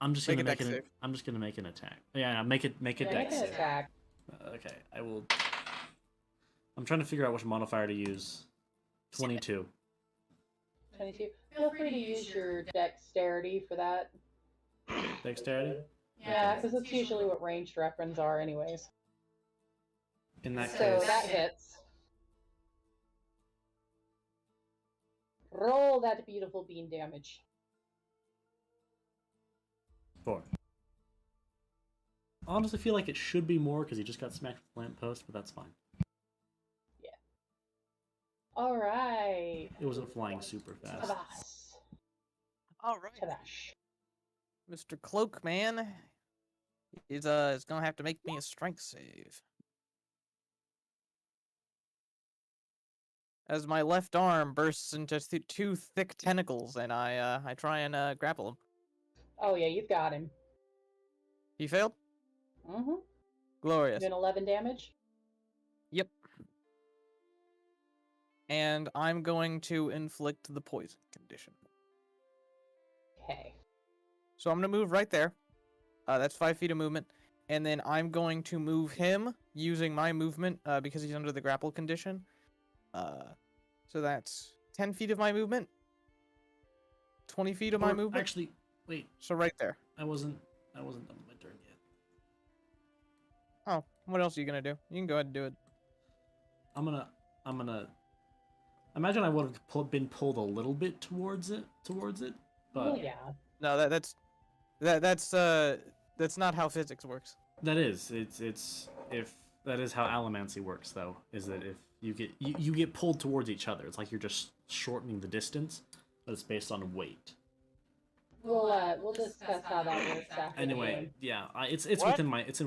I'm just Make gonna a make dex an. save. I'm just gonna make an attack. Yeah, make a dex Make an save. attack. Okay, I will. I'm trying to figure out which modifier to use. 22. 22. Feel free to use your dexterity for that. Dexterity? Yeah, because that's usually what ranged weapons are anyways. In that So case. that hits. Roll that beautiful bean damage. 4. I honestly feel like it should be more because he just got smacked with a lamppost, but that's fine. Yeah. Alright. It wasn't flying super fast. Tabas. Alright. Tabash. Mr. Cloakman is gonna have to make me a strength save. As my left arm bursts into two thick tentacles, and I try and grapple him. Oh yeah, you've got him. He failed? Mm-hmm. Glorious. Doing 11 damage? Yep. And I'm going to inflict the poison condition. Okay. So I'm going to move right there. That's 5 feet of movement. And then I'm going to move him using my movement because he's under the grapple condition. So that's 10 feet of my movement. 20 feet of my movement. Actually, wait. So right there. I wasn't done with my turn yet. Oh, what else are you going to do? You can go ahead and do it. I'm gonna. Imagine I would have been pulled a little bit towards it, but Well, yeah. No, that's not how physics works. that is it's if that is how allomancy works though, is that if you get pulled towards each other, it's like you're just shortening the distance, but it's based on weight. We'll discuss how that works after. Anyway, yeah, it's What?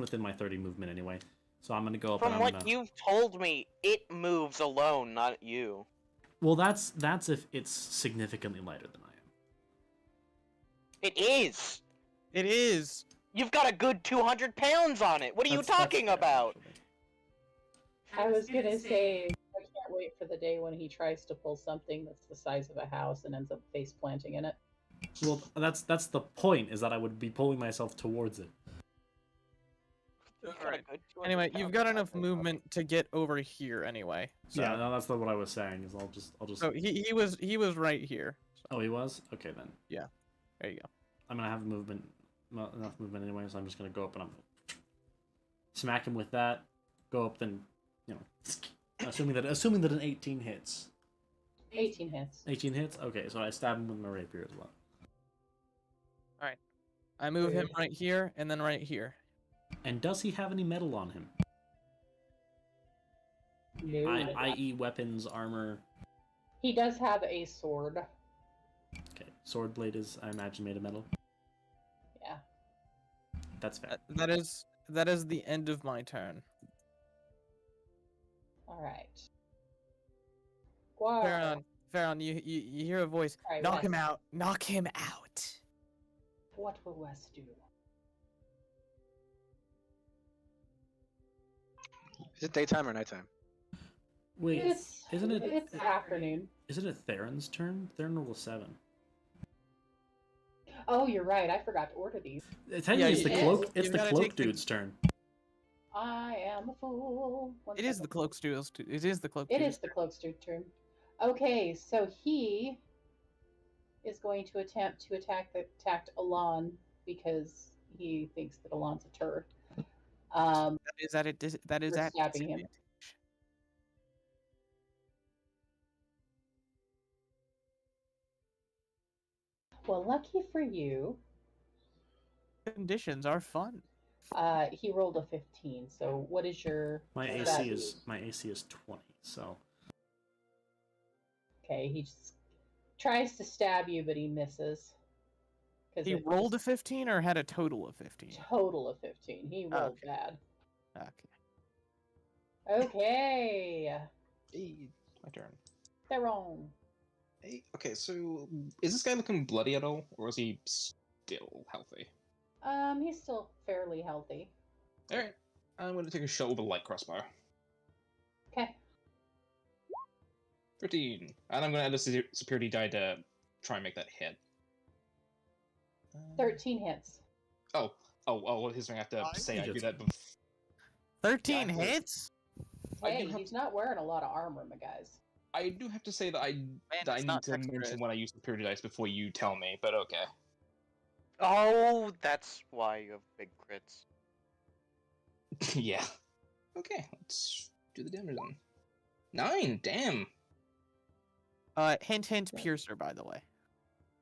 within my 30 movement anyway. So I'm gonna go up. From and what I'm gonna... you've told me, it moves alone, not you. Well, that's if it's significantly lighter than I am. It is. It is. You've got a good 200 pounds on it. What are you That's talking fair, about? actually. I was gonna say, I can't wait for the day when he tries to pull something that's the size of a house and ends up face planting in it. Well, that's the point. Is that I would be pulling myself towards it. Alright. Anyway, you've got enough movement to get over here anyway. So. Yeah, no, that's not what I was saying. Is I'll just. So he was right here. So. Oh, he was. Okay then. Yeah. There you go. I'm gonna have enough movement anyway, so I'm just gonna go up and I'm gonna smack him with that. Go up, then, you know, assuming that an 18 hits. 18 hits. 18 hits. Okay, so I stab him with my rapier as well. All right. I move him right here and then right here. And does he have any metal on him? No. I.e., weapons, armor. He does have a sword. Okay, sword blade is, I imagine, made of metal. Yeah. That's fair. That is the end of my turn. All right. Wow. Farron, you hear a voice. Right, Knock Wes. him out. Knock him out. What will Wes do? Is it daytime or nighttime? Wait, It's isn't it? It's afternoon. Isn't it Theron's turn? Theron rolled a 7. Oh, you're right. I forgot to order these. Technically, it's the you- cloak. It's you've the gotta cloak take the- dude's turn. I am a fool. It is the cloak studios. It is the cloak. It is the cloak's turn. Okay, so he is going to attempt to attack Alon because he thinks that Alon's a turd. That is for at stabbing him. disadvantage. Well, lucky for you, Conditions are fun. he rolled a 15. So what is your My stat? AC is 20. So Okay, he just tries to stab you, but he misses. He rolled a 15 or had a total of 15? total of 15. He rolled Okay. bad. Okay. Okay, Hey, my turn. they're wrong. Hey, okay, so is this guy looking bloody at all, or is he still healthy? He's still fairly healthy. All right, I'm going to take a shot with a light crossbow. Okay. 13, and I'm going to add a security die to try and make that hit. 13 hits. Oh, here's what I have to say. I do that. 13 Yeah, I- hits? I Hey, do have he's not wearing a lot of armor, my guys. I do have to say that I it's need not to text mention grid. when I use security dice before you tell me, but okay. Oh, that's why you have big crits. Yeah. Okay, let's do the damage then. 9, damn! Hint, piercer, by the way.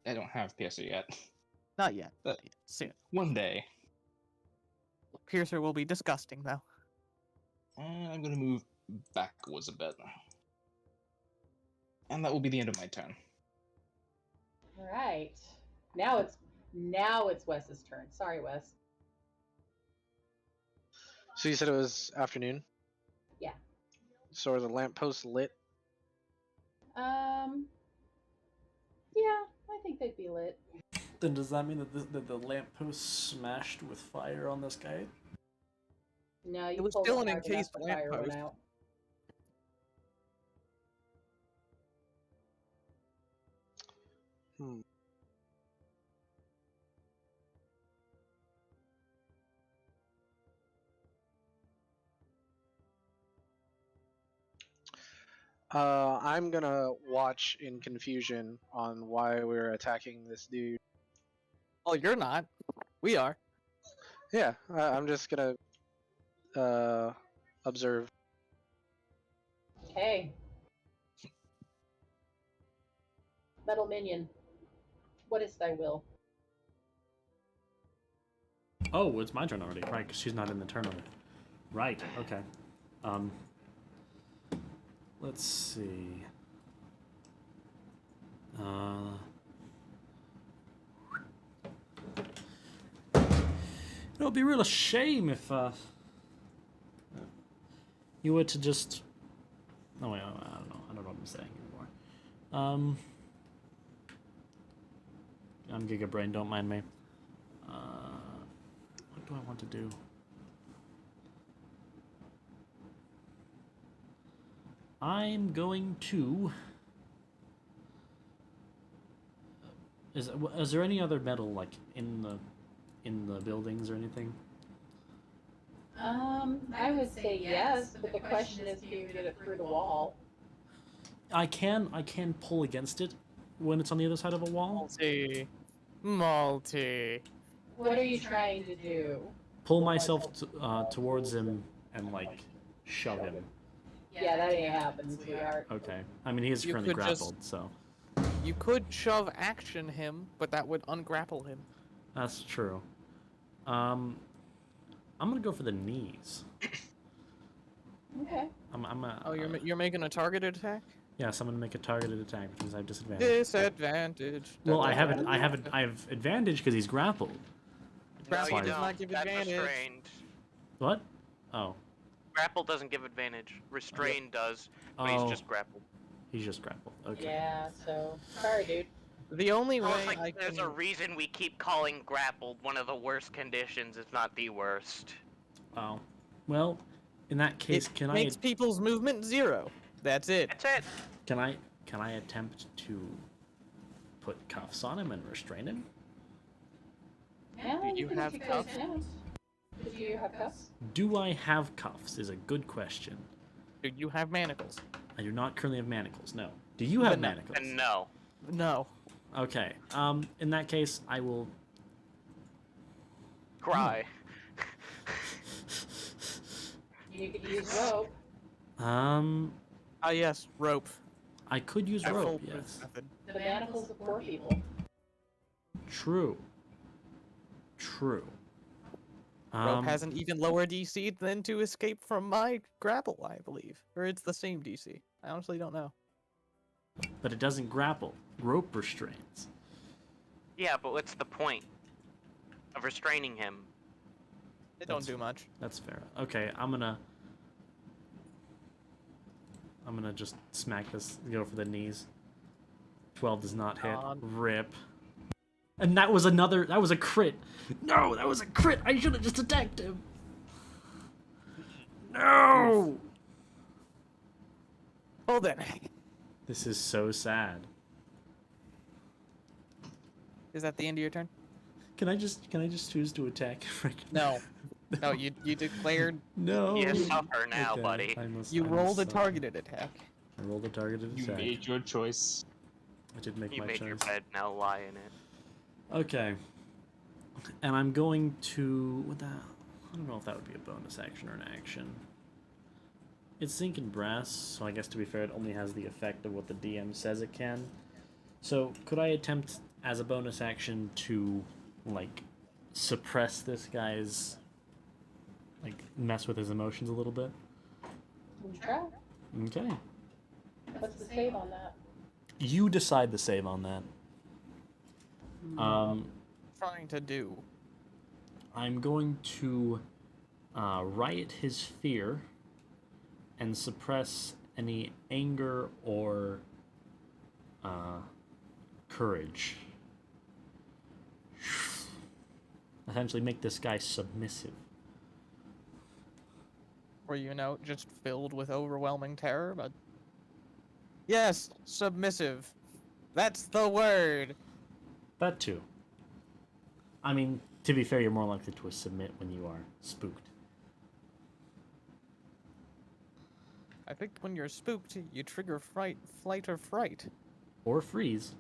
I don't have piercer yet. Not yet. But Soon. one day. Piercer will be disgusting, though. And I'm gonna move backwards a bit. And that will be the end of my turn. All right. Now it's Wes's turn. Sorry, Wes. So you said it was afternoon? Yeah. So are the lampposts lit? Yeah, I think they'd be lit. then does that mean that the lamppost smashed with fire on this guy? No, you was pulled still it an hard enough, encased the fire went lamppost. out. Hmm. I'm gonna watch in confusion on why we're attacking this dude. Oh, you're not. We are. Yeah, I'm just gonna observe. Okay. Metal minion. What is thy will? Oh, it's my turn already. Right, because she's not in the turn order. Right. Okay. Let's see. It'll be a real shame if you were to just... Oh, wait, I don't know. I don't know what I'm saying anymore. I'm Giga Brain, don't mind me. What do I want to do? I'm going to... Is there any other metal, like, in the buildings or anything? I would say yes, but the question is, can you get it through the wall? I can pull against it when it's on the other side of a wall. Multi. What are you trying to do? Pull myself towards him and, like, shove him. Yeah, that ain't happening, sweetheart. Okay. I mean, he is You currently could just- grappled, so... You could shove action him, but that would ungrapple him. That's true. I'm gonna go for the knees. Okay. You're making a targeted attack? Yes, I'm gonna make a targeted attack because I have disadvantage. Disadvantage. Well, I have advantage because he's grappled. No, That's you why- don't. not give That's advantage. restrained. What? Oh. Grapple doesn't give advantage. Restrained does, but Oh. he's just grappled. He's just grappled. Okay. Yeah, so sorry, dude. The only way Almost like I there's a can... reason we keep calling grappled one of the worst conditions, if not the worst. Oh. Well, in that case, It makes people's movement 0. That's it. That's it. Can I attempt to put cuffs on him and restrain him? Yeah, Do you can have take those cuffs? down. Do you have cuffs? Do I have cuffs? Is a good question. Do you have manacles? I do not currently have manacles. No. Do you have But no. manacles? And no. No. Okay. In that case, I will. Cry. You could use rope. Ah, yes, rope. I could use A rope. foolproof Yes. method. The manacles of poor people. True. True. Rope has an even lower DC than to escape from my grapple, I believe. Or it's the same DC. I honestly don't know. But it doesn't grapple. Rope restrains. Yeah, but what's the point of restraining him? It don't do much. That's fair. Okay, I'm gonna just smack this. Go for the knees. 12 does not hit. God. Rip. And that was a crit. No, that was a crit. I should have just attacked him. No. Well then. This is so sad. Is that the end of your turn? Can I just choose to attack? No. No, you declared... No. You suffer now, Okay, buddy. You rolled a targeted attack. I rolled a targeted You attack. made your choice. I did make You my made choice. your bed, now lie in it. Okay. And I'm going to... I don't know if that would be a bonus action or an action. It's zinc and brass, so I guess to be fair, it only has the effect of what the DM says it can. So, could I attempt, as a bonus action, to, like, suppress this guy's... like, mess with his emotions a little bit? We try. Okay. What's the save on that? You decide the save on that. Trying to do. I'm going to riot his fear and suppress any anger or courage. Essentially make this guy submissive. Or, you know, just filled with overwhelming terror, but... Yes, submissive. That's the word. That too. I mean, to be fair, you're more likely to submit when you are spooked. I think when you're spooked, you trigger flight or fright. Or freeze.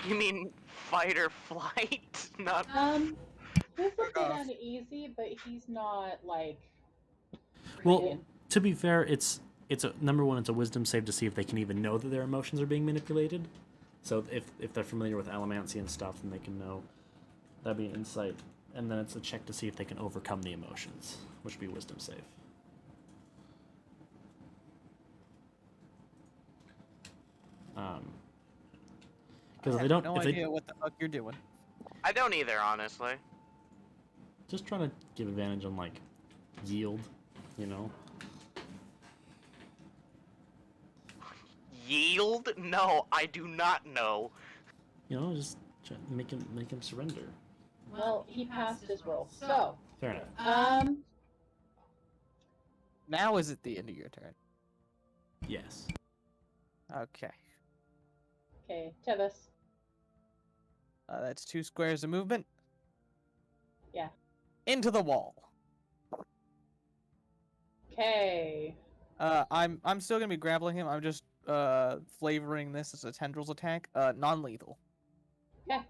You mean fight or flight? Not. He's a bit uneasy, but he's not like. Well, freaking- to be fair, it's a number one. It's a wisdom save to see if they can even know that their emotions are being manipulated. So if they're familiar with allomancy and stuff, then they can know. That'd be an insight, and then it's a check to see if they can overcome the emotions, which would be a wisdom save. Because if they don't, no if they idea what the fuck you're doing. I don't either, honestly. just trying to give advantage on like yield, you know. yield? No, I do not know. You know, just make him surrender. Well, he passed his roll. So, Fair enough. Now is it the end of your turn? Yes. Okay. Okay, Tevis. That's 2 squares of movement. Yeah. Into the wall. Okay. I'm still gonna be grappling him. I'm just flavoring this as a tendrils attack. Non-lethal. Okay.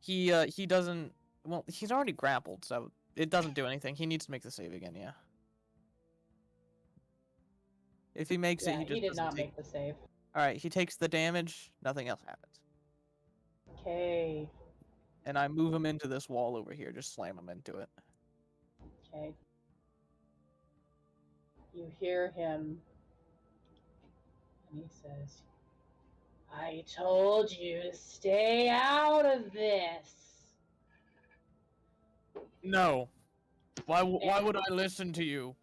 He doesn't. Well, he's already grappled, so it doesn't do anything. He needs to make the save again. Yeah. If he makes it, Yeah, he just he did doesn't not take. make the save. All right, he takes the damage. Nothing else happens. Okay. And I move him into this wall over here. Just slam him into it. Okay. You hear him, and he says, I told you to stay out of this. No. Why would I listen to you?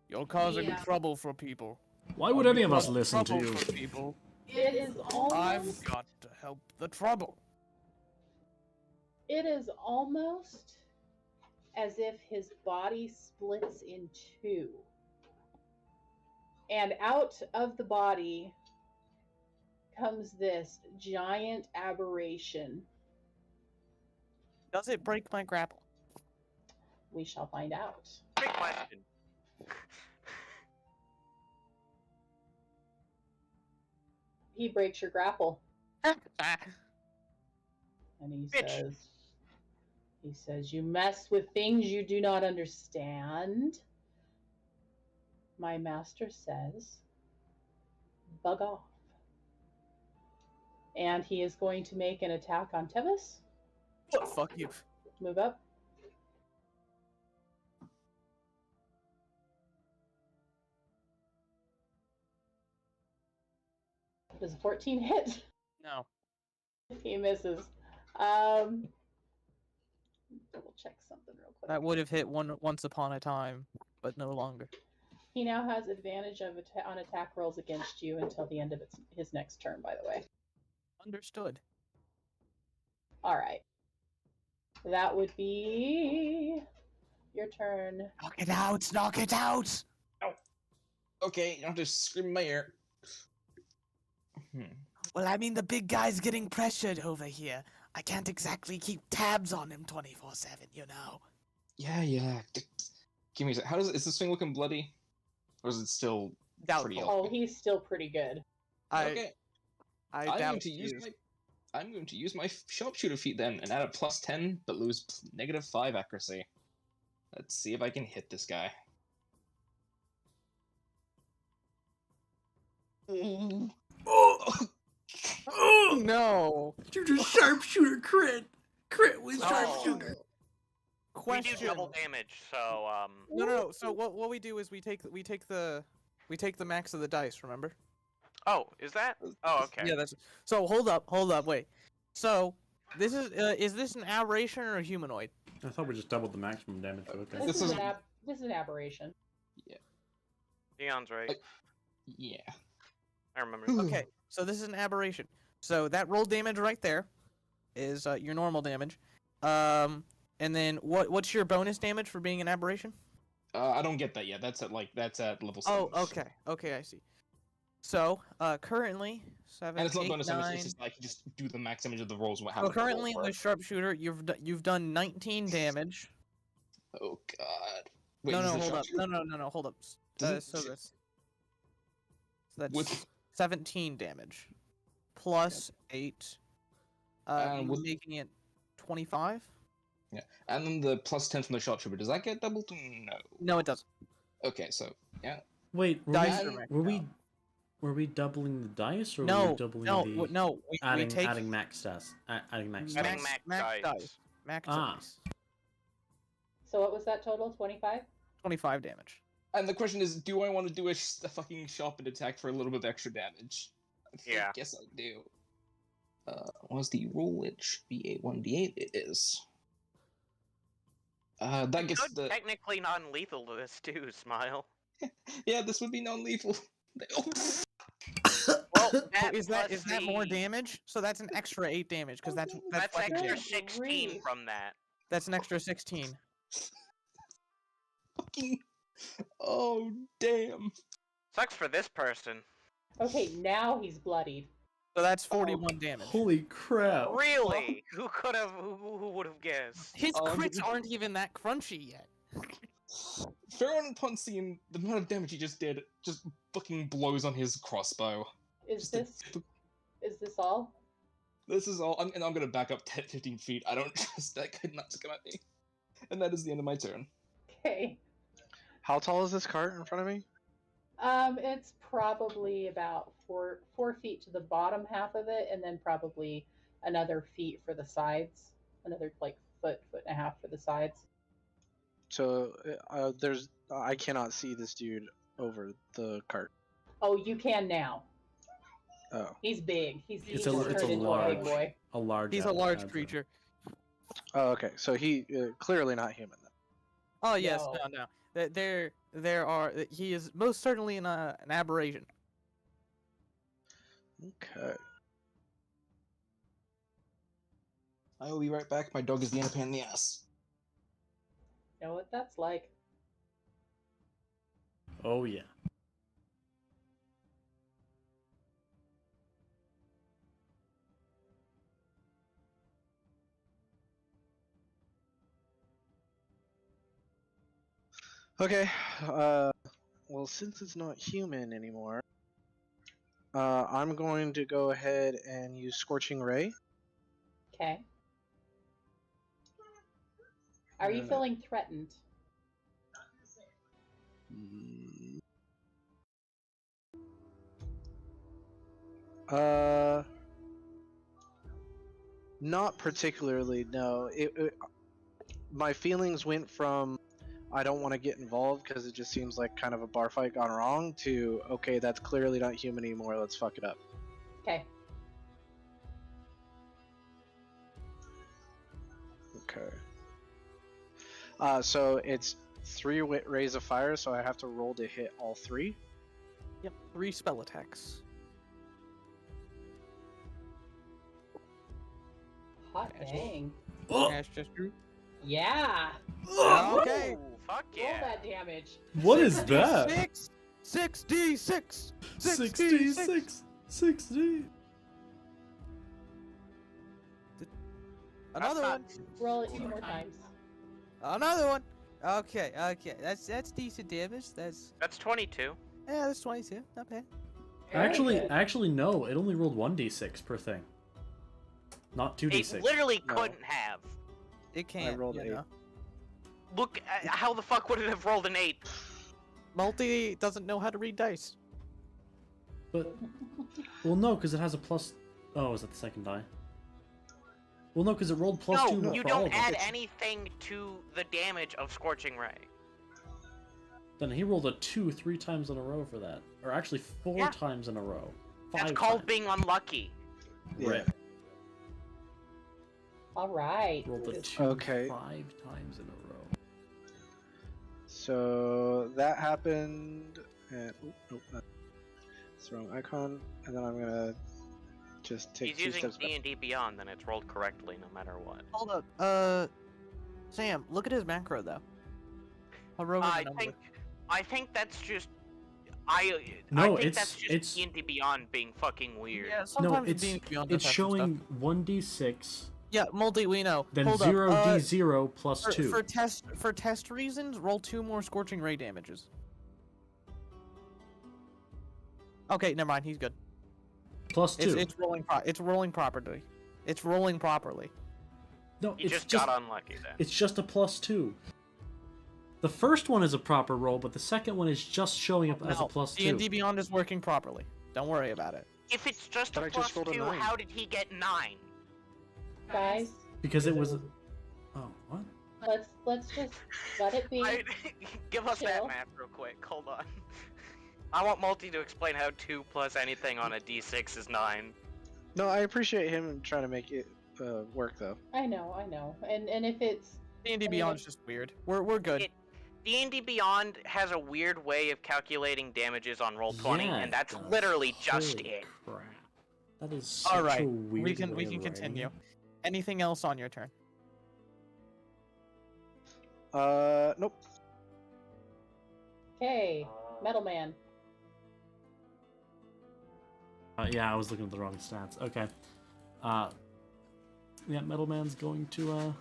You're causing trouble for people. Why would any of us listen to Trouble you? for people. It is I've almost, got to help the trouble. it is almost as if his body splits in two. And out of the body comes this giant aberration. Does it break my grapple? We shall find out. Great question. He breaks your grapple. And Bitch. he says, you mess with things you do not understand. My master says, bug off. And he is going to make an attack on Tevis. Fuck you. Move up. Does a 14 hit? No. He misses. Double check something real quick. That would have hit once upon a time, but no longer. He now has advantage on attack rolls against you until the end of his next turn, by the way. Understood. Alright. That would be your turn. Knock it out! Knock it out! Okay, you don't have to scream in my ear. Well, I mean, the big guy's getting pressured over here. I can't exactly keep tabs on him 24/7, you know. Yeah. Give me a sec. Is this thing looking bloody? Or is it still pretty Doubtful. Oh, he's still pretty good. Okay. I'm I'm doubt going to use my sharpshooter feat then and add a +10, but lose -5 accuracy. Let's see if I can hit this guy. Oh no! You just sharpshooter crit with Oh. sharpshooter. We Question. do double damage, so No. So what we do is we take the max of the dice. Remember? Oh, is that? Oh, okay. Yeah, that's. So hold up, wait. So this is this an aberration or a humanoid? I thought we just doubled the maximum damage. But okay. This is an aberration. Dion's right. Yeah. I remember. Okay, so this is an aberration. So that roll damage right there is your normal damage. And then what? What's your bonus damage for being an aberration? I don't get that yet. That's at level 7. Oh, okay, I see. So currently 7, And it's not 8, bonus 9. damage. It's just like you just do the max damage of the rolls. So currently with sharpshooter, you've done 19 damage. Oh god. Wait, No, is it hold up. sharpshooter? No, hold up. Doesn't- So that's With 17 damage plus 8, making it 25. Yeah, and then the +10 from the sharpshooter. Does that get doubled? No. No, it doesn't. Okay, so yeah. Wait, Dice are maxed out. were we doubling the dice or were No, we doubling no, the no. We adding take adding max stats? Adding max Adding stats. max dice. Max Ah. dice. So what was that total? 25? 25 damage. And the question is, do I want to do a fucking sharpened attack for a little bit of extra damage? Yeah. I guess I do. What's the rule? It should be a 1d8. It is. That gets Good, the. technically non-lethal to this too, Smile. Yeah, this would be non-lethal. Well, Oh, that is plus that more the- damage? So that's an extra 8 damage because that's That's fucking extra damage. 16 grief. from that. That's an extra 16. Fucking. Oh damn. Sucks for this person. Okay, now he's bloodied. So that's 41 damage. Holy crap! Really? Who could have? Who would have guessed? His Oh, I'm crits getting- aren't even that crunchy yet. Farron upon seeing the amount of damage he just did, just fucking blows on his crossbow. Is Just a- this all? This is all. And I'm gonna back up 10, 15 feet. I don't trust that guy not to come at me. And that is the end of my turn. Okay. How tall is this cart in front of me? It's probably about 4 feet to the bottom half of it, and then probably another feet for the sides. Another like foot and a half for the sides. So I cannot see this dude over the cart. Oh, you can now. Oh. He's big. He's It's just a turned into a big boy. He's a large creature. Oh, okay. So he clearly not human then. Oh yes, No. no. There are. He is most certainly an aberration. Okay. I will be right back. My dog is the pain in the ass. Know what that's like. Oh yeah. Okay. Well, since it's not human anymore, I'm going to go ahead and use Scorching Ray. Okay. Are you Uh, feeling threatened? Not particularly. No. My feelings went from I don't want to get involved because it just seems like kind of a bar fight gone wrong to okay, that's clearly not human anymore. Let's fuck it up. Okay. Okay. So it's 3 rays of fire, so I have to roll to hit all 3. Yep, 3 spell attacks. Hot dang. Cash gesture. Yeah. Okay. Ooh, fuck Roll yeah. that damage. What is that? 6d6. 6d6. 6d. Another one. Roll it 2 more times. Another one. Okay. That's decent damage. That's 22. yeah, that's 22. Not bad. Very good. Actually, no. It only rolled 1d6 per thing, not 2d6. It literally No. couldn't have. It can't. rolled you 8. know. Look, how the fuck would it have rolled an 8? Multi doesn't know how to read dice. But well, no, because it has a plus. Oh, is that the second die? Well, no, because it rolled plus 2 No, you for all don't of them. add anything to the damage of Scorching Ray. Then he rolled a 2 3 times in a row for that, or actually 4 Yeah. times in a row. 5 That's called times. being unlucky. Rip. All right. Rolled a 2 Okay. 5 times in a row. So that happened, and nope, that's the wrong icon. And then I'm gonna just take He's 2 using steps back. D&D Beyond, then it's rolled correctly no matter what. Hold up. Sam, look at his macro though. I'll roll his number. I think that's just No, I think it's- that's just it's- D&D Beyond being fucking weird. Yeah, No, sometimes it's being beyond it's does have some showing stuff. 1d6, Yeah, multi. We know. then Hold 0d0 up. plus For, 2. for test reasons, roll 2 more scorching ray damages. Okay, never mind. He's good. Plus 2. It's rolling. It's rolling properly. It's rolling properly. No, You it's just got unlucky then. It's just a plus 2. The first one is a proper roll, but the second one is just showing up as a No, plus 2. D&D Beyond is working properly. Don't worry about it. If it's just But a I just plus rolled a 2, 9. how did he get 9? Guys, Because it was. Oh, what? let's just let it be. Give us that Chill. math real quick. Hold on. I want Multi to explain how 2 plus anything on a d6 is 9. No, I appreciate him trying to make it work though. I know. And if it's D&D Beyond's just weird. We're good. D&D Beyond has a weird way of calculating damages on Roll20, Yeah, and that's it does. literally just Holy it. crap. That is such All right, a weird we can way we of can writing continue. it. Anything else on your turn? Nope. Okay, Metal Man. Yeah, I was looking at the wrong stats. Okay. Yeah, Metal Man's going to,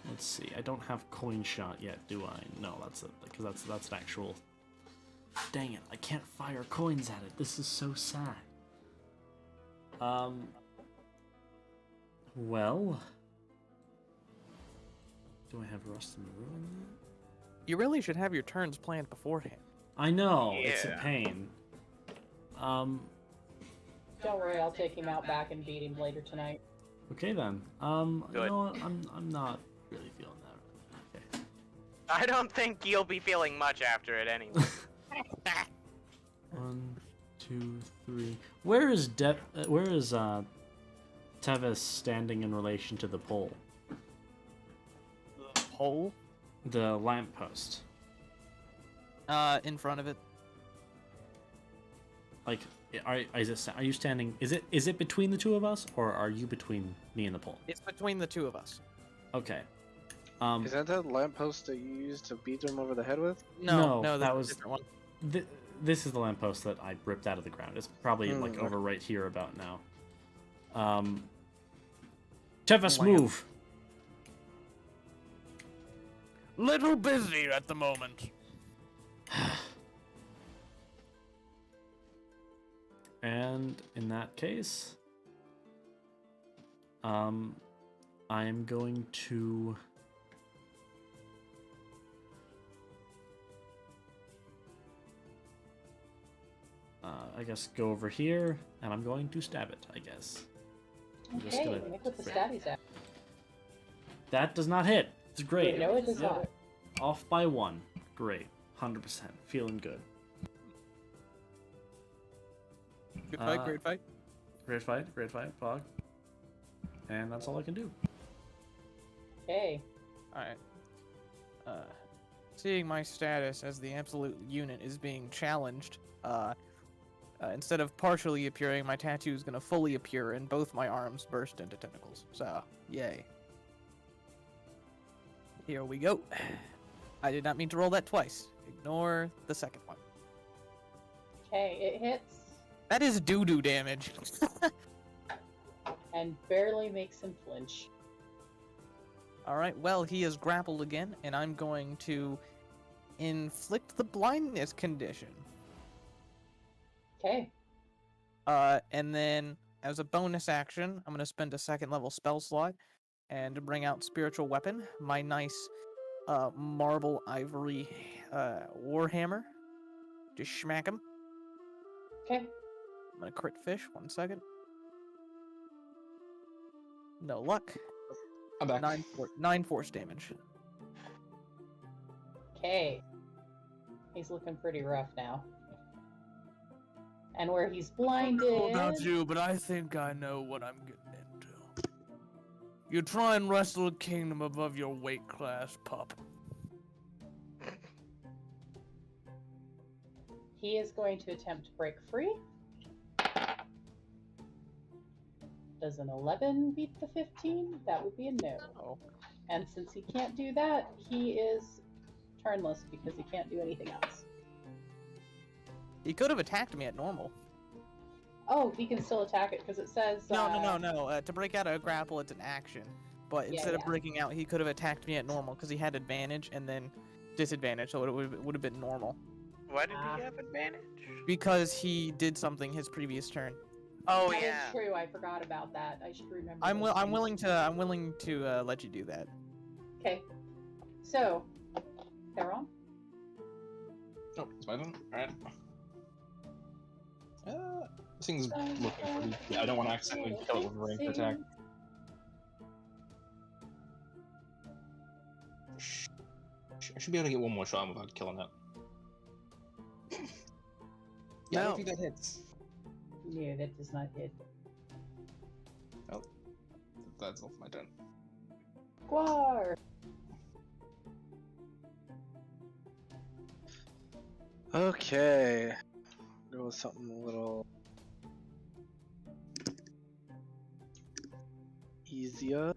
let's see. I don't have coin shot yet, do I? No, that's it, because that's an actual... Dang it, I can't fire coins at it. This is so sad. Well... Do I have Rust in the Ruin? You really should have your turns planned beforehand. I know, it's a Yeah. pain. Don't worry, I'll take him out back and beat him later tonight. Okay then. You Good. know what? I'm not really feeling that. Okay. I don't think you'll be feeling much after it anyway. 1, 2, 3. Where is Tevis standing in relation to the pole? The pole? The lamppost. In front of it. Like, are you standing? Is it between the two of us, or are you between me and the pole? It's between the two of us. Okay. Is that the lamppost that you used to beat them over the head with? No, that that was was- a different one. This is the lamppost that I ripped out of the ground. It's probably like okay. over right here about now. Tevis, Lamp. move. Little busy at the moment. And in that case, I am going to I guess go over here, and I'm going to stab it, I guess. I'm just Okay, gonna- make what the stabbies at. That does not hit. It's great. No, it does not. Off by 1. Great. 100%. Feeling good. Good fight, Uh, great fight. Great fight, Fog. And that's all I can do. Okay. Alright. Seeing my status as the absolute unit is being challenged, instead of partially appearing, my tattoo is gonna fully appear and both my arms burst into tentacles. So, yay. Here we go. I did not mean to roll that twice. Ignore the second one. Okay, it hits That is doo-doo damage. and barely makes him flinch. Alright, well, he is grappled again, and I'm going to inflict the blindness condition. Okay. And then, as a bonus action, I'm going to spend a second level spell slot and bring out Spiritual Weapon, my nice marble ivory warhammer. Just smack him. Okay. I'm going to crit fish, 1 second. No luck. I'm back. 9 force damage. Okay. He's looking pretty rough now. And where he's blinded. but I think I know what I'm getting into. You try and wrestle a kingdom above your weight class, pup. He is going to attempt to break free. Does an 11 beat the 15? That would be a no. Oh. And since he can't do that, he is turnless because he can't do anything else. He could have attacked me at normal. Oh, he can still attack it because it says. No. To break out a grapple, it's an action. But Yeah, instead of yeah. breaking out, he could have attacked me at normal because he had advantage and then disadvantage, so it would have been normal. Why did he have advantage? Because he did something his previous turn. Oh That is yeah. true. I forgot about that. I should remember. I'm those willing things. to let you do that. Okay. So, Theron. Oh, it's my turn? Alright. This thing's looking pretty... Yeah, I don't want to accidentally kill it with a ranged attack. I should be able to get one more shot without killing it. Yeah, I No. don't think that hits. No, that does not hit. that's all for my turn. Guar. Okay. Go with something a little easier.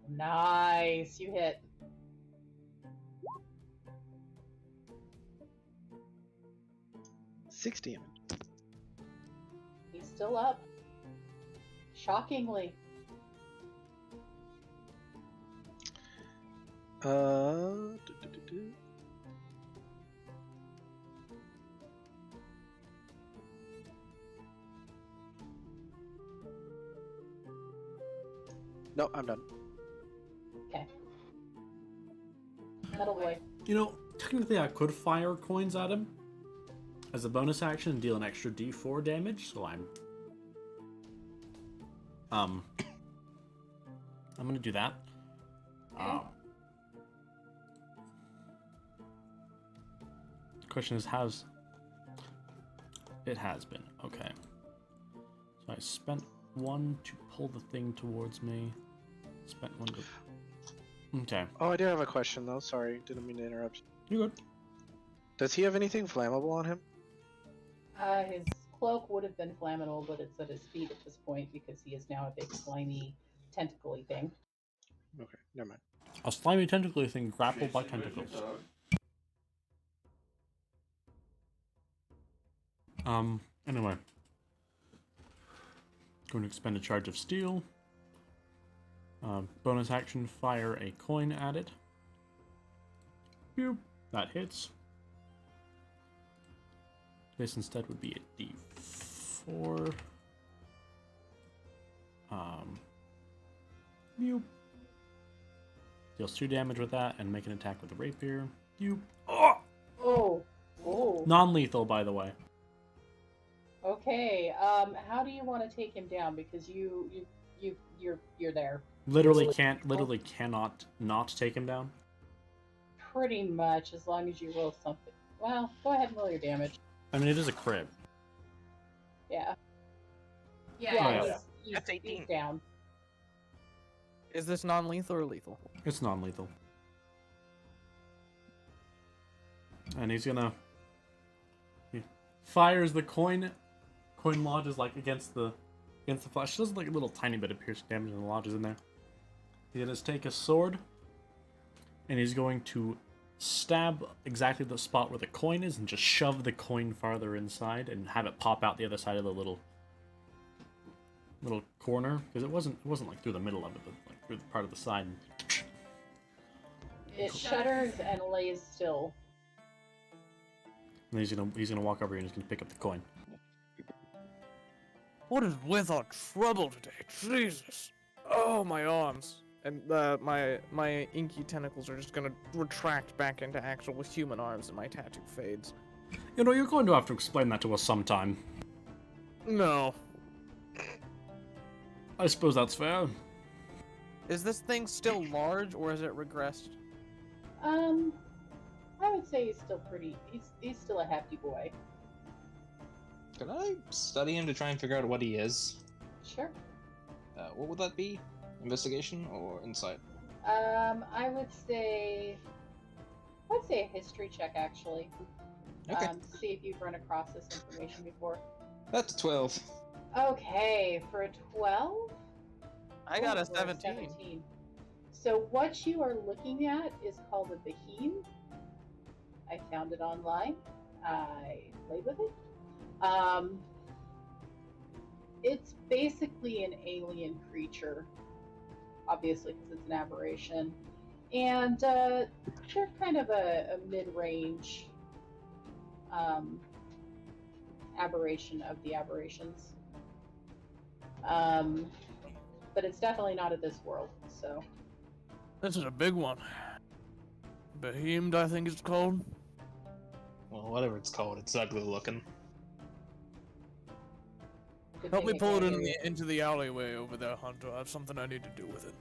Nice, you hit. Six damage. He's still up. Shockingly. Do. No, I'm done. Okay. Metal boy. You know, technically I could fire coins at him as a bonus action and deal an extra d4 damage, so I'm gonna do that. The question is, it has been. Okay. So I spent one to pull the thing towards me. Spent one to... Okay. Oh, I do have a question though. Sorry, didn't mean to interrupt. You good? Does he have anything flammable on him? His cloak would have been flammable, but it's at his feet at this point because he is now a big slimy, tentacly thing. Okay, never mind. A slimy tentacly thing grappled by tentacles. Anyway. Going to expend a charge of steel. Bonus action, fire a coin at it. Boop. That hits. This instead would be a d4. Boop. Deals 2 damage with that and make an attack with the rapier. Boop. Oh. Oh. Non-lethal, by the way. Okay. How do you want to take him down? Because you're there. Literally cannot not take him down. Pretty much, as long as you roll something. Well, go ahead and roll your damage. I mean, it is a crit. Yeah. Yeah, Oh, yeah. That's 18. He's down. Is this non-lethal or lethal? It's non-lethal. And he's gonna... He fires the coin. Coin lodges like against the flesh. Does like a little tiny bit of piercing damage and lodges in there. He's gonna take a sword. And he's going to stab exactly the spot where the coin is and just shove the coin farther inside and have it pop out the other side of the little corner, because it wasn't like through the middle of it, but like through the part of the side. It shudders and lays still. And he's gonna walk over here and he's gonna pick up the coin. What is with our trouble today? Jesus! Oh, my arms. And my inky tentacles are just gonna retract back into actual human arms, and my tattoo fades. You know, you're going to have to explain that to us sometime. No. I suppose that's fair. Is this thing still large, or has it regressed? I would say he's still pretty. He's still a hefty boy. Could I study him to try and figure out what he is? Sure. What would that be? Investigation or insight? I would say a history check actually. Okay. See if you've run across this information before. That's 12. Okay, for a 12. I got a for 17. So what you are looking at is called a beheem. I found it online. I played with it. It's basically an alien creature, obviously because it's an aberration, and they're kind of a mid-range aberration of the aberrations. But it's definitely not of this world, so. This is a big one. Behemoth, I think it's called. Well, whatever it's called, it's ugly looking. Good Help me thing pull it can't hear you. into the alleyway over there, Hunter. I have something I need to do with it.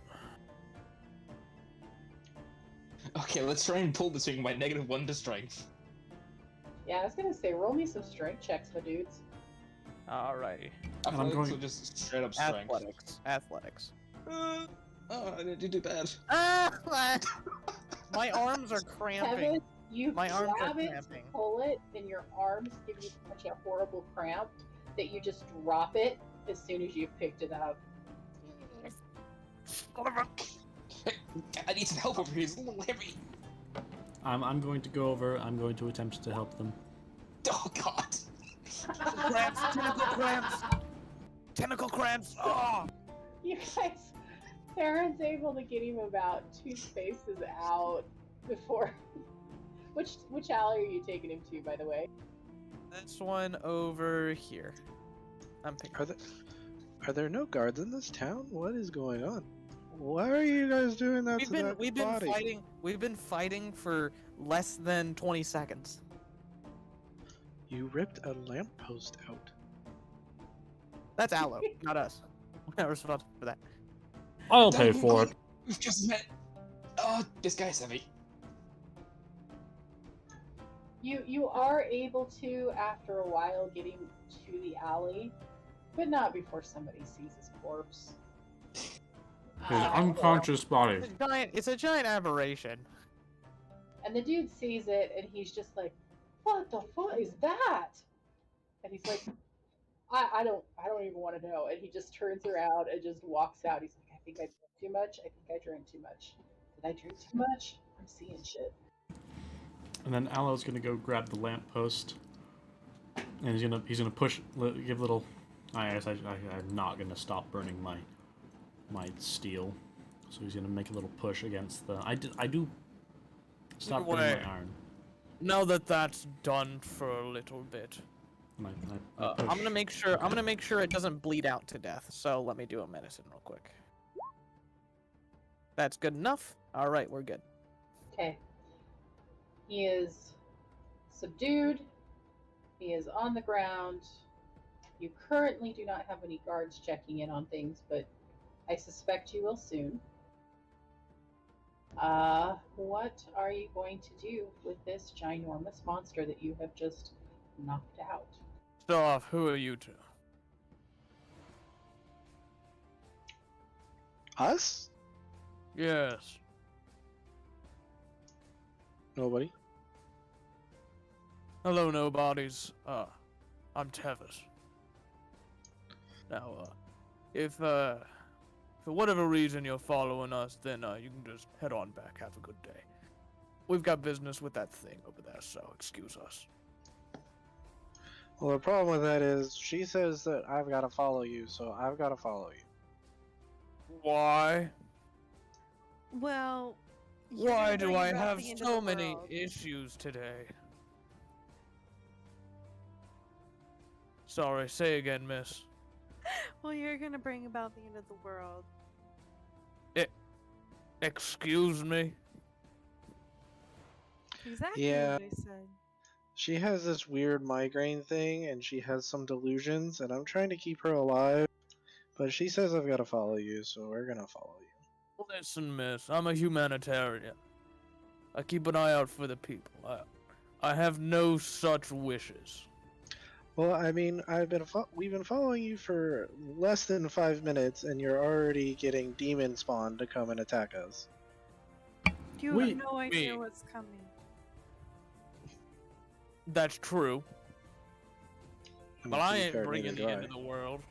Okay, let's try and pull this thing by -1 to strength. Yeah, I was gonna say, roll me some strength checks, my dudes. Alright. I'm Athletics going- or just straight up strength? Athletics. Oh, I did do bad. My arms are cramping. Kevin, you My arms are grab it cramping. to pull it, and your arms give you such a horrible cramp that you just drop it as soon as you've picked it up. I need some help over here. It's a little heavy. I'm going to go over. I'm going to attempt to help them. Oh God. Cramps, tentacle cramps. Tentacle cramps. Oh! You guys, Farron's able to get him about 2 spaces out before. Which alley are you taking him to, by the way? This one over here. I'm picking. Are there no guards in this town? What is going on? Why are you guys doing that to that body? We've been fighting for less than 20 seconds. You ripped a lamppost out. That's Aloe, not us. We're not responsible for that. I'll pay for it. We've just met. Oh, this guy's heavy. You are able to, after a while, get him to the alley, but not before somebody sees his corpse. His unconscious body. It's a giant aberration. And the dude sees it, and he's just like, "What the fuck is that?" And he's like, "I don't even want to know." And he just turns around and just walks out. He's like, "I think I drank too much. I think I drank too much. Did I drink too much? I'm seeing shit." And then Aloe's gonna go grab the lamppost, and he's gonna push, give little. I guess I'm not gonna stop burning my steel, so he's gonna make a little push against the. I do. Stop burning my iron. Now that that's done for a little bit, I'm gonna make sure it doesn't bleed out to death. So let me do a medicine real quick. That's good enough. All right, we're good. Okay. He is subdued. He is on the ground. You currently do not have any guards checking in on things, but I suspect you will soon. What are you going to do with this ginormous monster that you have just knocked out? So off, who are you two? Us? Yes. Nobody. Hello, nobodies. I'm Tevis. Now, if for whatever reason you're following us, then you can just head on back. Have a good day. We've got business with that thing over there, so excuse us. Well, the problem with that is she says that I've got to follow you, so I've got to follow you. Why? Well, you're Why gonna do bring I about have the end of so the many world. issues today? Sorry, say again, miss. Well, you're gonna bring about the end of the world. Excuse me? Exactly Yeah. what I said. She has this weird migraine thing, and she has some delusions, and I'm trying to keep her alive, but she says I've got to follow you, so we're gonna follow you. Listen, miss, I'm a humanitarian. I keep an eye out for the people. I have no such wishes. Well, I mean, we've been following you for less than 5 minutes, and you're already getting demon spawn to come and attack us. You Wait, have no idea me. what's coming. That's true, I mean, but to I be ain't fair, bringing neither the do end I. of the world.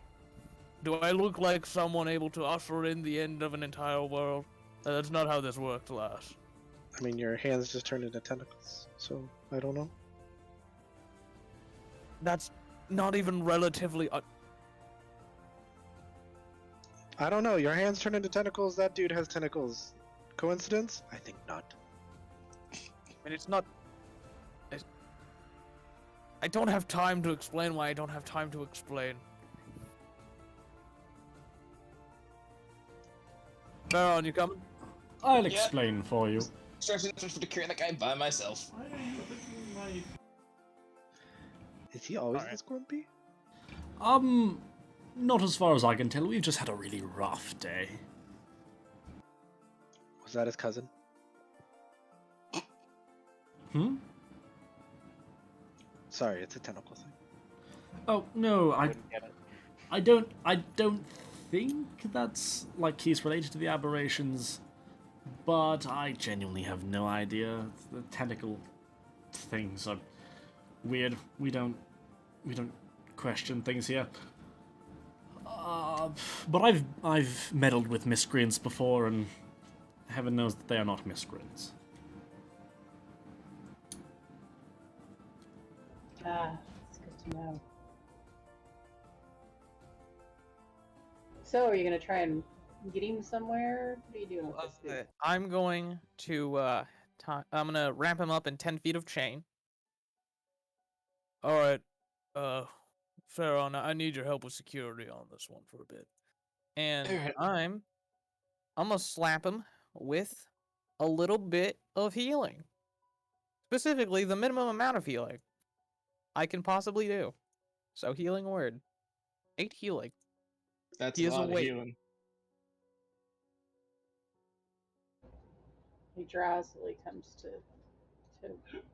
Do I look like someone able to usher in the end of an entire world? That's not how this works, lass. I mean, your hands just turned into tentacles, so I don't know. That's not even relatively. I don't know. Your hands turned into tentacles. That dude has tentacles. Coincidence? I think not. I mean, it's not. I don't have time to explain why I don't have time to explain. Baron, you coming? I'll explain for you. Stressing for carrying that guy by myself. Why are you licking my... Is he always Alright. this grumpy? Not as far as I can tell. We've just had a really rough day. Was that his cousin? Hmm? Sorry, it's a tentacle thing. Oh, no, I... Wouldn't get it. I don't think that's like he's related to the aberrations, but I genuinely have no idea. The technical things are weird. We don't question things here. But I've meddled with miscreants before, and heaven knows that they are not miscreants. Ah, it's good to know. So, are you gonna try and get him somewhere? What are you doing with this dude? I'm going to I'm gonna wrap him up in 10 feet of chain. All right, Pharaoh, I need your help with security on this one for a bit, and Alright. I'm gonna slap him with a little bit of healing, specifically the minimum amount of healing I can possibly do. So healing word, 8 healing. That's He a is lot of awake. healing. He drowsily comes to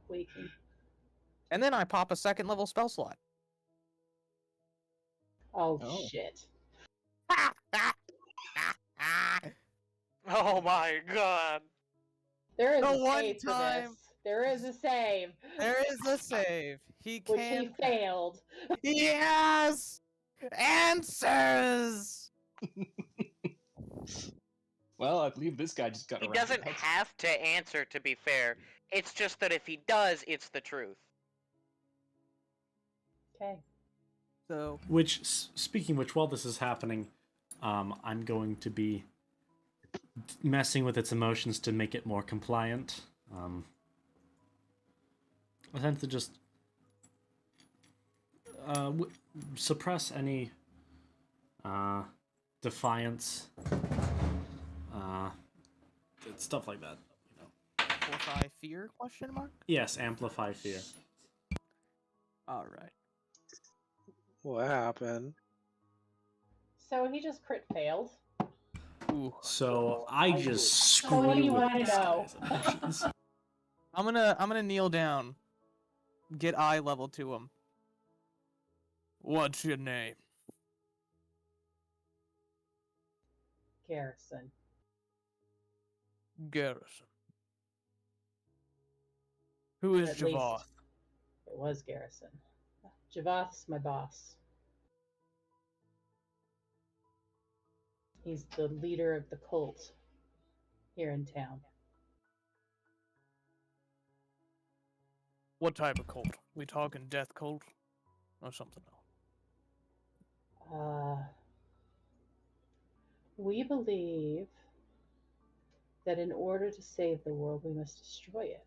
waking. And then I pop a 2nd level spell slot. Oh, Oh. shit. Oh my god. There is The a one save for time- this. There is a save. There is a save. He Which can. he failed. Yes! Answers! Well, I believe this guy just got He around. doesn't have to answer, to be fair. It's just that if he does, it's the truth. Okay. So, Which, speaking of which, while this is happening, I'm going to be messing with its emotions to make it more compliant. I tend to just suppress any defiance, stuff like that. You know. amplify fear? Question mark. Yes, amplify fear. All right. What happened? So he just crit failed. Ooh. So I just So screw what do you with wanna this know? guy's emotions. I'm gonna kneel down. Get eye level to him. What's your name? Garrison. Garrison. Who is At least Javoth? it was Garrison. Javoth's my boss. He's the leader of the cult here in town. What type of cult? We talking death cult? Or something else? We believe that in order to save the world, we must destroy it.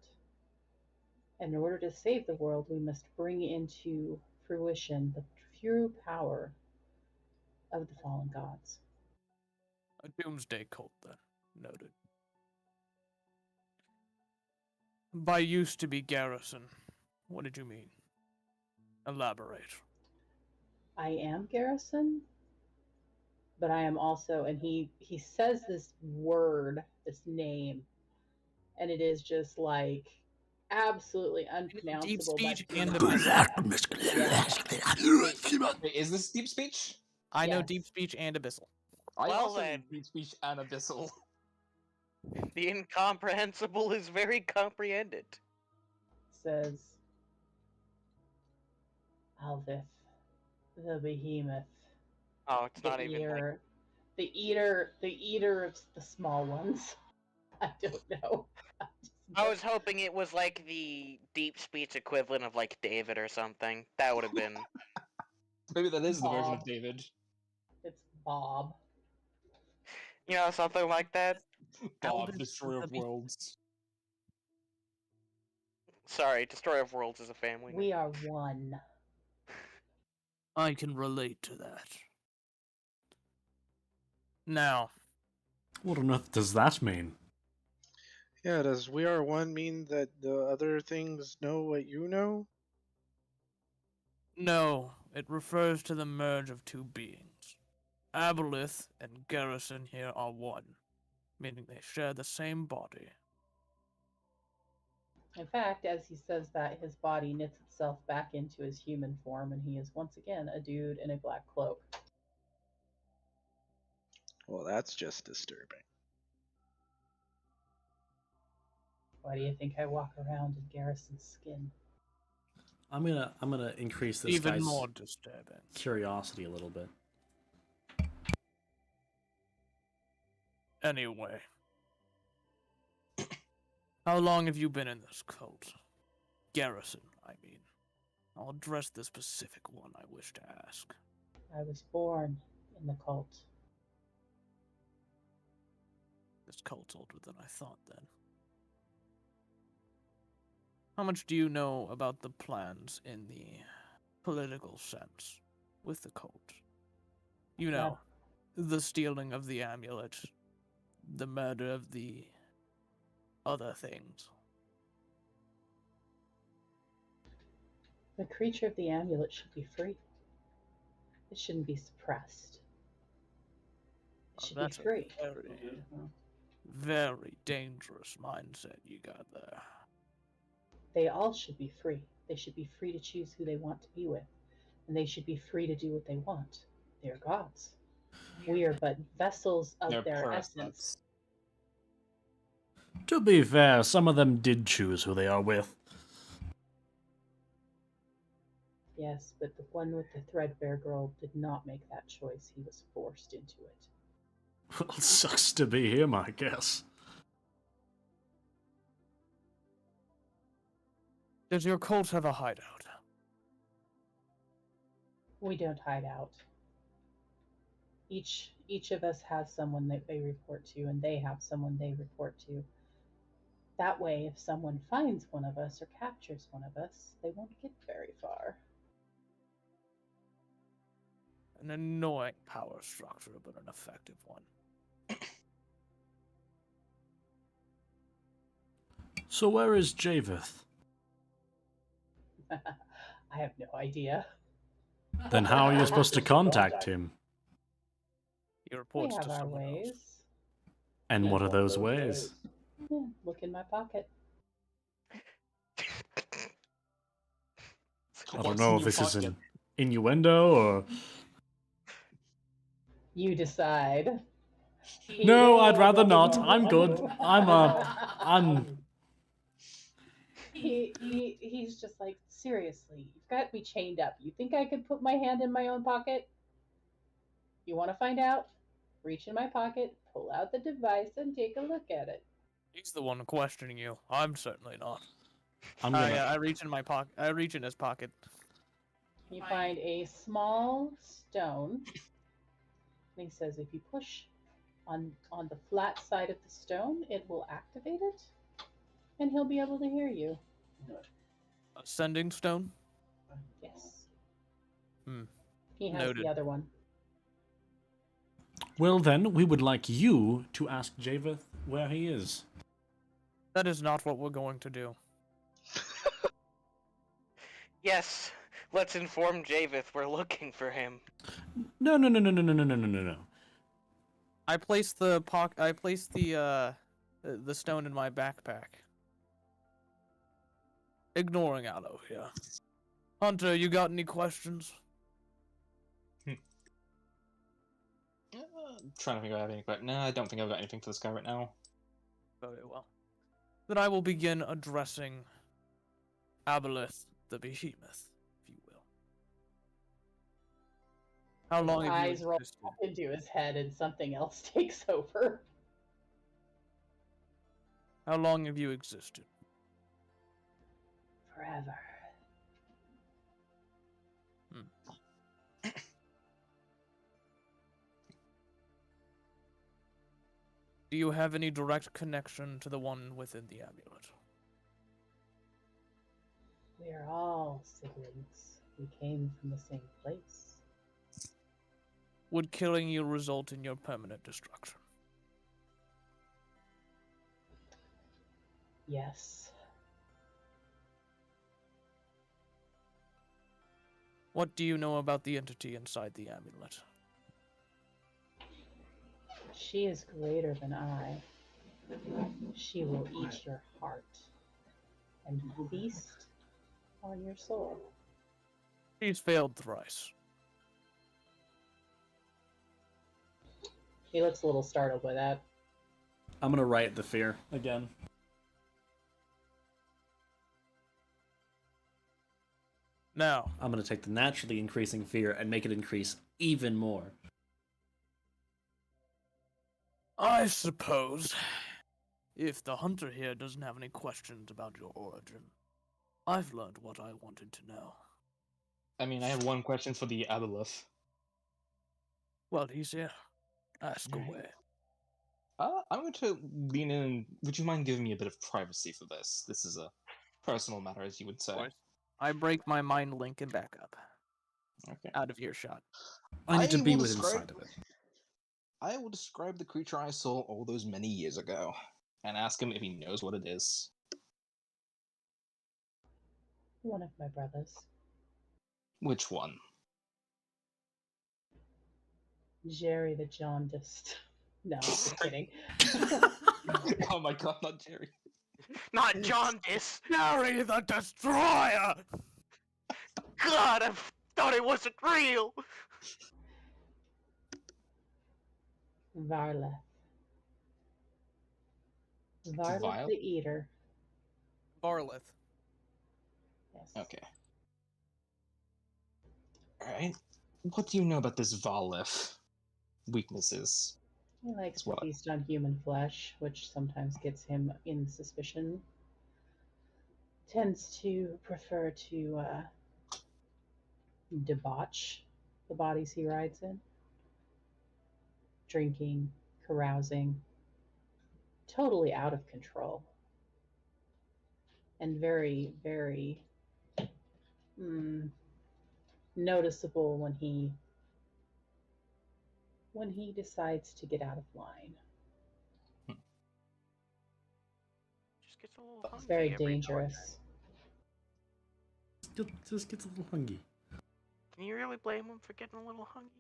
And in order to save the world, we must bring into fruition the true power of the fallen gods. A doomsday cult, then. Noted. By used to be Garrison, what did you mean? Elaborate. I am Garrison, but I am also, and he says this word, this name, and it is just like absolutely unpronounceable. Deep speech by and human abyssal. Wait, is this deep speech? I know Yes. deep speech and abyssal. I Well also then. need deep speech and abyssal. The incomprehensible is very comprehended. Says Alvith, the behemoth, Oh, it's the not even like... the eater of the small ones. I don't know. I was hoping it was like the deep speech equivalent of like David or something. That would have been... Maybe that is the version of Bob. David. It's Bob. You know, something like that. Bob, Albus Destroyer of the Worlds. Sorry, Destroyer of Worlds is a family name. We are one. I can relate to that. Now, What on earth does that mean? Yeah, does we are one mean that the other things know what you know? no, it refers to the merge of two beings. Aboleth and Garrison here are one, meaning they share the same body. In fact, as he says that, his body knits itself back into his human form, and he is once again a dude in a black cloak. Well, that's just disturbing. Why do you think I walk around in Garrison's skin? I'm gonna increase this Even guy's more disturbing. curiosity a little bit. Anyway. How long have you been in this cult? Garrison, I mean. I'll address the specific one I wish to ask. I was born in the cult. This cult's older than I thought, then. How much do you know about the plans in the political sense with the cult? You know, the stealing of the amulet, the murder of the other things. The creature of the amulet should be free. It shouldn't be suppressed. It should be That's free. a very dangerous mindset you got there. They all should be free. They should be free to choose who they want to be with. And they should be free to do what they want. They are gods. We are but vessels of They're their essence. parasites. To be fair, some of them did choose who they are with. Yes, but the one with the threadbare girl did not make that choice. He was forced into it. Well, it sucks to be him, I guess. Does your cult have a hideout? We don't hide out. Each of us has someone that they report to, and they have someone they report to. That way, if someone finds one of us or captures one of us, they won't get very far. An annoying power structure, but an effective one. So where is Javeth? I have no idea. Then how are you supposed to contact him? He We reports have to our someone else. ways. And what are those ways? Yeah, look in my pocket. I don't What's know in if your this is pocket? an innuendo or... You decide. No, I'd rather not. I'm good. I'm... He's just like, seriously, you've got me chained up. You think I could put my hand in my own pocket? You want to find out? Reach in my pocket, pull out the device, and take a look at it. He's the one questioning you. I'm certainly not. I'm gonna... I reach in my pocket. I reach in his pocket. You find a small stone. And he says if you push on the flat side of the stone, it will activate it, and he'll be able to hear you. A sending stone? Yes. Hmm. He has Noted. the other one. Well then, we would like you to ask Javeth where he is. That is not what we're going to do. Yes, let's inform Javeth we're looking for him. No. I place the the stone in my backpack. Ignoring Aloe here. Hunter, you got any questions? Trying to think if I have any questions. No, I don't think I've got anything for this guy right now. Very well. Then I will begin addressing Aboleth the Behemoth, if you will. How long His have you eyes roll existed? up into his head, and something else takes over. How long have you existed? Forever. Do you have any direct connection to the one within the amulet? We are all siblings. We came from the same place. Would killing you result in your permanent destruction? Yes. What do you know about the entity inside the amulet? She is greater than I. She will eat your heart and feast on your soul. She's failed thrice. He looks a little startled by that. I'm gonna write the fear again. Now, I'm gonna take the naturally increasing fear and make it increase even more. I suppose, if the hunter here doesn't have any questions about your origin, I've learned what I wanted to know. I mean, I have one question for the Aboleth. Well, he's here. Ask Alright. away. I'm going to lean in. Would you mind giving me a bit of privacy for this? This is a personal matter, as you would say. Of course. I break my mind link and back up. Okay. Out of earshot. I need to be will within describe- sight of it. I will describe the creature I saw all those many years ago, and ask him if he knows what it is. One of my brothers. Which one? Jerry the jaundiced. No, I'm just kidding. Oh my god, not Jerry. Not jaundice! Jerry the Destroyer! God, I thought it wasn't real! Varleth. Varleth Vile? the Eater. Barleth. Yes. Okay. Alright. What do you know about this Valif? Weaknesses. He likes to What? feast on human flesh, which sometimes gets him in suspicion. Tends to prefer to debauch the bodies he rides in. Drinking, carousing, totally out of control. And very, very noticeable when he decides to get out of line. Just gets a little It's hungry very every now and dangerous. Just gets a little hungry. then. Can you really blame him for getting a little hungry?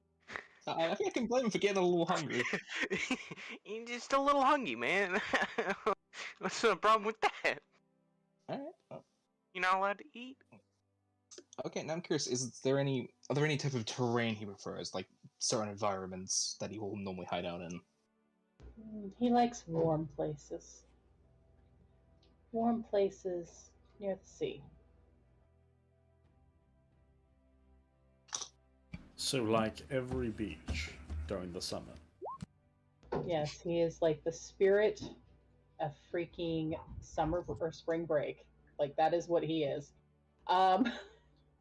I think I can blame him for getting a little hungry. He's just a little hungry, man. What's the problem with that? Alright. You're not allowed to eat? Okay, now I'm curious, are there any type of terrain he prefers, like certain environments that he will normally hide out in? He likes warm places. Warm places near the sea. So, like every beach during the summer. Yes, he is like the spirit of freaking summer or spring break. Like that is what he is.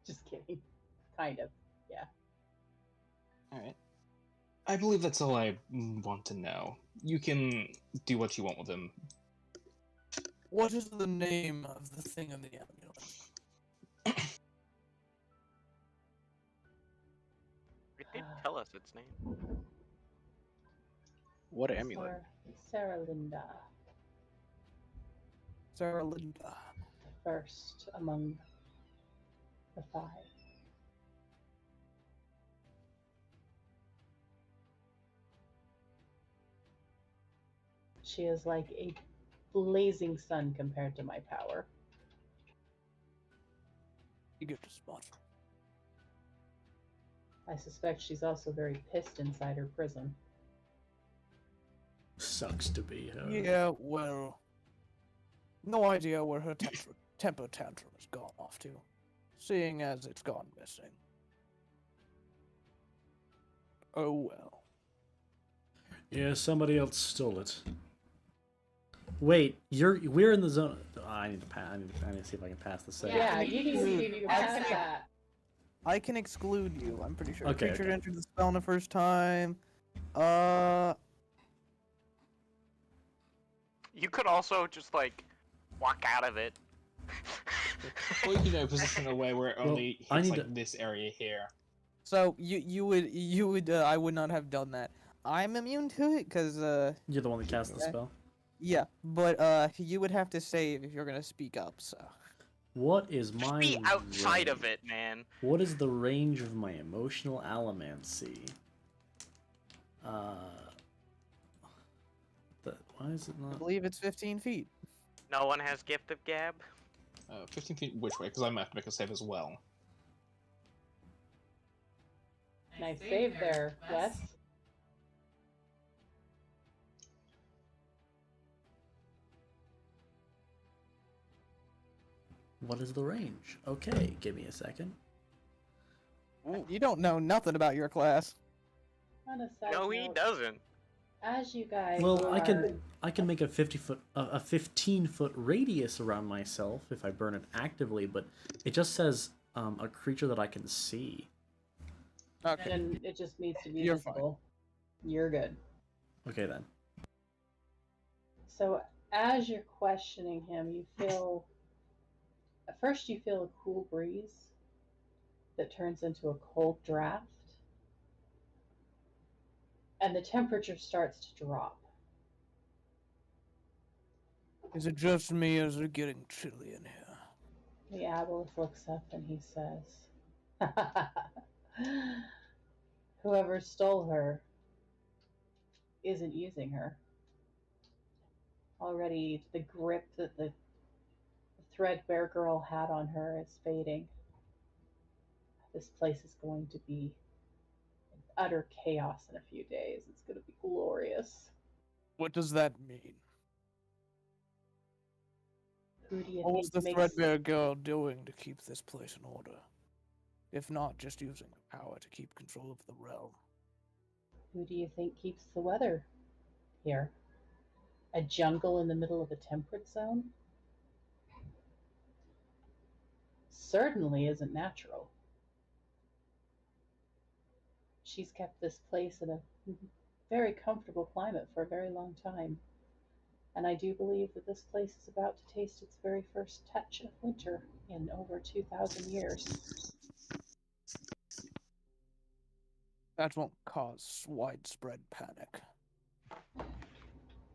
Just kidding. Kind of. Yeah. Alright. I believe that's all I want to know. You can do what you want with him. What is the name of the thing in the amulet? It did tell us its name. What amulet? Sarah Linda, Sarah Linda. the first among the five. She is like a blazing sun compared to my power. You get to spot. I suspect she's also very pissed inside her prison. Sucks to be her. Yeah, well, no idea where her temper tantrum has gone off to, seeing as it's gone missing. Oh well. Yeah, somebody else stole it. Wait, we're in the zone. Oh, I need to pass. I need to see if I can pass the save. Yeah, you need to see if you can pass that. I can exclude you. I'm pretty sure. Okay, Creature okay. entered the spell the first time. You could also just, like, walk out of it. Or you can position it away where it only I hits need like to- this area here. So you would I would not have done that. I'm immune to it because You're the one that cast the Okay. spell. yeah, but you would have to save if you're gonna speak up. So What is Just my be outside of range? it, man. What is the range of my emotional allomancy? Why is it I not? believe it's 15 feet. No one has Gift of Gab? 15 feet which way? Because I might have to make a save as well. Nice save there, Wes. What is the range? Okay, give me a second. You don't know nothing about your class. On a side No, he note, doesn't. as you guys Well, I are, can make a 15-foot radius around myself if I burn it actively, but it just says a creature that I can see. Okay. and it just needs to be You're fine. visible. You're good. Okay then. So as you're questioning him, you feel at first you feel a cool breeze that turns into a cold draft, and the temperature starts to drop. Is it just me, or is it getting chilly in here? The aboleth looks up and he says, "Whoever stole her isn't using her. Already the grip that the threadbare girl had on her is fading. This place is going to be in utter chaos in a few days. It's going to be glorious." What does that mean? Who do you What was think the makes threadbare girl doing to keep this place in order? If not just using her power to keep control of the realm. who do you think keeps the weather here? A jungle in the middle of a temperate zone? Certainly isn't natural. She's kept this place in a very comfortable climate for a very long time. And I do believe that this place is about to taste its very first touch of winter in over 2,000 years. That won't cause widespread panic.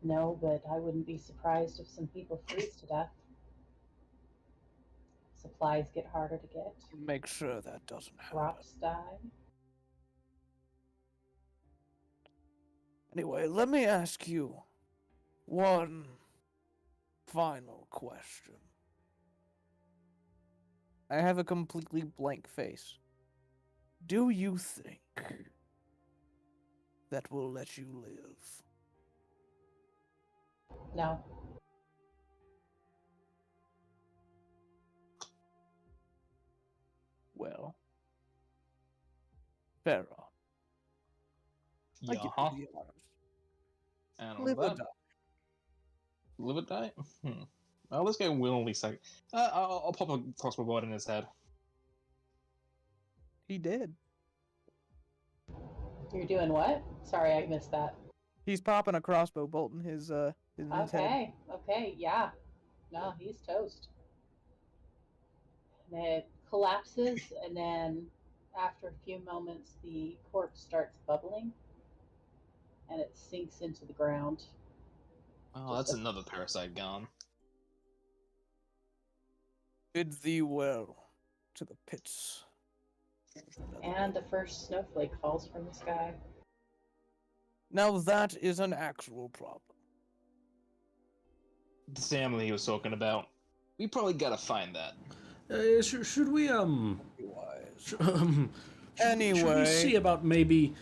No, but I wouldn't be surprised if some people freeze to death. Supplies get harder to get. Make sure that doesn't happen. Crops die. Anyway, let me ask you one final question. I have a completely blank face. Do you think that will let you live? No. Well, fair enough. I get Yeah. to be honest. And Live or that, die. live or die? Well, this guy willingly say, I'll pop a crossbow bolt in his head. He did. You're doing what? Sorry, I missed that. He's popping a crossbow bolt in his head. Okay, yeah. No, he's toast. And it collapses, and then after a few moments, the corpse starts bubbling, and it sinks into the ground. Oh, Just that's a- another parasite gone. Bid thee well to the pits. And the first snowflake falls from the sky. Now that is an actual problem. The family he was talking about. We probably gotta find that. Should we Wise. should Anyway, we see about maybe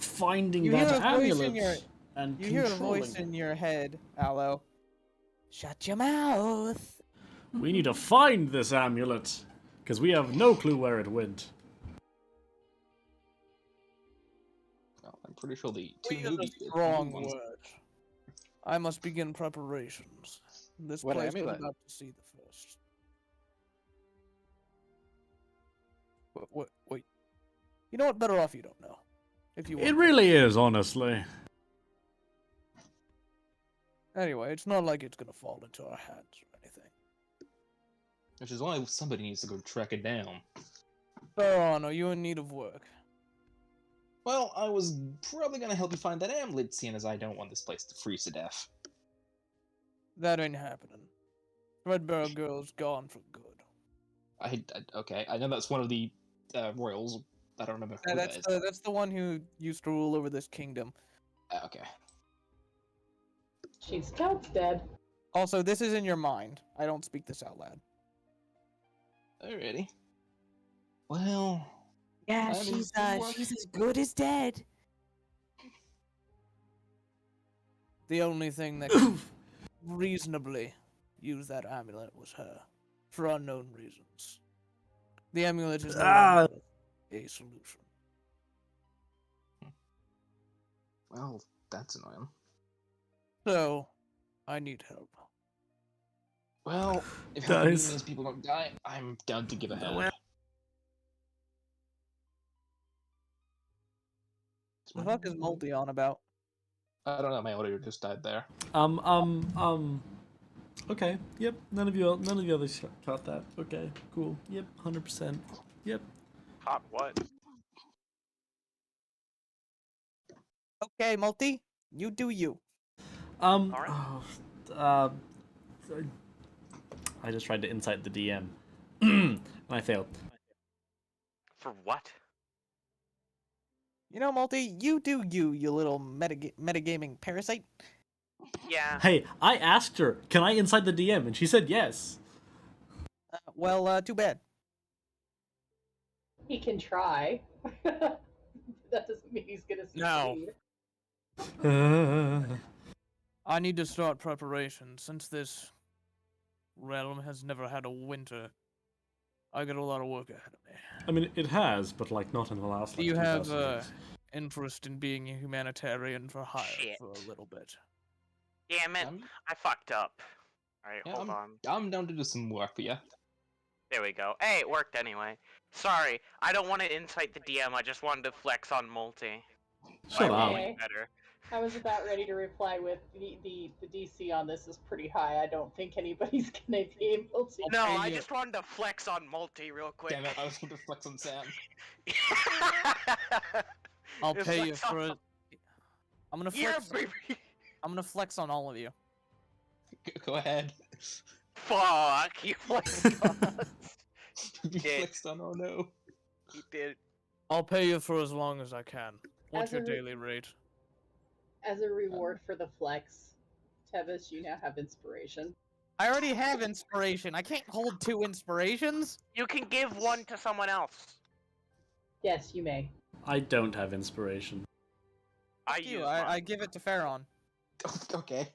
finding You hear that a voice in amulet your- and you hear a controlling voice it? in your head, Aloe. Shut your mouth. We need to find this amulet because we have no clue where it went. Well, I'm pretty sure the We two use movie a strong ones. word. I must begin preparations. This What place is amulet? about to see the first. Wait. You know what? Better off you don't know. If you It want. really is, honestly. Anyway, it's not like it's gonna fall into our hands or anything. Which is why somebody needs to go track it down. Baron, are you in need of work? Well, I was probably gonna help you find that amulet, seeing as I don't want this place to freeze to death. That ain't happening. Threadbare Girl's gone for good. Okay, I know that's one of the royals. I don't remember who that is. That's the one who used to rule over this kingdom. Okay. She's dead. Also, this is in your mind. I don't speak this out loud. Alrighty. Well. Yeah, that she's is what- she's as good as dead. The only thing that could reasonably use that amulet was her. for unknown reasons. The amulet is no Ah! longer a solution. Well, that's annoying. So, I need help. Well, if helping you Guys. means people don't die, I'm down to give a hand. The fuck is Multi on about? I don't know, my audio just died there. Okay. Yep. None of you others caught that. Okay. Cool. Yep. 100%. Yep. Hot what? Okay, Multi, you do you. Alright. I just tried to incite the DM, and I failed. For what? You know, Multi, you do you, you little metagaming parasite. Yeah. Hey, I asked her, can I incite the DM, and she said yes. Well, too bad. He can try. That doesn't mean he's gonna succeed. No. I need to start preparation. Since this realm has never had a winter, I got a lot of work ahead of me. I mean, it has, but like not in the last. Do Like, you have 2000 years. interest in being a humanitarian for hire Shit. for a little bit? Damn it! I fucked up. Alright, Yeah, hold on. I'm down to do some work for you. There we go. Hey, it worked anyway. Sorry, I don't want to incite the DM, I just wanted to flex on Multi. Shut up. Okay. Better. I was about ready to reply with the DC on this is pretty high. I don't think anybody's gonna be able to. No, I just wanted to flex on Multi real quick. Damn it, I was going to flex on Sam. I'll Just pay you flex on- for it. I'm gonna Yeah, flex. baby! I'm gonna flex on all of you. Go ahead. Fuck, you flexed on us. You Did. flexed on, oh no. You did. I'll pay you for as long as I can. What's As your a- daily rate? As a reward for the flex, Tevis, you now have inspiration. I already have inspiration. I can't hold 2 inspirations. You can give one to someone else. Yes, you may. I don't have inspiration. I You, use I mine. give it to Farron. Okay.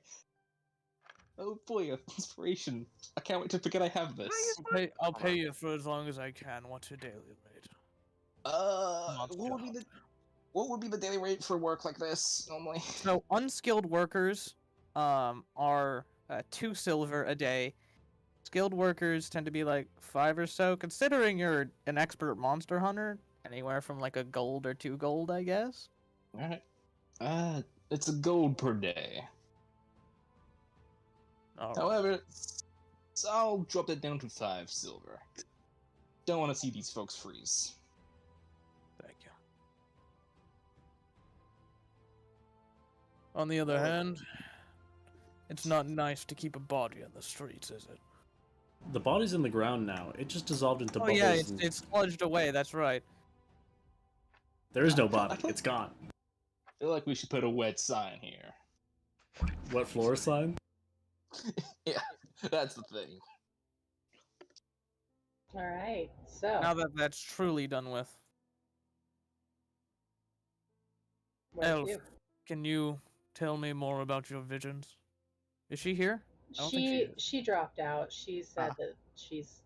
Oh boy, inspiration. I can't wait to forget I have this. I'll pay you for as long as I can. What's your daily rate? What would be the daily rate for work like this normally? So unskilled workers, are 2 silver a day. Skilled workers tend to be like 5 or so. Considering you're an expert monster hunter, anywhere from like a gold or 2 gold, I guess. Alright. It's a gold per day. Alright. However, so I'll drop that down to 5 silver. Don't want to see these folks freeze. Thank you. On the other hand, it's not nice to keep a body in the streets, is it? The body's in the ground now. It just dissolved into Oh bubbles. yeah, and it's sludged away. That's right. There is no body. It's gone. I feel like we should put a wet sign here. What floor sign? Yeah, that's the thing. All right. So Now that that's truly done with, what do Elf, you do? can you tell me more about your visions? Is she here? I don't think she is. She dropped out. She said that she's.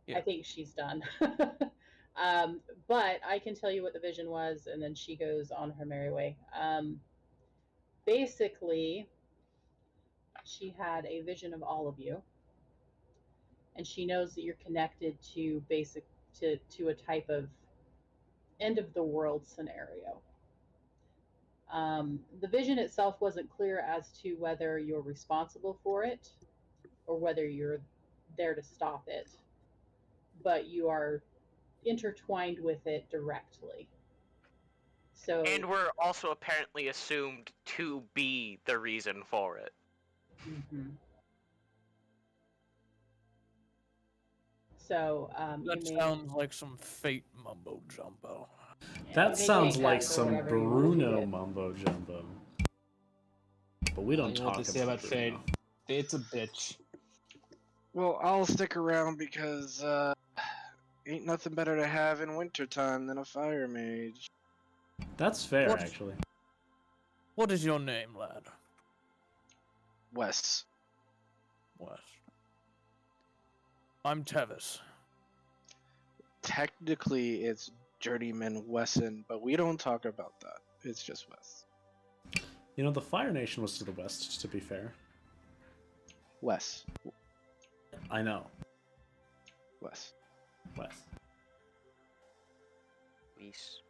Yeah. I think she's done. But I can tell you what the vision was, and then she goes on her merry way. Basically, she had a vision of all of you, and she knows that you're connected to to a type of end of the world scenario. The vision itself wasn't clear as to whether you're responsible for it or whether you're there to stop it, but you are intertwined with it directly. So, And we're also apparently assumed to be the reason for it. mhm. So That you may, sounds like some fate mumbo jumbo. That you may sounds take like that for some whatever you want to Bruno take it. mumbo jumbo. But we don't You know what talk they say about about fate. Bruno. Fate's a bitch. Well, I'll stick around because ain't nothing better to have in wintertime than a fire mage. That's fair, What? actually. What is your name, lad? Wes. Wes. I'm Tevis. Technically, it's Journeyman Wesson, but we don't talk about that. It's just Wes. You know, the Fire Nation was to the west, to be fair. Wes. I know. Wes. West. Peace.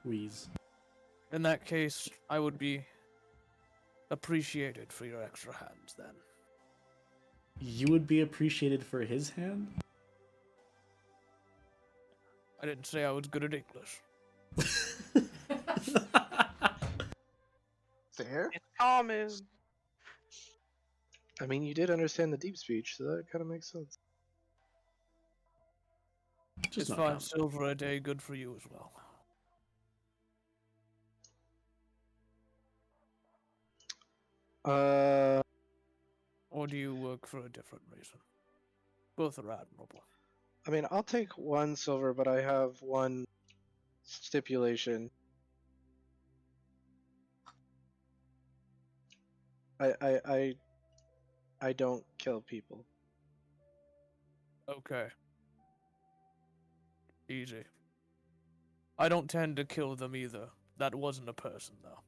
Wheeze. In that case, I would be appreciated for your extra hands then. You would be appreciated for his hand? I didn't say I was good at English. Fair. It's common. I mean, you did understand the deep speech, so that kind of makes sense. Just Is not 5 common. silver a day good for you as well? Or do you work for a different reason? Both are admirable. I mean, I'll take 1 silver, but I have one stipulation. I don't kill people. Okay. Easy. I don't tend to kill them either. That wasn't a person, though.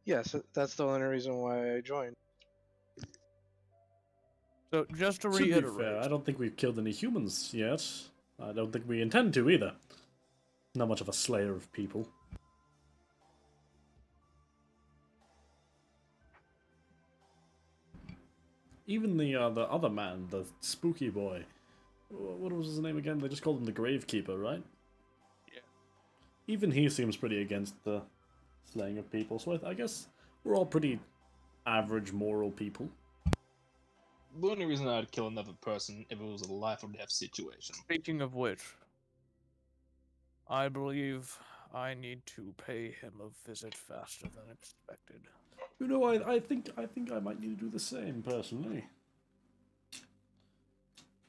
Yes, that's the only reason why I joined. So, just to To be reiterate... fair, I don't think we've killed any humans yet. I don't think we intend to either. Not much of a slayer of people. Even the other man, the spooky boy. What was his name again? They just called him the Gravekeeper, right? Yeah. Even he seems pretty against the slaying of people, so I guess we're all pretty average moral people. The only reason I'd kill another person if it was a life or death situation. Speaking of which, I believe I need to pay him a visit faster than expected. You know, I think I might need to do the same personally.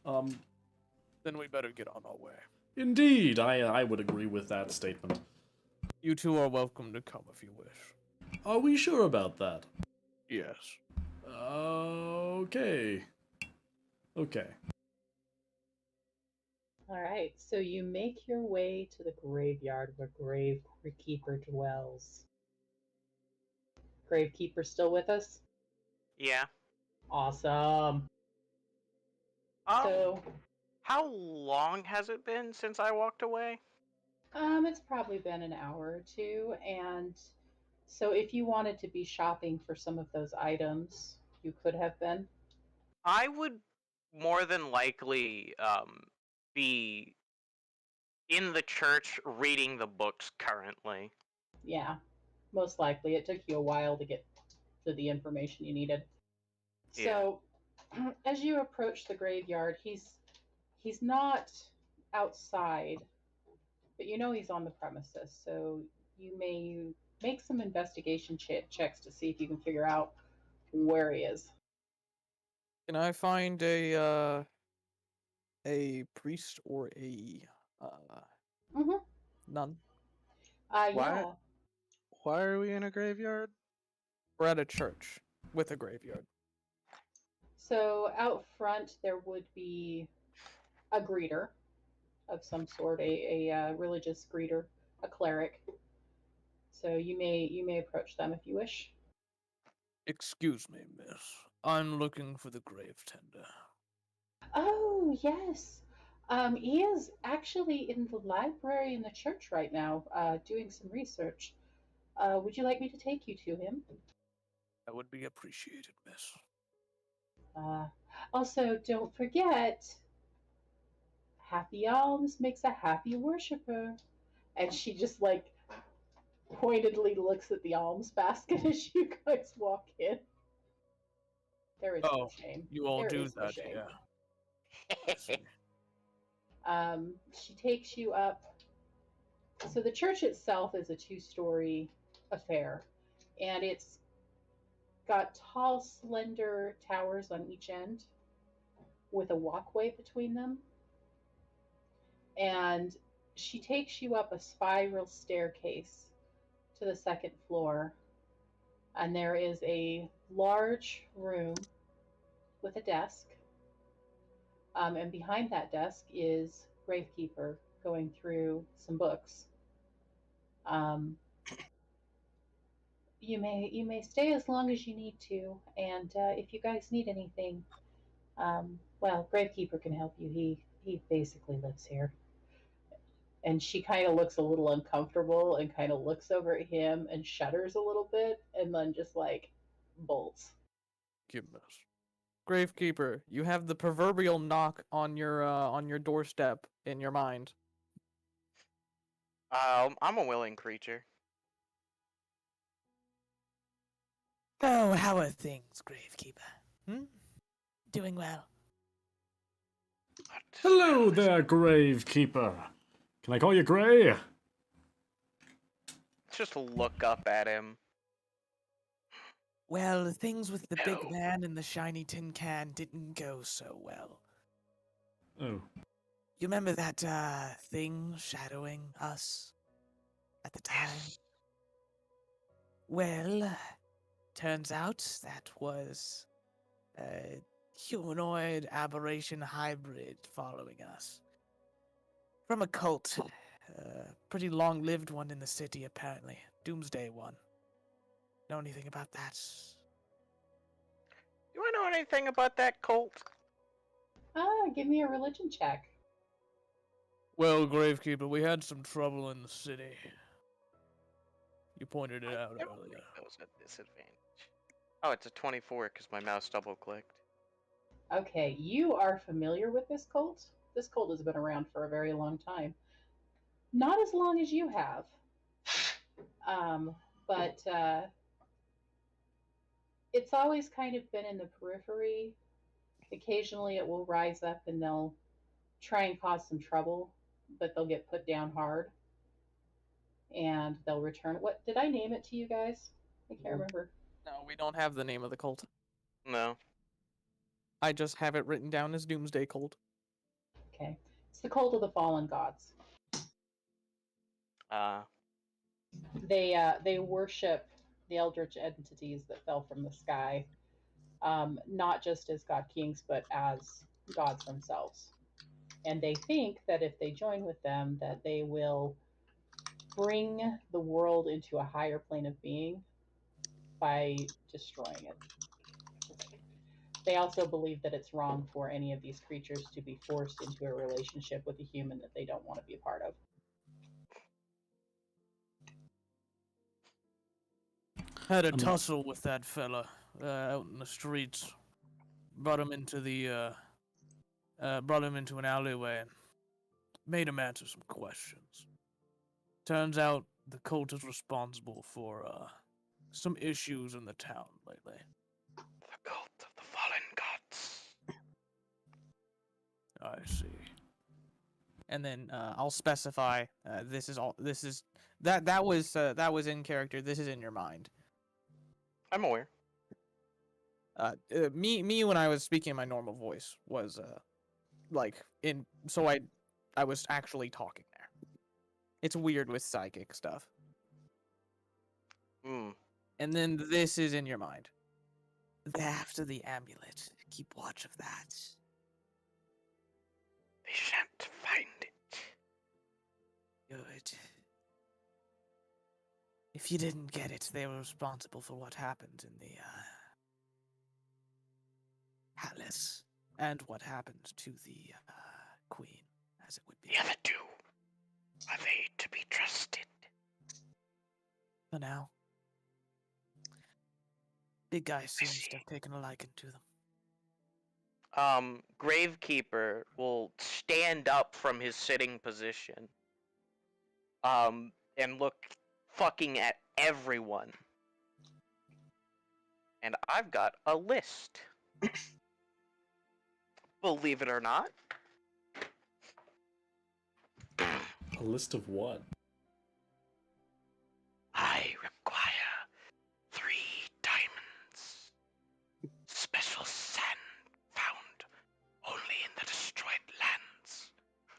Then we better get on our way. Indeed, I would agree with that statement. You two are welcome to come if you wish. Are we sure about that? Yes. Okay. Okay. Alright, so you make your way to the graveyard where Gravekeeper dwells. Gravekeeper still with us? Yeah. Awesome. So, how long has it been since I walked away? it's probably been an hour or two, and so if you wanted to be shopping for some of those items, you could have been. I would more than likely be in the church reading the books currently. Yeah, most likely. It took you a while to get to the information you needed. So, as you approach the graveyard, he's not outside, but you know he's on the premises. So you may make some investigation checks to see if you can figure out where he is. Can I find a priest or a nun? Yeah. Why are we in a graveyard? We're at a church with a graveyard. So out front there would be a greeter of some sort, a religious greeter, a cleric. So you may approach them if you wish. Excuse me, miss. I'm looking for the grave tender. Oh, yes. He is actually in the library in the church right now, doing some research. Would you like me to take you to him? That would be appreciated, miss. Also, don't forget, happy alms makes a happy worshiper. And she just like pointedly looks at the alms basket as you guys walk in. There is no shame. You all There do is no that, shame. yeah. She takes you up. So the church itself is a 2-story affair, and it's got tall, slender towers on each end with a walkway between them. And she takes you up a spiral staircase to the 2nd floor, and there is a large room with a desk And behind that desk is Gravekeeper going through some books. Um, you may stay as long as you need to, and if you guys need anything, well, Gravekeeper can help you. He basically lives here. And she kind of looks a little uncomfortable and kind of looks over at him and shudders a little bit, and then just like bolts. Goodness. Gravekeeper, you have the proverbial knock on your doorstep in your mind. I'm a willing creature. Oh, how are things, Gravekeeper? Doing well. Hello there, Gravekeeper. Can I call you Gray? Just look up at him. Well, things with the No. big man and the shiny tin can didn't go so well. Oh. You remember that thing shadowing us at the time? Yes. Well, turns out that was a humanoid aberration hybrid following us. From a cult. Pretty long-lived one in the city, apparently. Doomsday one. Know anything about that? Do I know anything about that cult? Give me a religion check. Well, Gravekeeper, we had some trouble in the city. You pointed it out earlier. That was a disadvantage. Oh, it's a 24 because my mouse double-clicked. Okay, you are familiar with this cult. This cult has been around for a very long time. Not as long as you have. But it's always kind of been in the periphery. Occasionally it will rise up and they'll try and cause some trouble, but they'll get put down hard and they'll return. What did I name it to you guys? I can't remember. No, we don't have the name of the cult. No. I just have it written down as Doomsday Cult. Okay. It's the cult of the fallen gods. They worship the eldritch entities that fell from the sky, not just as god kings, but as gods themselves. And they think that if they join with them, that they will bring the world into a higher plane of being by destroying it. They also believe that it's wrong for any of these creatures to be forced into a relationship with a human that they don't want to be a part of. Had a tussle with that fella out in the streets. Brought him into an alleyway and made him answer some questions. Turns out the cult is responsible for some issues in the town lately. The cult of the fallen gods. I see. And then I'll specify that was in character. This is in your mind. I'm aware. Me when I was speaking in my normal voice was so I was actually talking there. It's weird with psychic stuff. And then this is in your mind. They're after the amulet. Keep watch of that. They shan't find it. Good. If you didn't get it, they were responsible for what happened in the palace and what happened to the queen, as it would be. The other two, are they to be trusted? For now. Big guy seems to have taken a liking to them. Gravekeeper will stand up from his sitting position, and look fucking at everyone. And I've got a list. Believe it or not. A list of what? I require 3 diamonds. Special sand found only in the destroyed lands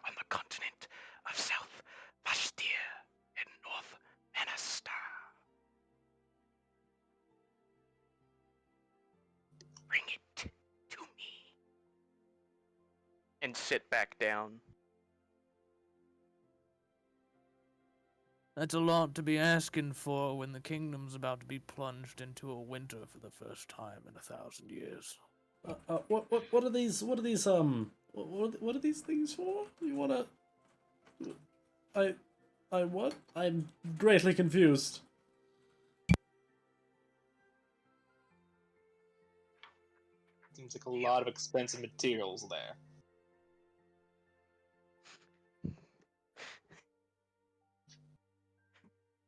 on the continent of South Vashtir and North Anastar. Bring it to me. and sit back down. That's a lot to be asking for when the kingdom's about to be plunged into a winter for the first time in 1,000 years. What are these? What are these? What are these things for? You wanna? I what? I'm greatly confused. Seems like a lot of expensive materials there.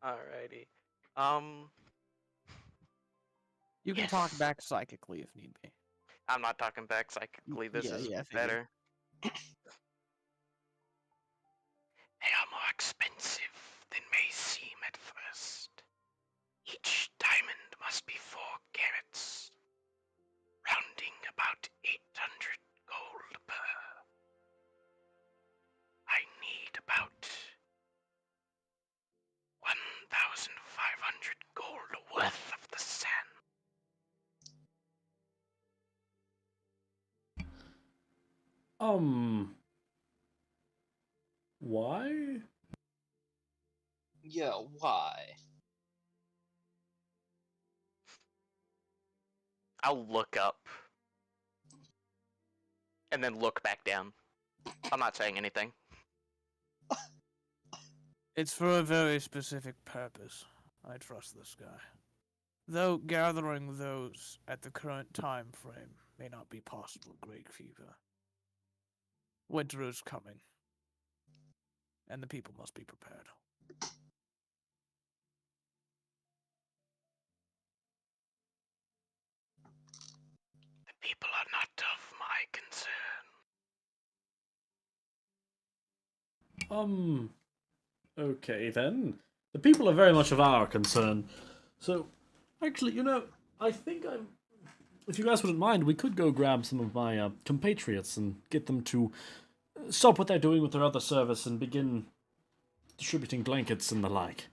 Alrighty. You can Yes. talk back psychically if need be. I'm not talking back psychically. This yeah, is yeah, I figured. better. They are more expensive than may seem at first. Each diamond must be 4 carats, rounding about 800 gold per. I need about 1,500 gold worth of the sand. Why? Yeah, why? I'll look up. And then look back down. I'm not saying anything. It's for a very specific purpose. I trust this guy. Though gathering those at the current time frame may not be possible, Great Fever. Winter is coming, and the people must be prepared. The people are not of my concern. Okay then. The people are very much of our concern. So, actually, I think I'm. If you guys wouldn't mind, we could go grab some of my compatriots and get them to stop what they're doing with their other service and begin distributing blankets and the like.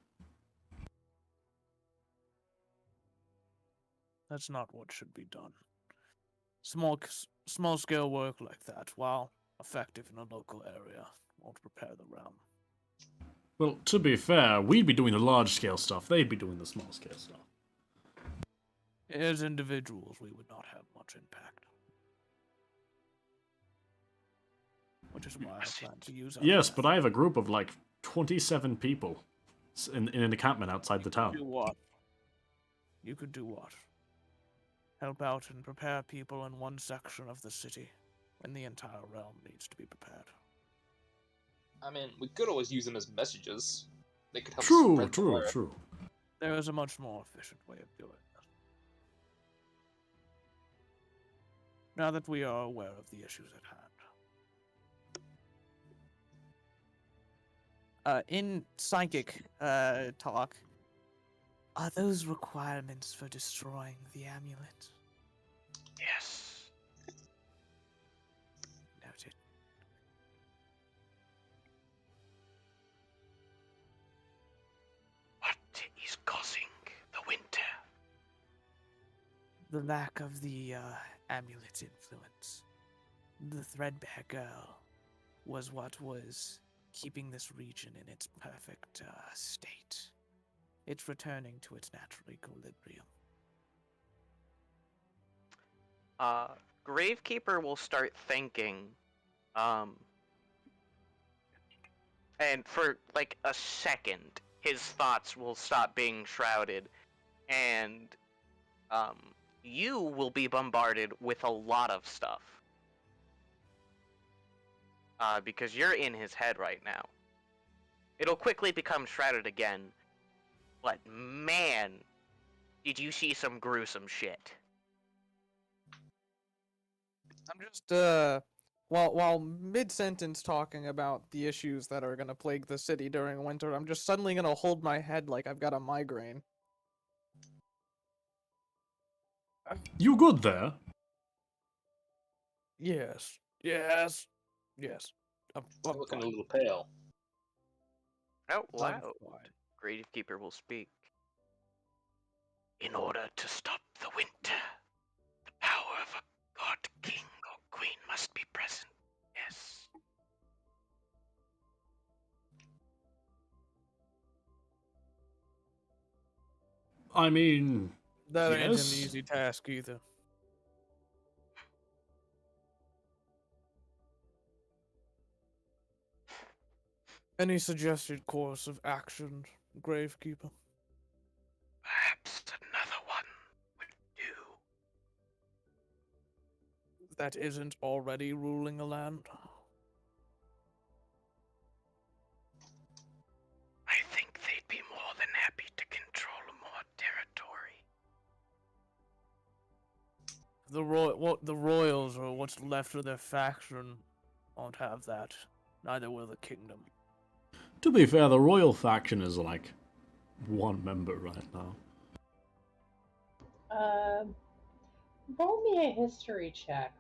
That's not what should be done. Small scale work like that, while effective in a local area, won't prepare the realm. Well, to be fair, we'd be doing the large-scale stuff. They'd be doing the small-scale stuff. As individuals, we would not have much impact. Which is why I plan to use other Yes, but methods. I have a group of, 27 people in an encampment outside the town. Do what? You could do what? Help out and prepare people in one section of the city when the entire realm needs to be prepared. I mean, we could always use them as messages. They could help True, spread the true, word. true. There is a much more efficient way of doing this. Now that we are aware of the issues at hand. In psychic talk, are those requirements for destroying the amulet? Yes. Noted. What is causing the winter? The lack of the amulet's influence. The threadbare girl was what was keeping this region in its perfect state. It's returning to its natural equilibrium. Gravekeeper will start thinking, and for like a second, his thoughts will stop being shrouded, and you will be bombarded with a lot of stuff. Because you're in his head right now. It'll quickly become shrouded again, but man, did you see some gruesome shit. I'm just while mid-sentence talking about the issues that are gonna plague the city during winter, I'm just suddenly gonna hold my head like I've got a migraine. You good there? Yes. I'm Looking a fine. little pale. Out I'm loud, fine. Gravekeeper will speak. In order to stop the winter, the power of a god king or queen must be present. Yes. I mean, That ain't an yes. easy task either. Any suggested course of action, Gravekeeper? Perhaps another one would do. That isn't already ruling a land? I think they'd be more than happy to control more territory. The royals or what's left of their faction won't have that. Neither will the kingdom. To be fair, the royal faction is like one member right now. Roll me a history check,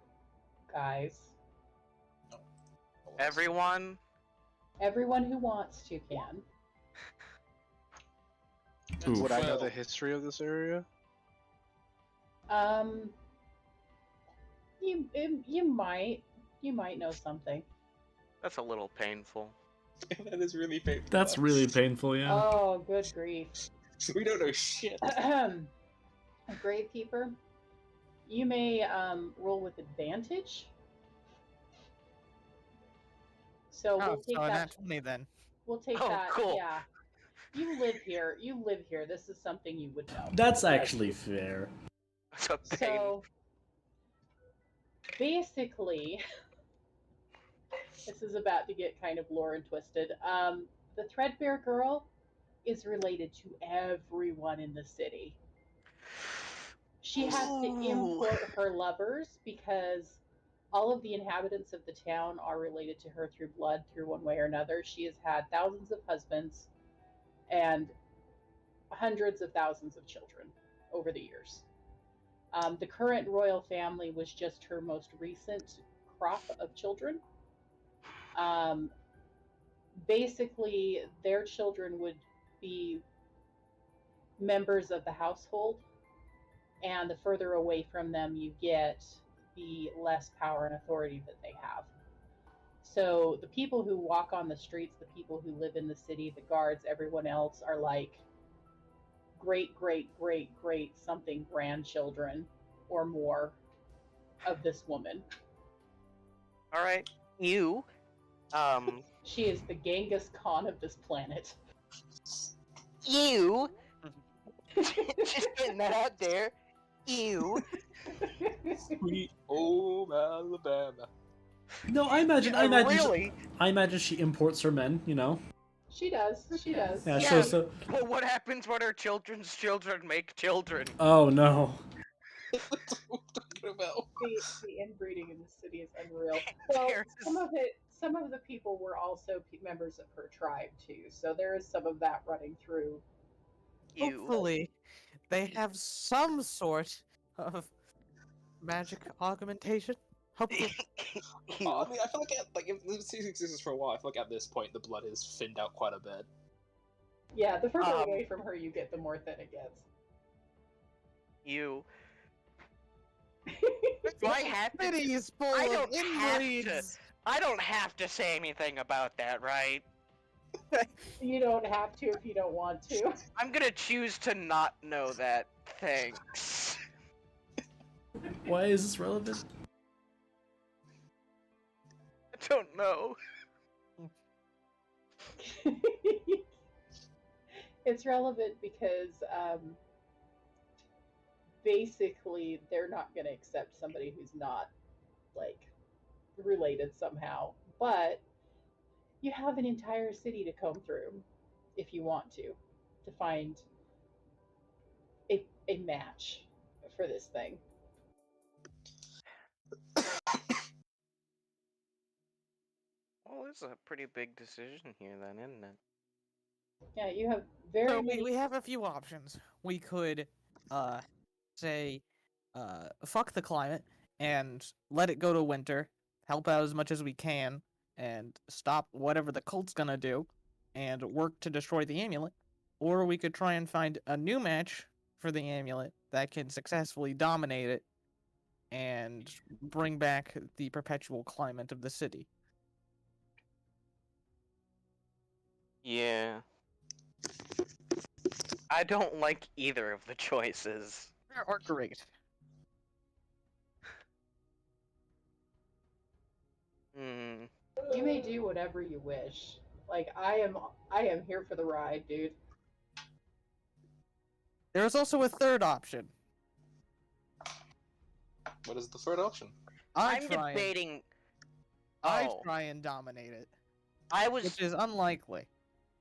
guys. Everyone? Everyone who wants to can. Oof. Would I know the history of this area? You might know something. That's a little painful. That is really painful. That's really painful, yeah. Oh, good grief. We don't know shit. Gravekeeper, you may roll with advantage. So we'll take so that. not 20 then. We'll take Oh, that. cool. Yeah. You live here. You live here. This is something you would know. That's actually fair. That's a pain. So basically, this is about to get kind of lore and twisted. The Threadbare girl is related to everyone in the city. She has to import her lovers because all of the inhabitants of the town are related to her through blood, through one way or another. She has had thousands of husbands and hundreds of thousands of children over the years. The current royal family was just her most recent crop of children. Basically, their children would be members of the household, and the further away from them you get, the less power and authority that they have. So the people who walk on the streets, the people who live in the city, the guards, everyone else are like great, great, great, great something grandchildren or more of this woman. All right, you. She is the Genghis Khan of this planet. You. Just getting that out there. You. Sweet old Alabama. No, I imagine. I Yeah, imagine. really? I imagine she imports her men. You know. She does. She does. Yeah. Yeah. So. But what happens when her children's children make children? Oh no. What are you talking about? The inbreeding in the city is unreal. Well, some of the people were also members of her tribe too, so there is some of that running through. You. Hopefully, they have some sort of magic augmentation. Hopefully. You. I mean, I feel like if the series exists for a while, I feel like at this point the blood is thinned out quite a bit. Yeah, the further away from her you get, the more thin it gets. You. Do I have to? City's full I of don't have to. inbreeds. I don't have to say anything about that, right? You don't have to if you don't want to. I'm gonna choose to not know that. Thanks. Why is this relevant? I don't know. It's relevant because basically they're not going to accept somebody who's not like related somehow, but you have an entire city to comb through if you want to find a match for this thing. Well, it's a pretty big decision here, then, isn't it? Yeah, you have very So many. we have a few options. We could, say, fuck the climate and let it go to winter, help out as much as we can, and stop whatever the cult's gonna do, and work to destroy the amulet. Or we could try and find a new match for the amulet that can successfully dominate it and bring back the perpetual climate of the city. Yeah. I don't like either of the choices. They are great. Hmm. You may do whatever you wish. Like I am here for the ride, dude. There's also a third option. What is the third option? I'm debating. I Oh. try and dominate it, I was. which is unlikely.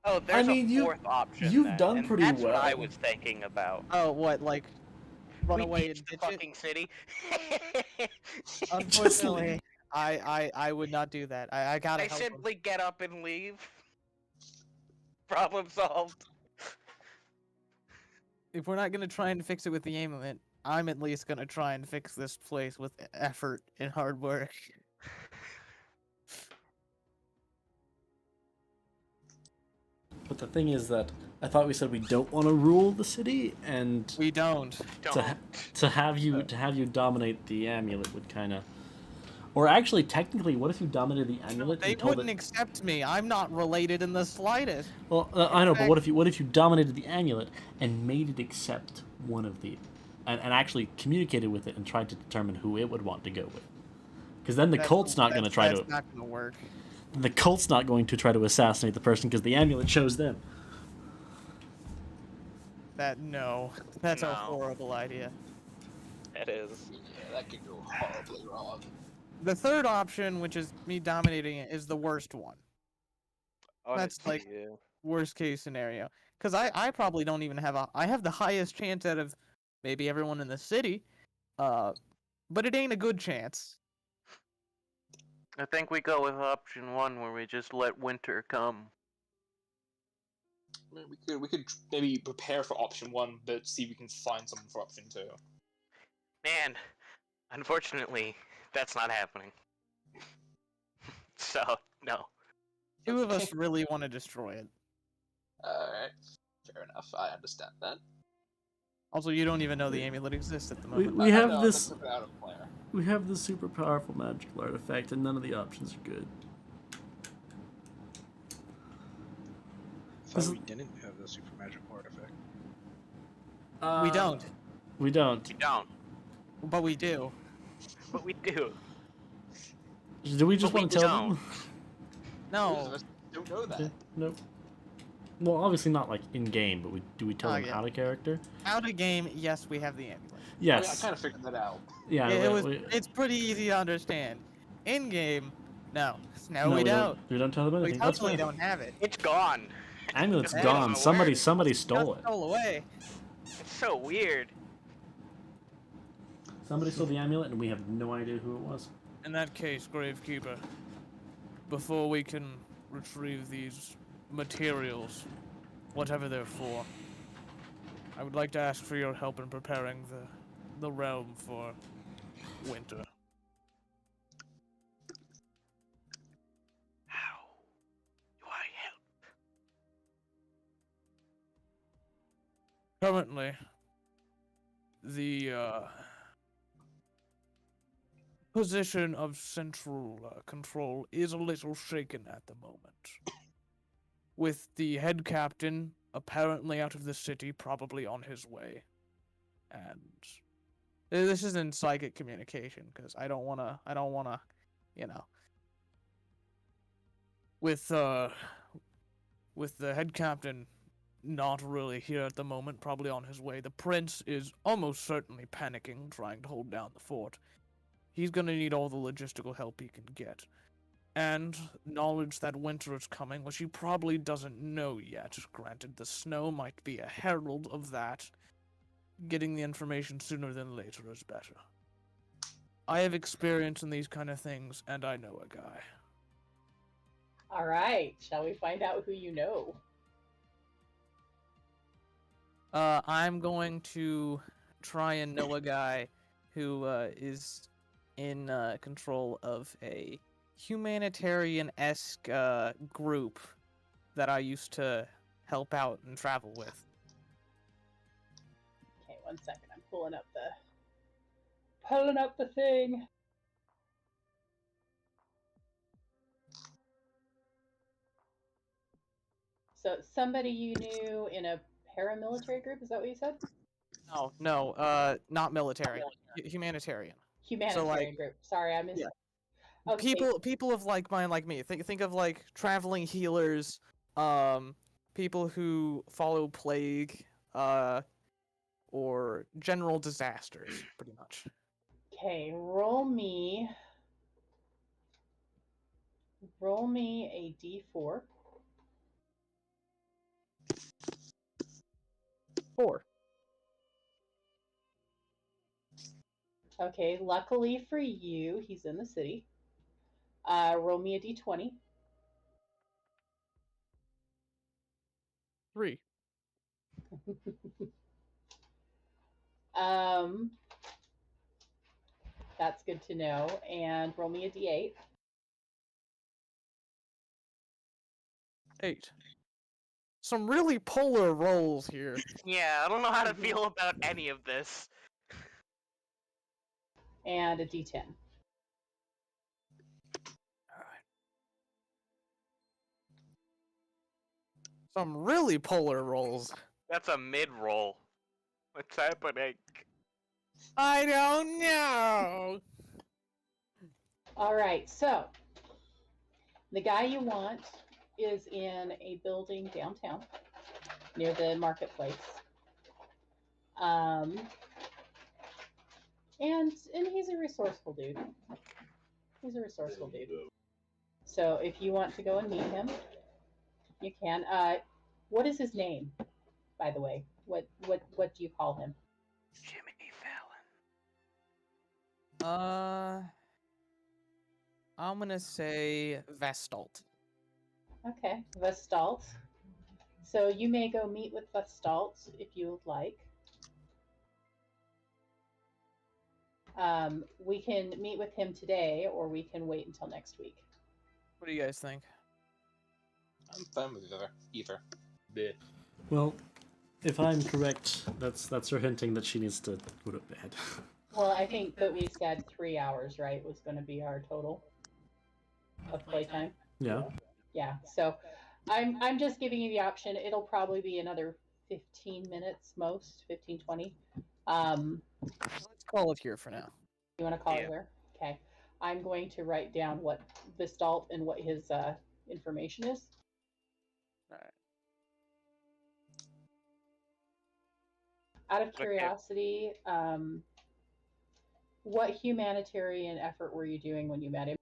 Oh, there's mean, a you- fourth option. you've then, done and pretty that's what I well. was thinking about. Oh, what, like, run We away ditch and the ditch it? fucking city. Unfortunately, I would not do that. I gotta I help 'em. simply get up and leave. Problem solved. If we're not gonna try and fix it with the amulet, I'm at least gonna try and fix this place with effort and hard work. But the thing is that I thought we said we don't want to rule the city, and We don't. to have you dominate the amulet would kind of, or actually technically, what if you dominated the amulet? They and told wouldn't it... accept me. I'm not related in the slightest. Well, I know, but what if you dominated the amulet and made it accept one of the, and actually communicated with it and tried to determine who it would want to go with? Because then the cult's not going to try to. That's not gonna work. The cult's not going to try to assassinate the person because the amulet chose them. That's a horrible idea. It is. Yeah, that could go horribly wrong. The third option, which is me dominating it, is the worst one. That's Honestly, like yeah. worst case scenario. Because I probably don't even have I have the highest chance out of maybe everyone in the city, but it ain't a good chance. I think we go with option 1 where we just let winter come. I mean, we could maybe prepare for option 1, but see if we can find someone for option 2. Man, unfortunately, that's not happening. So, no. Two of us really want to destroy it. Alright, fair enough. I understand that. Also, you don't even know the amulet exists at the moment. We have No, this. that's out of player. We have this super powerful magical artifact, and none of the options are good. I thought we didn't have the super magical artifact. We don't, We don't. We don't. but we do. But we do. Do we just But we want to tell don't. them? Most of No. us don't know that. Okay, nope. Well, obviously not like in game, but do we tell them yeah. out of character? Out of game, yes, we have the amulet. Yes. I kind of figured that out. Yeah. It's pretty easy to understand. In game, no, we don't. We don't tell them We anything. That's totally fine. don't have it. It's gone. Amulet's It's gone. gone. Somebody stole Got it. stole away. It's so weird. Somebody stole the amulet, and we have no idea who it was. In that case, Gravekeeper, before we can retrieve these materials, whatever they're for, I would like to ask for your help in preparing the realm for winter. How do I help? Currently, the position of central control is a little shaken at the moment. With the head captain apparently out of the city, probably on his way. And this is in psychic communication, because I don't wanna, you know. With the head captain not really here at the moment, probably on his way, the prince is almost certainly panicking, trying to hold down the fort. He's gonna need all the logistical help he can get. And knowledge that winter is coming, which he probably doesn't know yet. Granted, the snow might be a herald of that. Getting the information sooner than later is better. I have experience in these kind of things, and I know a guy. All right, shall we find out who you know? I'm going to try and know a guy who is in control of a humanitarian-esque group that I used to help out and travel with. Okay, 1 second. I'm pulling up the thing. So somebody you knew in a paramilitary group. Is that what you said? No, not military. Humanitarian. Humanitarian group. Sorry, I missed. Yeah. Okay. People of like mind like me. Think of like traveling healers, people who follow plague, or general disasters, pretty much. Okay, roll me a d4. 4. Okay, luckily for you, he's in the city. Roll me a d20. 3. That's good to know. And roll me a d8. 8. Some really polar rolls here. Yeah, I don't know how to feel about any of this. And a d10. Some really polar rolls. That's a mid-roll. What's happening? I don't know. All right, so the guy you want is in a building downtown near the marketplace. And he's a resourceful dude. So if you want to go and meet him, you can. What is his name, by the way? What do you call him? Jimmy Fallon. I'm gonna say Vestalt. Okay, Vestalt. So you may go meet with Vestalt if you would like. We can meet with him today, or we can wait until next week. What do you guys think? I'm fine with either. Bleh. Well, if I'm correct, that's her hinting that she needs to go to bed. Well, I think that we said 3 hours, right, was going to be our total of playtime. Yeah. Yeah. So I'm just giving you the option. It'll probably be another 15 minutes, most 15, 20. Let's call it here for now. You want to call it where? Okay. I'm going to write down what Vistalt and what his information is. All right. Out of curiosity, what humanitarian effort were you doing when you met him?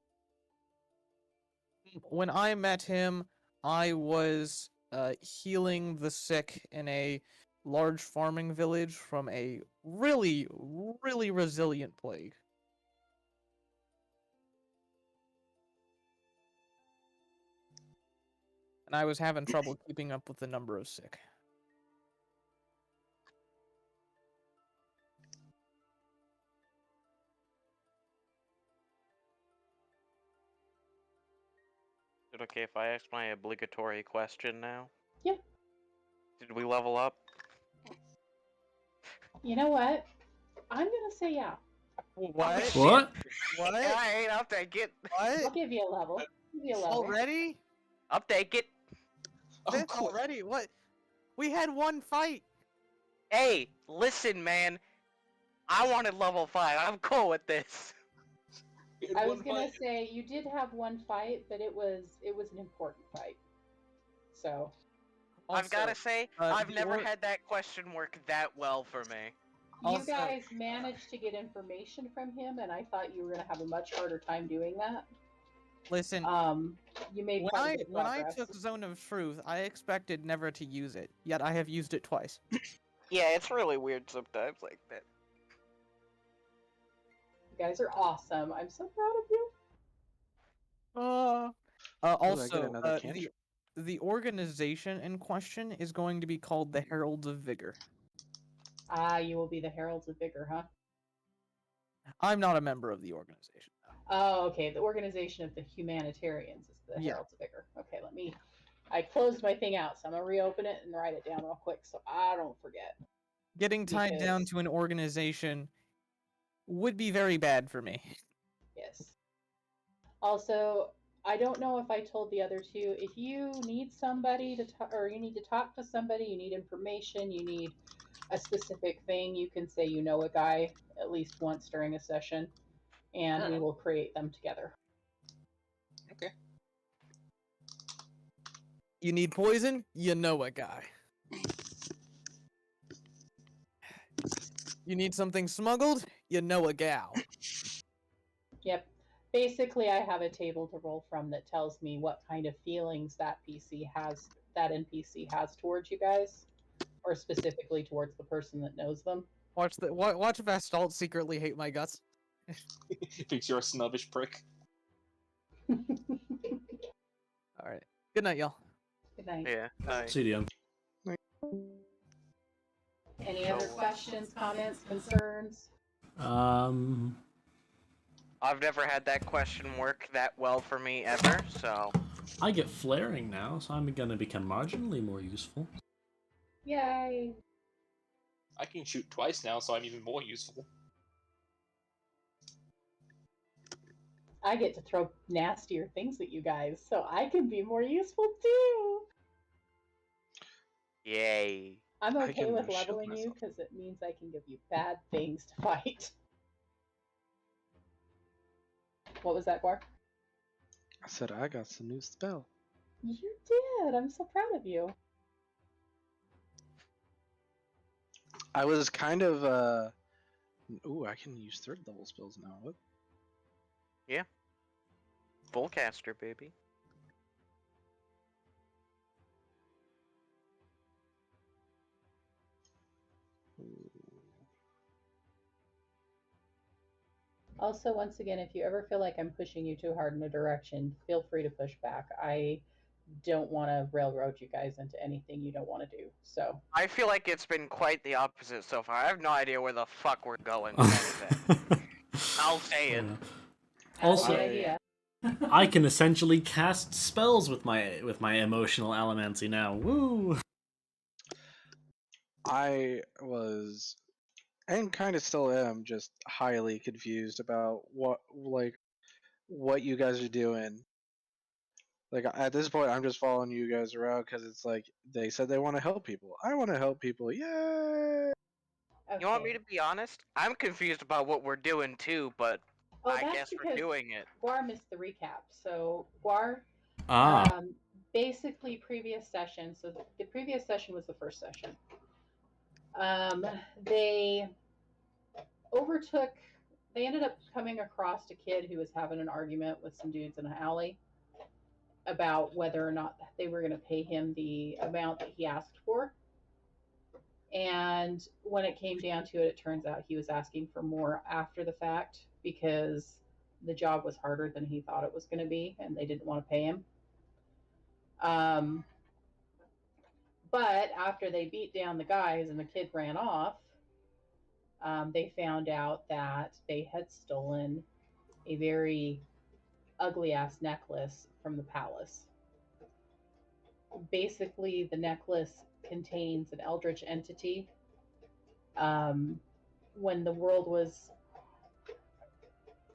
When I met him, I was healing the sick in a large farming village from a really, really resilient plague. And I was having trouble keeping up with the number of sick. Is it okay if I ask my obligatory question now? Yeah. Did we level up? You know what? I'm gonna say yeah. What? What? What? Alright, I'll take it. I'll What? give you a level. Already? I'll take it. This already? What? We had one fight. Hey, listen, man. I wanted level 5. I'm cool with this. I was gonna say you did have one fight, but it was an important fight. So I've gotta say, I've the never had that question work that well for me. you guys managed to get information from him, and I thought you were gonna have a much harder time doing that. Listen, you made when quite a bit of when I progress. took Zone of Truth, I expected never to use it, yet I have used it twice. Yeah, it's really weird sometimes like that. You guys are awesome. I'm so proud of you. get another Also, cantrip? the organization in question is going to be called the Heralds of Vigor. You will be the Heralds of Vigor, huh? I'm not a member of the organization. Oh, okay. The organization of the humanitarians is the Yeah. Heralds of Vigor. Okay, I closed my thing out, so I'm gonna reopen it and write it down real quick so I don't forget. Getting tied down Because- to an organization would be very bad for me. Yes. Also, I don't know if I told the other two. If you need somebody to talk, or you need to talk to somebody, you need information, you need a specific thing, you can say you know a guy at least once during a session, and we will create them together. Okay. You need poison? You know a guy. You need something smuggled? You know a gal. Yep. Basically, I have a table to roll from that tells me what kind of feelings that NPC has towards you guys, or specifically towards the person that knows them. Watch Vastalt secretly hate my guts. Thinks you're a snobbish prick. Alright. Good night, y'all. Good night. Yeah. Nice. CDM. Any other questions, comments, concerns? I've never had that question work that well for me ever, so. I get flaring now, so I'm gonna become marginally more useful. Yay! I can shoot twice now, so I'm even more useful. I get to throw nastier things at you guys, so I can be more useful too. Yay. I'm I okay can with shield leveling you myself. because it means I can give you bad things to fight. What was that, Guar? I said I got some new spell. You did. I'm so proud of you. I was kind of ooh, I can use 3rd level spells now. What? Yeah. Full caster, baby. Also, once again, if you ever feel like I'm pushing you too hard in a direction, feel free to push back. I don't want to railroad you guys into anything you don't want to do. So I feel like it's been quite the opposite so far. I have no idea where the fuck we're going with anything. I'll say it. Also, good idea. I can essentially cast spells with my emotional allomancy now. Woo! I was, and kind of still am, just highly confused about what you guys are doing. Like at this point, I'm just following you guys around because it's like they said they want to help people. I want to help people. Yay! You want me to be honest? I'm confused about what we're doing too, but I that's guess we're because doing it. Guar missed the recap. So Guar, basically previous session. So the previous session was the first session. They overtook. They ended up coming across a kid who was having an argument with some dudes in an alley about whether or not they were going to pay him the amount that he asked for. And when it came down to it, it turns out he was asking for more after the fact because the job was harder than he thought it was going to be, and they didn't want to pay him. But after they beat down the guys and the kid ran off, they found out that they had stolen a very ugly ass necklace from the palace. Basically, the necklace contains an eldritch entity. When the world was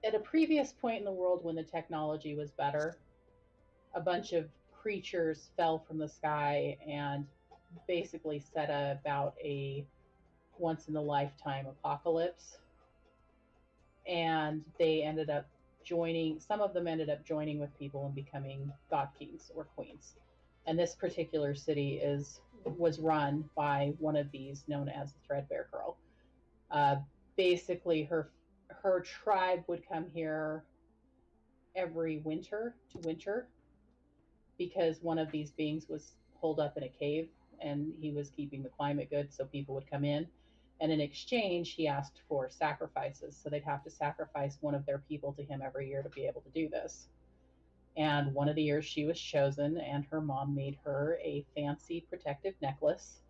at a previous point in the world when the technology was better, a bunch of creatures fell from the sky and basically set about a once in a lifetime apocalypse. And they ended up some of them ended up joining with people and becoming god kings or queens. And this particular city was run by one of these known as the Threadbare Girl. Basically, her tribe would come here every winter to winter because one of these beings was holed up in a cave and he was keeping the climate good so people would come in. And in exchange, he asked for sacrifices. So they'd have to sacrifice one of their people to him every year to be able to do this. And one of the years she was chosen, and her mom made her a fancy protective necklace,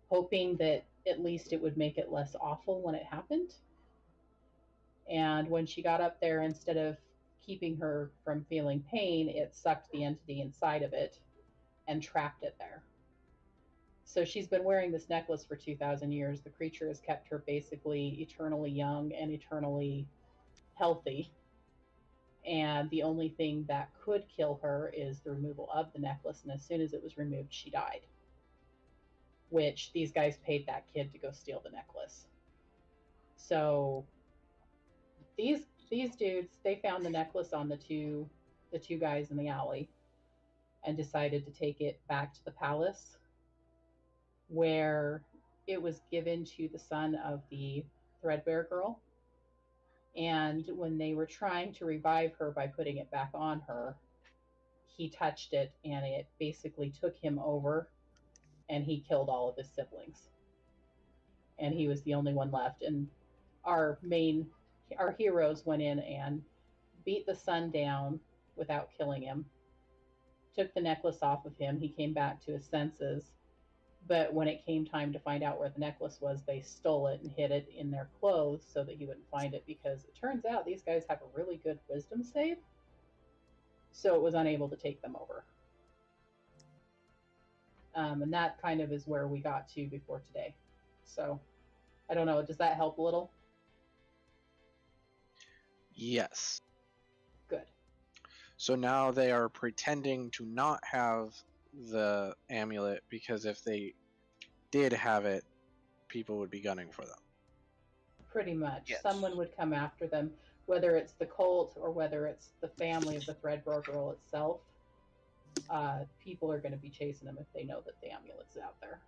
hoping that at least it would make it less awful when it happened. And when she got up there, instead of keeping her from feeling pain, it sucked the entity inside of it and trapped it there. So she's been wearing this necklace for 2,000 years. The creature has kept her basically eternally young and eternally healthy. and the only thing that could kill her is the removal of the necklace, and as soon as it was removed, she died. Which these guys paid that kid to go steal the necklace. So these dudes, they found the necklace on the two guys in the alley and decided to take it back to the palace, where it was given to the son of the Threadbare girl. And when they were trying to revive her by putting it back on her, he touched it and it basically took him over, and he killed all of his siblings. And he was the only one left. And our heroes went in and beat the son down without killing him, took the necklace off of him. He came back to his senses. But when it came time to find out where the necklace was, they stole it and hid it in their clothes so that he wouldn't find it, because it turns out these guys have a really good wisdom save. So it was unable to take them over. And that kind of is where we got to before today. So I don't know. Does that help a little? Yes. Good. So now they are pretending to not have the amulet, because if they did have it, people would be gunning for them. Pretty much. Yes. Someone would come after them, whether it's the cult or whether it's the family of the Threadbare girl itself. People are going to be chasing them if they know that the amulet's out there.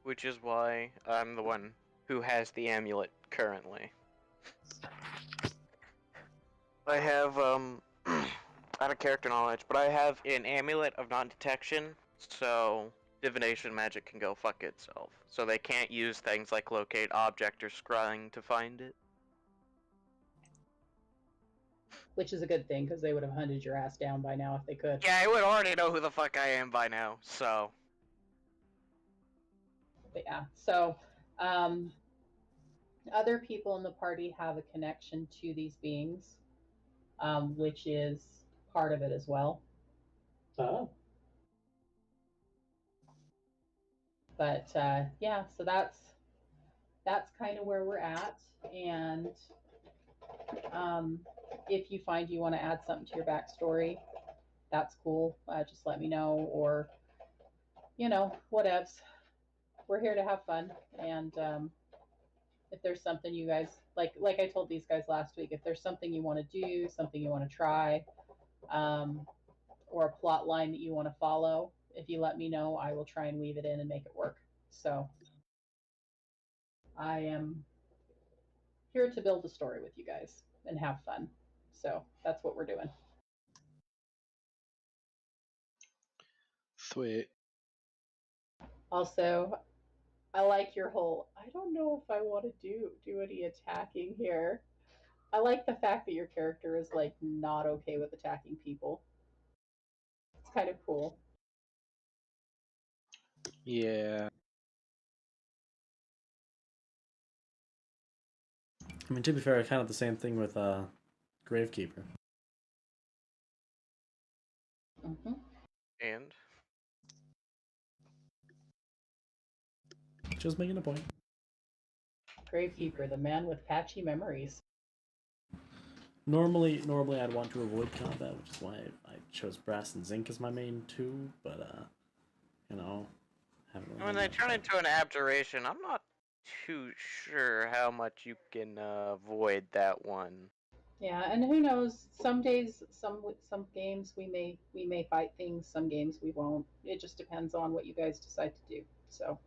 Which is why I'm the one who has the amulet currently. I have, out of character knowledge, but I have an amulet of non-detection, so divination magic can go fuck itself. So they can't use things like locate object or scrying to find it. Which is a good thing, because they would have hunted your ass down by now if they could. Yeah, I would already know who the fuck I am by now, so. But yeah, so other people in the party have a connection to these beings, which is part of it as well. Oh. But yeah, so that's kind of where we're at. And if you find you want to add something to your backstory, that's cool. Just let me know, or whatevs. We're here to have fun, and if there's something you guys like I told these guys last week, if there's something you want to do, something you want to try, or a plot line that you want to follow, if you let me know, I will try and weave it in and make it work. So I am here to build a story with you guys and have fun. So that's what we're doing. Sweet. Also, I like your whole, I don't know if I want to do any attacking here. I like the fact that your character is like not okay with attacking people. It's kind of cool. Yeah. I mean, to be fair, kind of the same thing with Gravekeeper. Mm-hmm. And? Just making a point. Gravekeeper, the man with patchy memories. Normally I'd want to avoid combat, which is why I chose Brass and Zinc as my main two, but haven't really When they turn into an abjuration, I'm not too sure how much you can avoid that one. Yeah, and who knows? Some days, some games we may fight things. Some games we won't. It just depends on what you guys decide to do. So.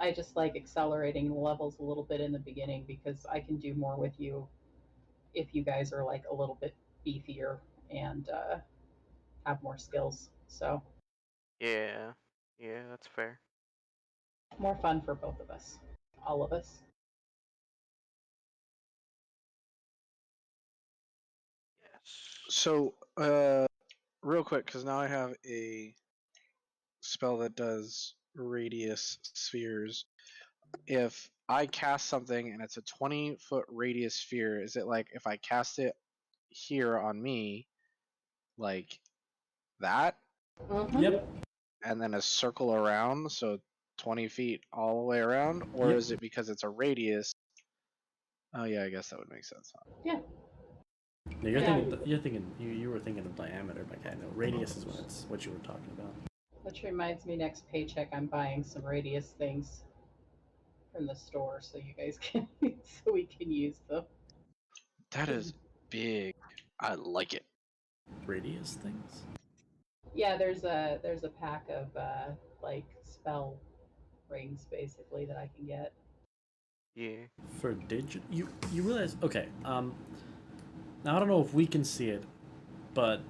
I just like accelerating the levels a little bit in the beginning, because I can do more with you if you guys are like a little bit beefier and have more skills. So. Yeah, that's fair. More fun for both of us, all of us. Yes. So, real quick, because now I have a spell that does radius spheres. If I cast something and it's a 20-foot radius sphere, is it like if I cast it here on me, like that? Mm-hmm. Yep. And then a circle around, so 20 feet all the way around, or Yep. is it because it's a radius? Oh yeah, I guess that would make sense. Huh? Yeah. No, Yeah. you were thinking of diameter, but I know radius is what you were talking about. Which reminds me, next paycheck, I'm buying some radius things from the store so you guys can, so we can use them. That is big. I like it. Radius things. Yeah, there's a pack of like spell rings basically that I can get. Yeah. For you realize, okay, now I don't know if we can see it, but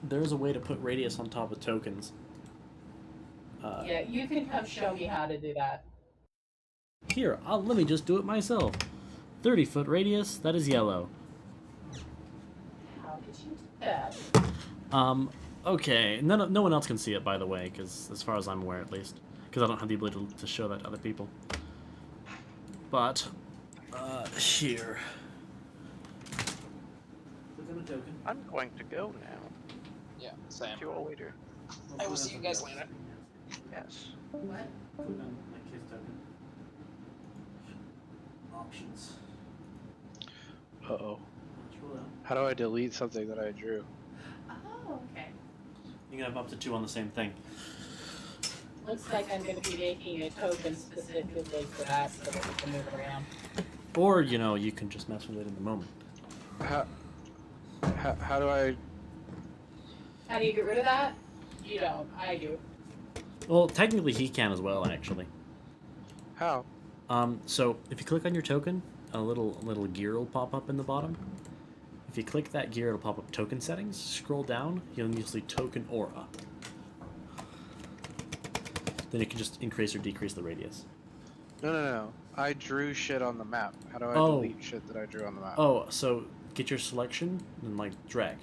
there's a way to put radius on top of tokens. Yeah, you can come show me how to do that. Here, let me just do it myself. 30-foot radius, that is yellow. How did you do that? Okay, no one else can see it, by the way, because as far as I'm aware, at least, because I don't have the ability to show that to other people. But, here. Click on the token. I'm going to go now. Yeah, same. See you all later. I will see you guys later. Yes. What? Click on like his token. Options. Uh-oh. Scroll down. How do I delete something that I drew? Oh, okay. You can have up to 2 on the same thing. Looks like I'm going to be making a token specifically for that so that we can move around. Or, you can just mess with it in the moment. How do I... How do you get rid of that? You don't. I do. Well, technically he can as well, actually. How? So if you click on your token, a little gear will pop up in the bottom. If you click that gear, it'll pop up token settings. Scroll down, you'll see token aura. Then you can just increase or decrease the radius. No. I drew shit on the map. How do I delete shit that I drew on the map? Oh, so get your selection and drag.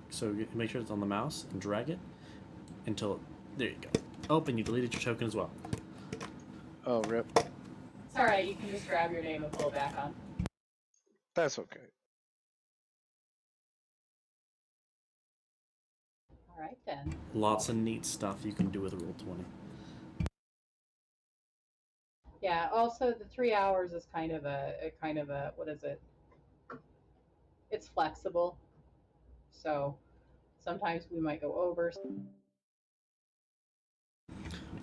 So you make sure it's on the mouse and drag it until there you go. Oh, and you deleted your token as well. Oh, rip. It's alright, you can just grab your name and pull it back on. That's okay. Alright then. Lots of neat stuff you can do with Roll20. Yeah, also the 3 hours is kind of a what is it? It's flexible. So sometimes we might go over.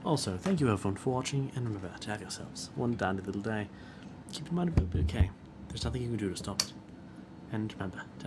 Also, thank you everyone for watching, and remember to have yourselves one dandy little day. Keep in mind it will be okay. There's nothing you can do to stop it. And remember to